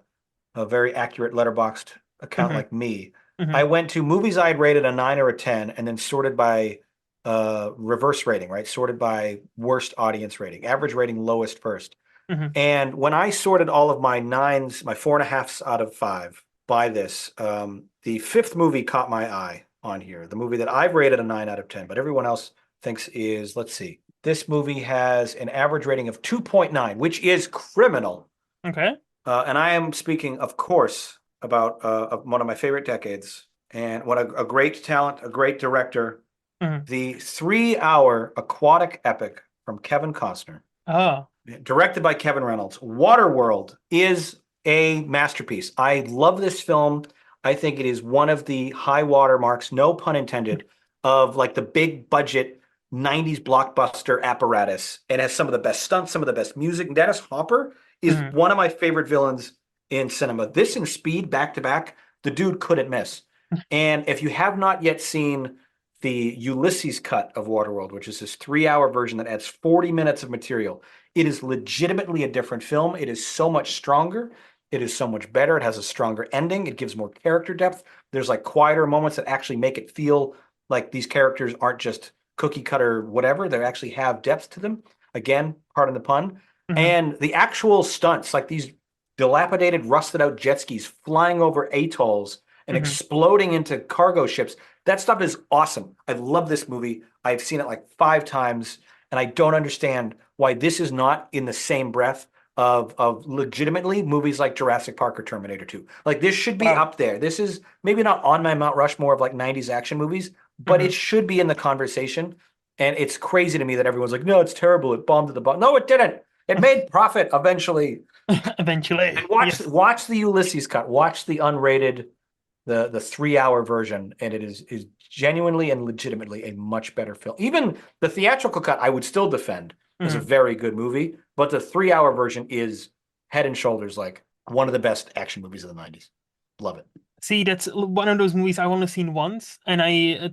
very accurate letterboxed account Mm-hmm. like me, Mm-hmm. I went to movies I'd rated a 9 or a 10 and then sorted by reverse rating, right? Sorted by worst audience rating, average rating, lowest first. Mm-hmm. And when I sorted all of my nines, my 4.5s out of 5 by this, the fifth movie caught my eye. on here. The movie that I've rated a 9 out of 10, but everyone else thinks is, let's see. This movie has an average rating of 2.9, which is criminal. Okay. And I am speaking, of course, about one of my favorite decades and what a great talent, a great director, Hmm. the 3-hour aquatic epic from Kevin Costner, Oh. directed by Kevin Reynolds. Waterworld is a masterpiece. I love this film. I think it is one of the high water marks, no pun intended, of like the big budget 90s blockbuster apparatus. It has some of the best stunts, some of the best music. Dennis Hopper is Hmm. one of my favorite villains in cinema. This and Speed back to back, the dude couldn't miss. And if you have not yet seen the Ulysses cut of Waterworld, which is this 3-hour version that adds 40 minutes of material, it is legitimately a different film. It is so much stronger. It is so much better. It has a stronger ending. It gives more character depth. There's like quieter moments that actually make it feel like these characters aren't just cookie cutter whatever. They actually have depth to them. Again, pardon the pun. Hmm. And the actual stunts, like these dilapidated, rusted out jet skis flying over atolls and Hmm. exploding into cargo ships. That stuff is awesome. I love this movie. I've seen it like 5 times, and I don't understand why this is not in the same breath of legitimately movies like Jurassic Park or Terminator 2. Like this should be Wow. up there. This is maybe not on my Mount Rushmore of like 90s action movies, but Hmm. it should be in the conversation. And it's crazy to me that everyone's like, no, it's terrible. It bombed at the bottom. No, it didn't. It made profit eventually. And Eventually. Yes. watch the Ulysses cut. Watch the unrated, the 3-hour version, and it is genuinely and legitimately a much better film. Even the theatrical cut, I would still defend as a Hmm. very good movie, but the 3-hour version is head and shoulders like one of the best action movies of the 90s. Love it. See, that's one of those movies I've only seen once, and I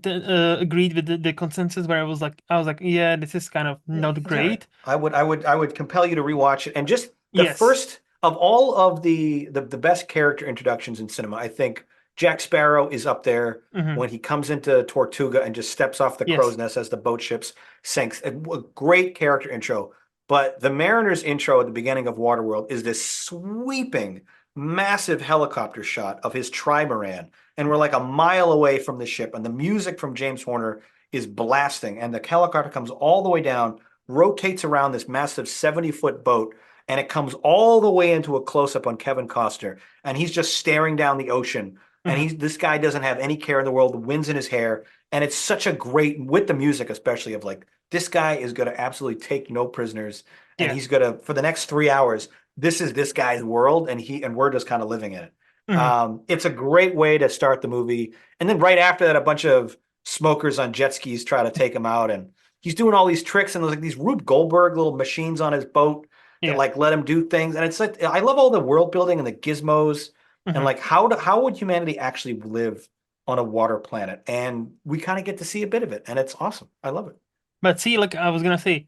agreed with the consensus where I was like, yeah, this is kind of Yeah, not it's all right. great. I would compel you to rewatch it. And just the Yes. first of all of the best character introductions in cinema, I think Jack Sparrow is up there Hmm. when he comes into Tortuga and just steps off the crow's Yes. nest as the boat ships sinks. A great character intro. But the Mariner's intro at the beginning of Waterworld is this sweeping, massive helicopter shot of his trimaran. And we're like a mile away from the ship, and the music from James Horner is blasting, and the helicopter comes all the way down, rotates around this massive 70-foot boat, and it comes all the way into a close-up on Kevin Costner, and he's just staring down the ocean. And Hmm. this guy doesn't have any care in the world, the wind's in his hair, and it's such a great, with the music especially, of like, this guy is going to absolutely take no prisoners, and Yeah. he's going to, for the next 3 hours, this is this guy's world, and we're just kind of living in it. Hmm. It's a great way to start the movie. And then right after that, a bunch of smokers on jet skis try to take him out, and he's doing all these tricks, and there's like these Rube Goldberg little machines on his boat that Yeah. like let him do things. And it's like I love all the world building and the gizmos, and Hmm. like how would humanity actually live on a water planet? And we kind of get to see a bit of it, and it's awesome. I love it. But see, like I was gonna say,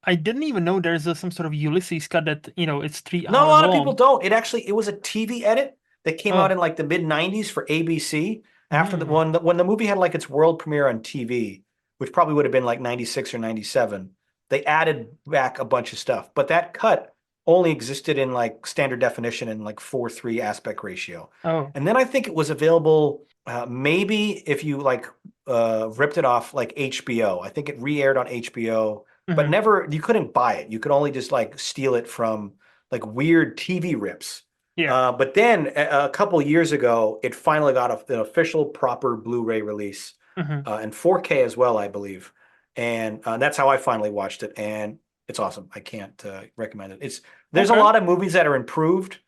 I didn't even know there's some sort of Ulysses cut that, it's three No, a hours lot of people long. don't. It was a TV edit that came out Oh. in like the mid 90s for ABC after the Mm. when the movie had like its world premiere on TV, which probably would have been like 96 or 97. They added back a bunch of stuff, but that cut only existed in like standard definition and like 4:3 aspect ratio. Oh. And then I think it was available maybe if you like ripped it off like HBO. I think it re-aired on HBO, but Hmm. never you couldn't buy it. You could only just like steal it from like weird TV rips. Yeah. But then a couple years ago, it finally got an official proper Blu-ray release Hmm. and 4K as well, I believe. And that's how I finally watched it, and it's awesome. I can't recommend it. There's a Okay. lot of movies that are improved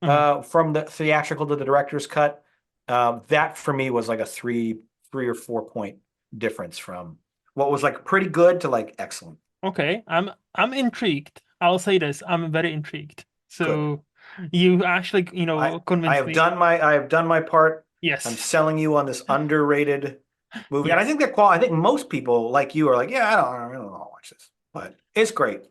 Hmm. from the theatrical to the director's cut. That for me was like a three or 4 point difference from what was like pretty good to like excellent. Okay. I'm intrigued. I'll say this. I'm very intrigued. Good. So you actually, I convinced have me. done my part. I'm Yes. selling you on this underrated movie, and I Yes. think I think most people like you are like, yeah, I don't want to watch this, but it's great.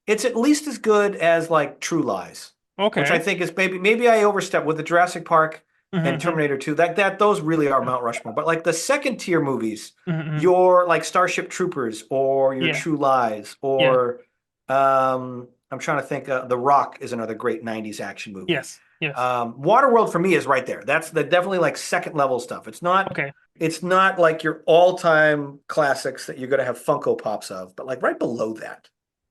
It's at least as good as like True Lies, which I Okay. think is maybe I overstepped with the Jurassic Park and Hmm. Terminator 2. That those really are Mount Rushmore. But like the second tier movies, Hmm. your like Starship Troopers or your Yeah. True Lies Yeah. or I'm trying to think. The Rock is another great '90s action movie. Yes. Yes. Waterworld for me is right there. That's the definitely like second level stuff. Okay. It's not like your all-time classics that you're gonna have Funko Pops of, but like right below that.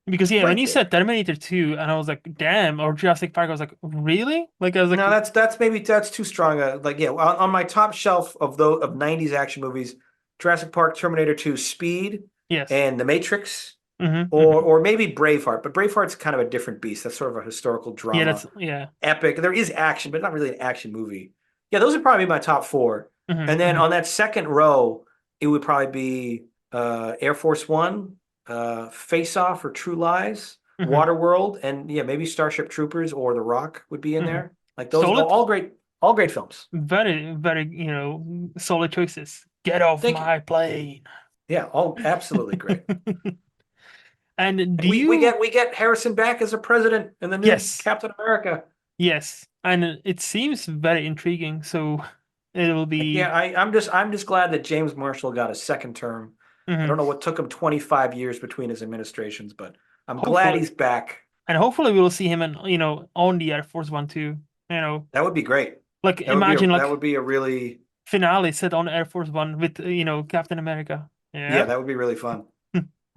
Because yeah, when Right you there. said Terminator 2, and I was like, damn, or Jurassic Park, I was like, really? Like I was like, No, that's maybe that's too strong. Like yeah, on my top shelf of those of '90s action movies, Jurassic Park, Terminator 2, Speed, yes. and The Matrix, Hmm. or maybe Braveheart. But Braveheart's kind of a different beast. That's sort of a historical Yeah, drama, that's yeah. epic. There is action, but not really an action movie. Yeah, those would probably be my top four. Hmm. And then Hmm. on that second row, it would probably be Air Force One, Face Off or True Lies, Hmm. Waterworld, and yeah, maybe Starship Troopers or The Rock would be in Hmm. there. Like those, Solid, all great films. very, very, solid choices. Get off Thank you. my plane. Yeah, all absolutely great. And do And we you? get Harrison back as a president in the new Yes, Captain America. yes, and it seems very intriguing. So it will Yeah, be. I'm just glad that James Marshall got a second term. I Mhm. don't know what took him 25 years between his administrations, but I'm glad Hopefully, he's back. and hopefully we'll see him in on the Air Force One too. That would be great. Like imagine That like would be a really finale set on Air Force One with Captain America. yeah, Yeah. that would be really fun.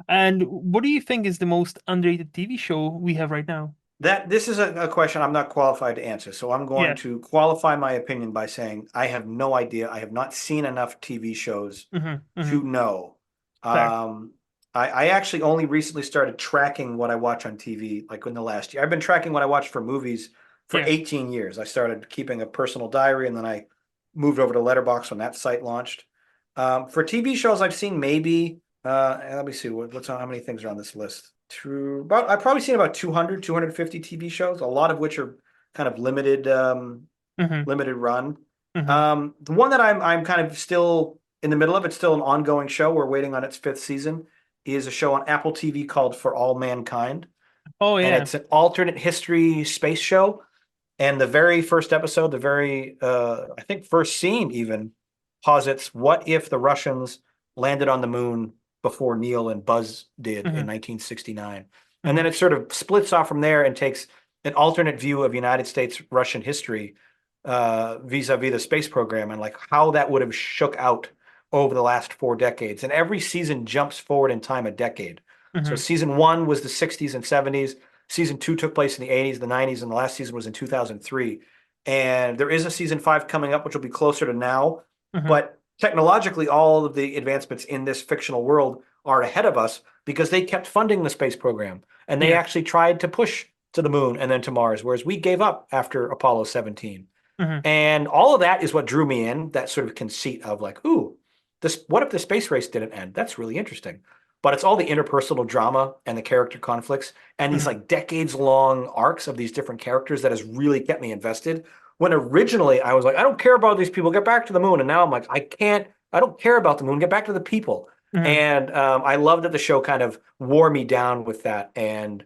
And what do you think is the most underrated TV show we have right now? That this is a question I'm not qualified to answer, so I'm going Yeah. to qualify my opinion by saying I have no idea. I have not seen enough TV shows Hmm. to Hmm. know. Fair. Um, I actually only recently started tracking what I watch on TV, like in the last year. I've been tracking what I watch for movies for Yeah. 18 years. I started keeping a personal diary, and then I moved over to Letterboxd when that site launched. For TV shows, I've seen maybe, let me see, what's on, how many things are on this list? I've probably seen about 200, 250 TV shows, a lot of which are kind of Hmm. limited run. Hmm. The one that I'm kind of still in the middle of, it's still an ongoing show. We're waiting on its fifth season, is a show on Apple TV called For All Mankind. Oh And yeah. it's an alternate history space show. And the very first episode, the very I think first scene even posits what if the Russians landed on the moon before Neil and Buzz did in Hmm. 1969. And then Hmm. it sort of splits off from there and takes an alternate view of United States Russian history vis-a-vis the space program and like how that would have shook out over the last 4 decades. And every season jumps forward in time a decade. So Hmm. season one was the 60s and 70s. Season two took place in the 80s, the 90s, and the last season was in 2003. And there is a season five coming up, which will be closer to now. Hmm. But technologically, all of the advancements in this fictional world are ahead of us because they kept funding the space program and they Yeah. actually tried to push to the moon and then to Mars, whereas we gave up after Apollo 17. Hmm. And all of that is what drew me in, that sort of conceit of like, ooh, this what if the space race didn't end? That's really interesting. But it's all the interpersonal drama and the character conflicts and these Hmm. like decades long arcs of these different characters that has really kept me invested. When originally I was like, I don't care about these people, get back to the moon. And now I'm like, I don't care about the moon, get back to the people. Hmm. And I love that the show kind of wore me down with that. And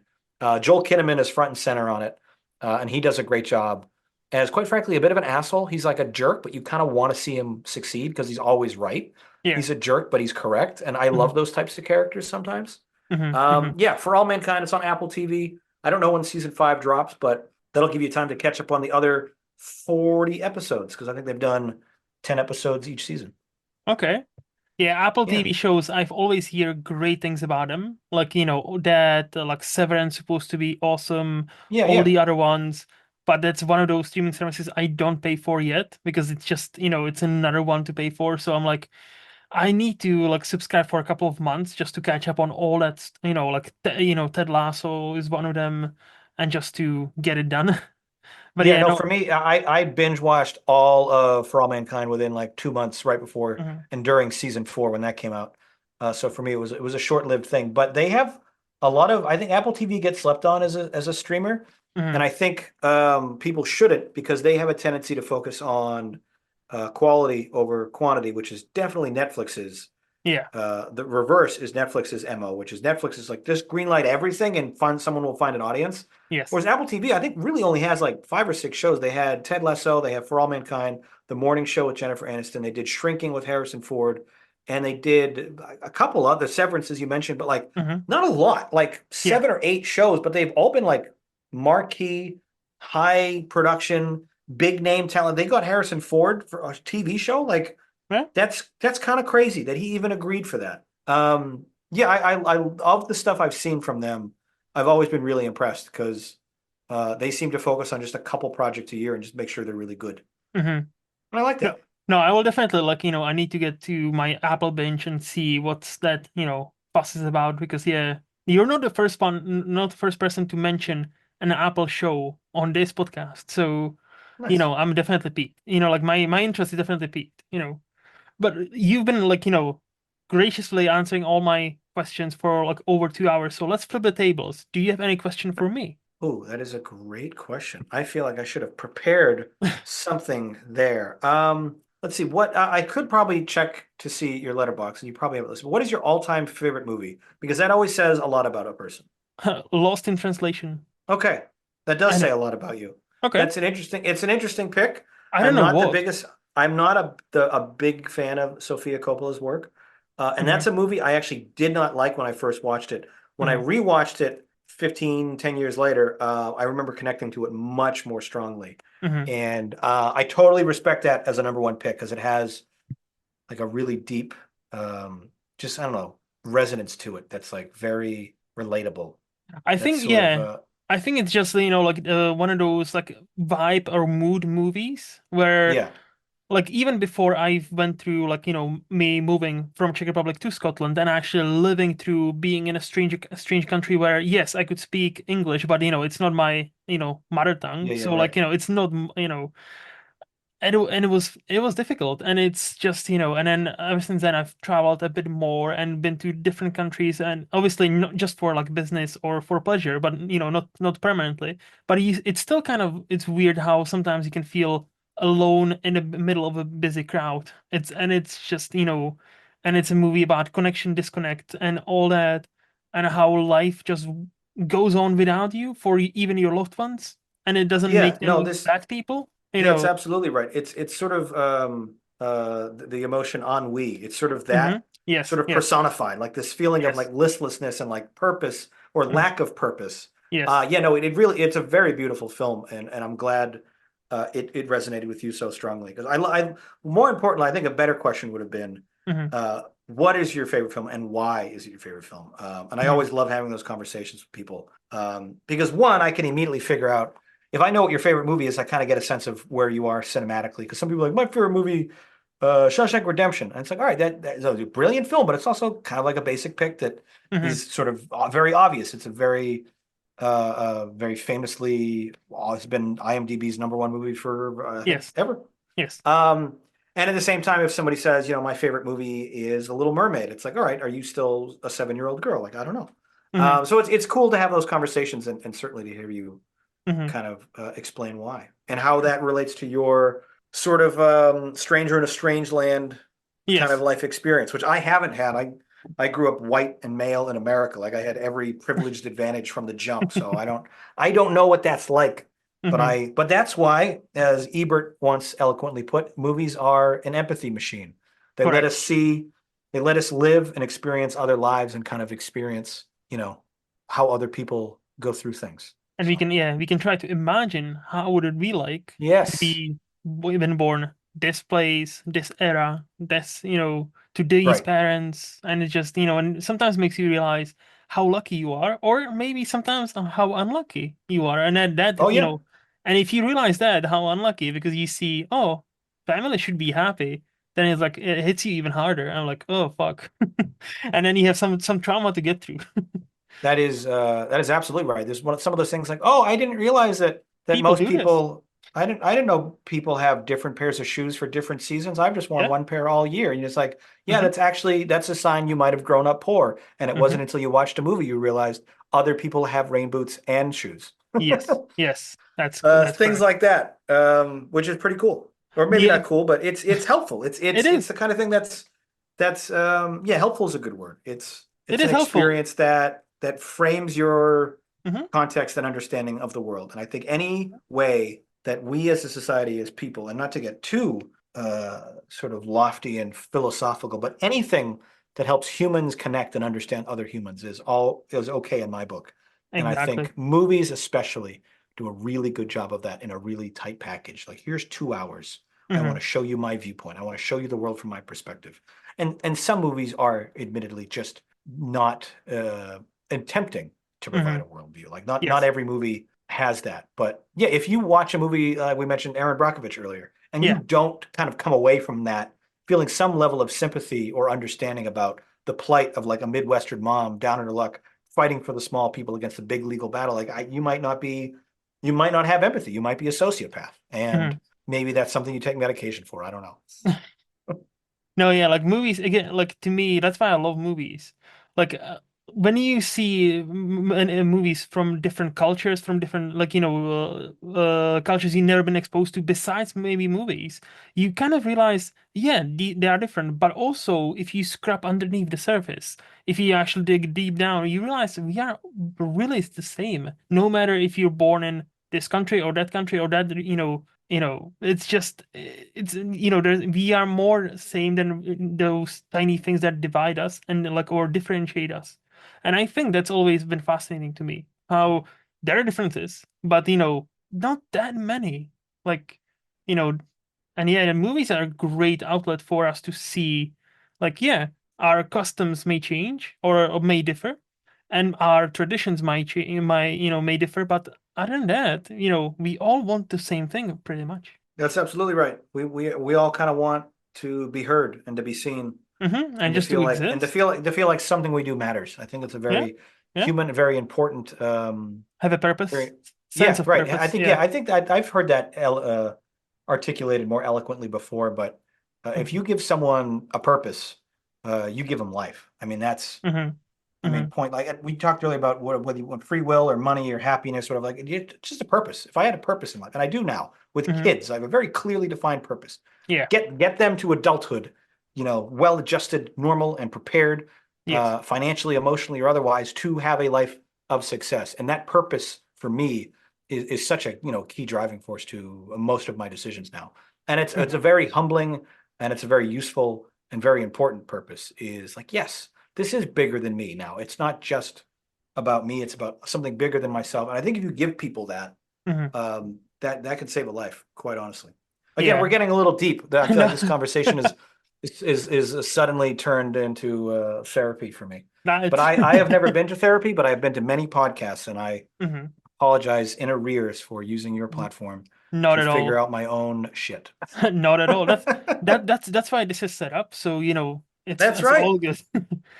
Joel Kinnaman is front and center on it. And he does a great job as quite frankly a bit of an asshole. He's like a jerk, but you kind of want to see him succeed because he's always right. Yeah. He's a jerk, but he's correct, and I Hmm. love those types of characters sometimes. Hmm. Hmm. Yeah, For All Mankind, it's on Apple TV. I don't know when season five drops, but that'll give you time to catch up on the other 40 episodes because I think they've done 10 episodes each season. Okay. Yeah, Apple Yeah, TV shows, I've always hear great things about them. Like, that like Severance supposed to be awesome, yeah, all yeah. the other ones. But that's one of those streaming services I don't pay for yet because it's just, it's another one to pay for. So I'm like, I need to like subscribe for a couple of months just to catch up on all that, like, Ted Lasso is one of them and just to get it done. But Yeah, yeah, no, no. for me, I binge watched all of For All Mankind within like 2 months right before Mhm. and during season four when that came out. So for me, it was a short-lived thing. But they have a lot of I think Apple TV gets slept on as a streamer, and Mhm. I think people shouldn't because they have a tendency to focus on quality over quantity, which is definitely Netflix's. Yeah. The reverse is Netflix's MO, which is Netflix is like just greenlight everything and find someone will find an audience. Yes. Whereas Apple TV, I think, really only has like five or six shows. They had Ted Lasso, they have For All Mankind, The Morning Show with Jennifer Aniston, they did Shrinking with Harrison Ford, and they did a couple other Severances you mentioned, but like Hmm. not a lot, like Yeah. 7 or 8 shows, but they've all been like marquee, high production, big name talent. They got Harrison Ford for a TV show. Like Yeah. that's kind of crazy that he even agreed for that. Yeah, I of the stuff I've seen from them, I've always been really impressed because they seem to focus on just a couple projects a year and just make sure they're really good. Hmm. And I like No, that. no, I will definitely like, I need to get to my Apple binge and see what's that, fuss is about because yeah, you're not the first one, not the first person to mention an Apple show on this podcast. So, Nice. I'm definitely piqued. Like my interest is definitely piqued, But you've been like, graciously answering all my questions for like over 2 hours. So let's flip the tables. Do you have any question for me? Oh, that is a great question. I feel like I should have prepared something there. Let's see what I could probably check to see your letterbox, and you probably have it listed. What is your all-time favorite movie? Because that always says a lot about a person. Lost in translation. Okay, that does I say know. a lot about you. Okay. That's an interesting. It's an interesting pick. I don't I'm know not the what. biggest. I'm not a big fan of Sofia Coppola's work, and Hmm. that's a movie I actually did not like when I first watched it. When I Hmm. rewatched it 15, 10 years later, I remember connecting to it much more strongly, Hmm. and I totally respect that as a number one pick because it has like a really deep, just I don't know, resonance to it that's like very relatable. I That's think, sort of yeah. I think it's just, like one of those like vibe or mood movies where yeah. like even before I went through like, me moving from Czech Republic to Scotland and actually living through being in a strange country where yes, I could speak English, but it's not my, mother tongue. Yeah, yeah, So like, right. it's not, and it was difficult and it's just and then ever since then I've traveled a bit more and been to different countries and obviously not just for like business or for pleasure but not permanently but it's still kind of it's weird how sometimes you can feel alone in the middle of a busy crowd it's just and it's a movie about connection disconnect and all that and how life just goes on without you for even your loved ones and it doesn't Yeah, make no, them this bad people that's absolutely right. It's sort of the emotion ennui. It's sort of Hmm. that Yes, sort of yes, personified, like this feeling of yes, like listlessness and like purpose or mhm, lack of purpose. yes. Yeah, no, it really it's a very beautiful film, and I'm glad it resonated with you so strongly because I more importantly, I think a better question would have been Hmm. what is your favorite film and why is it your favorite film? And I Hmm. always love having those conversations with people because one, I can immediately figure out if I know what your favorite movie is, I kind of get a sense of where you are cinematically. Because some people are like, my favorite movie, Shawshank Redemption. And it's like, all right, that's a brilliant film, but it's also kind of like a basic pick that Hmm. is sort of very obvious. It's a very famously, well, it's been IMDb's number one movie for, I think, Yes, ever. yes. Um, and at the same time, if somebody says, my favorite movie is The Little Mermaid, it's like, all right, are you still a 7-year-old girl? Like, I don't know. Hmm. So it's cool to have those conversations and certainly to hear you Hmm. kind of explain why and how that relates to your sort of stranger in a strange land kind of Yes. life experience, which I haven't had. I grew up white and male in America. Like I had every privileged advantage from the jump. So I don't know what that's like. But Hmm. but that's why, as Ebert once eloquently put, movies are an empathy machine. They let us Correct. see, they let us live and experience other lives and kind of experience, how other people go through things. And we So can, yeah, we can try to imagine how would it be like to yes. be even born this place, this era, this, to these Right. parents, and it just, and sometimes makes you realize how lucky you are, or maybe sometimes how unlucky you are, and Oh yeah. and if you realize that how unlucky because you see, oh, family should be happy, then it's like it hits you even harder. I'm like, oh fuck, and then you have some trauma to get through. That is absolutely right. There's some of those things like, oh, I didn't realize that People most do this. people I didn't know people have different pairs of shoes for different seasons. I've just worn Yeah. one pair all year. And it's like, yeah, Hmm. that's a sign you might have grown up poor. And it Hmm. wasn't until you watched a movie you realized other people have rain boots and shoes. Yes, yes, that's Things correct. like that, which is pretty cool. Or maybe The not cool, but it's helpful. It's it it's it's is the kind of thing that's yeah, helpful is a good word. It's it it's is an helpful. experience that frames your Hmm. context and understanding of the world. And I think any way that we as a society, as people, and not to get too sort of lofty and philosophical, but anything that helps humans connect and understand other humans is okay in my book. And I Exactly. think movies especially do a really good job of that in a really tight package. Like, here's 2 hours. I want Hmm. to show you my viewpoint. I want to show you the world from my perspective. And some movies are admittedly just not attempting to provide a Hmm. worldview. Like, not Yes. every movie has that. But yeah, if you watch a movie, we mentioned Aaron Brockovich earlier, and you Yeah. don't kind of come away from that feeling some level of sympathy or understanding about the plight of like a Midwestern mom down in her luck fighting for the small people against a big legal battle, like you might not have empathy. You might be a sociopath, and Hmm. maybe that's something you take medication for. I don't know. No, yeah, like movies again, like to me, that's why I love movies. Like when you see movies from different cultures, from different like cultures you've never been exposed to, besides maybe movies, you kind of realize, yeah, they are different. But also, if you scrap underneath the surface, if you actually dig deep down, you realize we are really the same. No matter if you're born in this country or that, it's just we are more same than those tiny things that divide us and like or differentiate us. And I think that's always been fascinating to me how there are differences, but not that many. Like, you know, and yeah, the movies are a great outlet for us to see, like, yeah, our customs may change or may differ, and our traditions might change, may differ, but other than that, we all want the same thing pretty much. That's absolutely right. We all kind of want to be heard and to be seen And just to exist. to feel like something we do matters. I think it's a Yeah, very yeah. human, very important. Have a purpose, Very, sense yeah, of right. I purpose. think Yeah. yeah, I think that I've heard that articulated more eloquently before. But if Hmm. you give someone a purpose, you give them life. I mean, Hmm. Hmm. point like we talked earlier about whether you want free will or money or happiness, sort of like it's just a purpose. If I had a purpose in life, and I do now with Hmm. kids, I have a very clearly defined purpose. Yeah. Get them to adulthood, well adjusted, normal, and prepared, Yes. financially, emotionally, or otherwise, to have a life of success. And that purpose for me is such a key driving force to most of my decisions now. And it's a Hmm. very humbling and it's a very useful and very important purpose. Is like, yes, this is bigger than me now. It's not just about me. It's about something bigger than myself. And I think if you give people that, Hmm. that can save a life, quite honestly. Again, we're Yeah. getting a little deep. I I feel like know. this conversation is suddenly turned into therapy for me. Nah, But it's I have never been to therapy, but I've been to many podcasts, and I Mhm. apologize in arrears for using your platform Not to at figure all. out my own shit. Not at all. That's why this is set up. So, it's That's it's right. all good.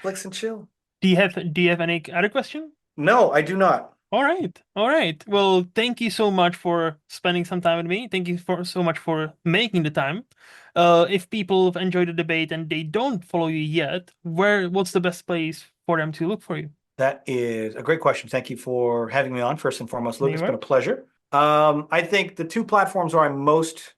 Flix and chill. Do you have any other question? No, I do not. All right. All right. Well, thank you so much for spending some time with me. Thank you for so much for making the time. If people have enjoyed the debate and they don't follow you yet, what's the best place for them to look for you? That is a great question. Thank you for having me on, first and foremost, Luke. It's been Anywhere? a pleasure. I think the two platforms where I'm most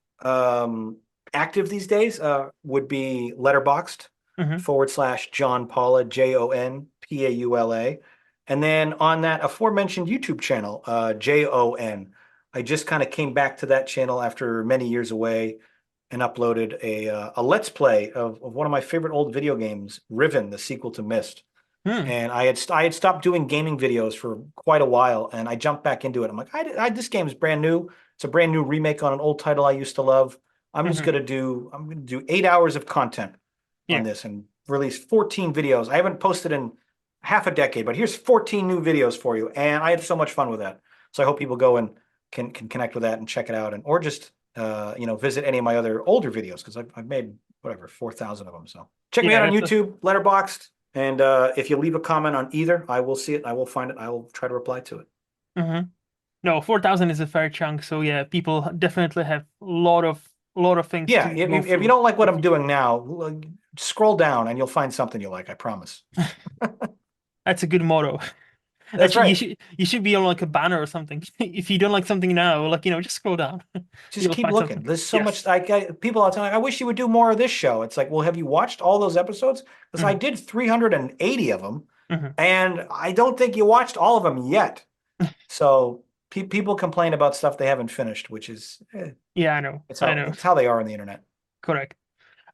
active these days would be Letterboxd Mm-hmm. / John Paula, JonPaula. And then on that aforementioned YouTube channel, JON. I just kind of came back to that channel after many years away and uploaded a Let's Play of one of my favorite old video games, Riven, the sequel to Myst. Hmm. And I had stopped doing gaming videos for quite a while, and I jumped back into it. I'm like, this game is brand new. It's a brand new remake on an old title I used to love. Mm-hmm. I'm gonna do 8 hours of content on Yeah. this and release 14 videos. I haven't posted in half a decade, but here's 14 new videos for you, and I had so much fun with that. So I hope people go and can connect with that and check it out, and or just visit any of my other older videos because I've made whatever 4,000 of them. So check me Yeah, out on that's a YouTube, Letterboxd. And if you leave a comment on either, I will see it. I will find it. I will try to reply to it. mhm. No, 4,000 is a fair chunk. So yeah, people definitely have a lot of things Yeah, to if go you, if you through don't like in what the I'm future. doing now, scroll down and you'll find something you like. I promise. That's a good motto. That's Actually, you right. should you should be on like a banner or something. If you don't like something now, like just scroll down. Just You'll keep find looking. something. There's so much. Yes. People are telling, I wish you would do more of this show. It's like, well, have you watched all those episodes? Because I Hmm. did 380 of them, Hmm. and I don't think you watched all of them yet. So people complain about stuff they haven't finished, which is Yeah, I know. I know. it's how they are on the internet. Correct.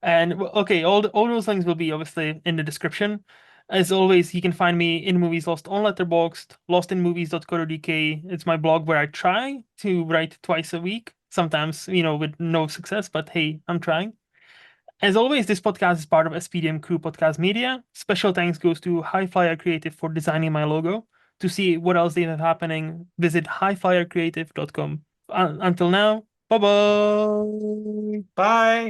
And okay, all those links will be obviously in the description. As always, you can find me in Movies Lost on Letterboxd, lostinmovies.co.uk. It's my blog where I try to write twice a week, sometimes, with no success, but hey, I'm trying. As always, this podcast is part of SPDM Crew Podcast Media. Special thanks goes to HiFlyer Creative for designing my logo. To see what else they have happening, visit hiflyercreative.com. Until now, bye bye. Bye.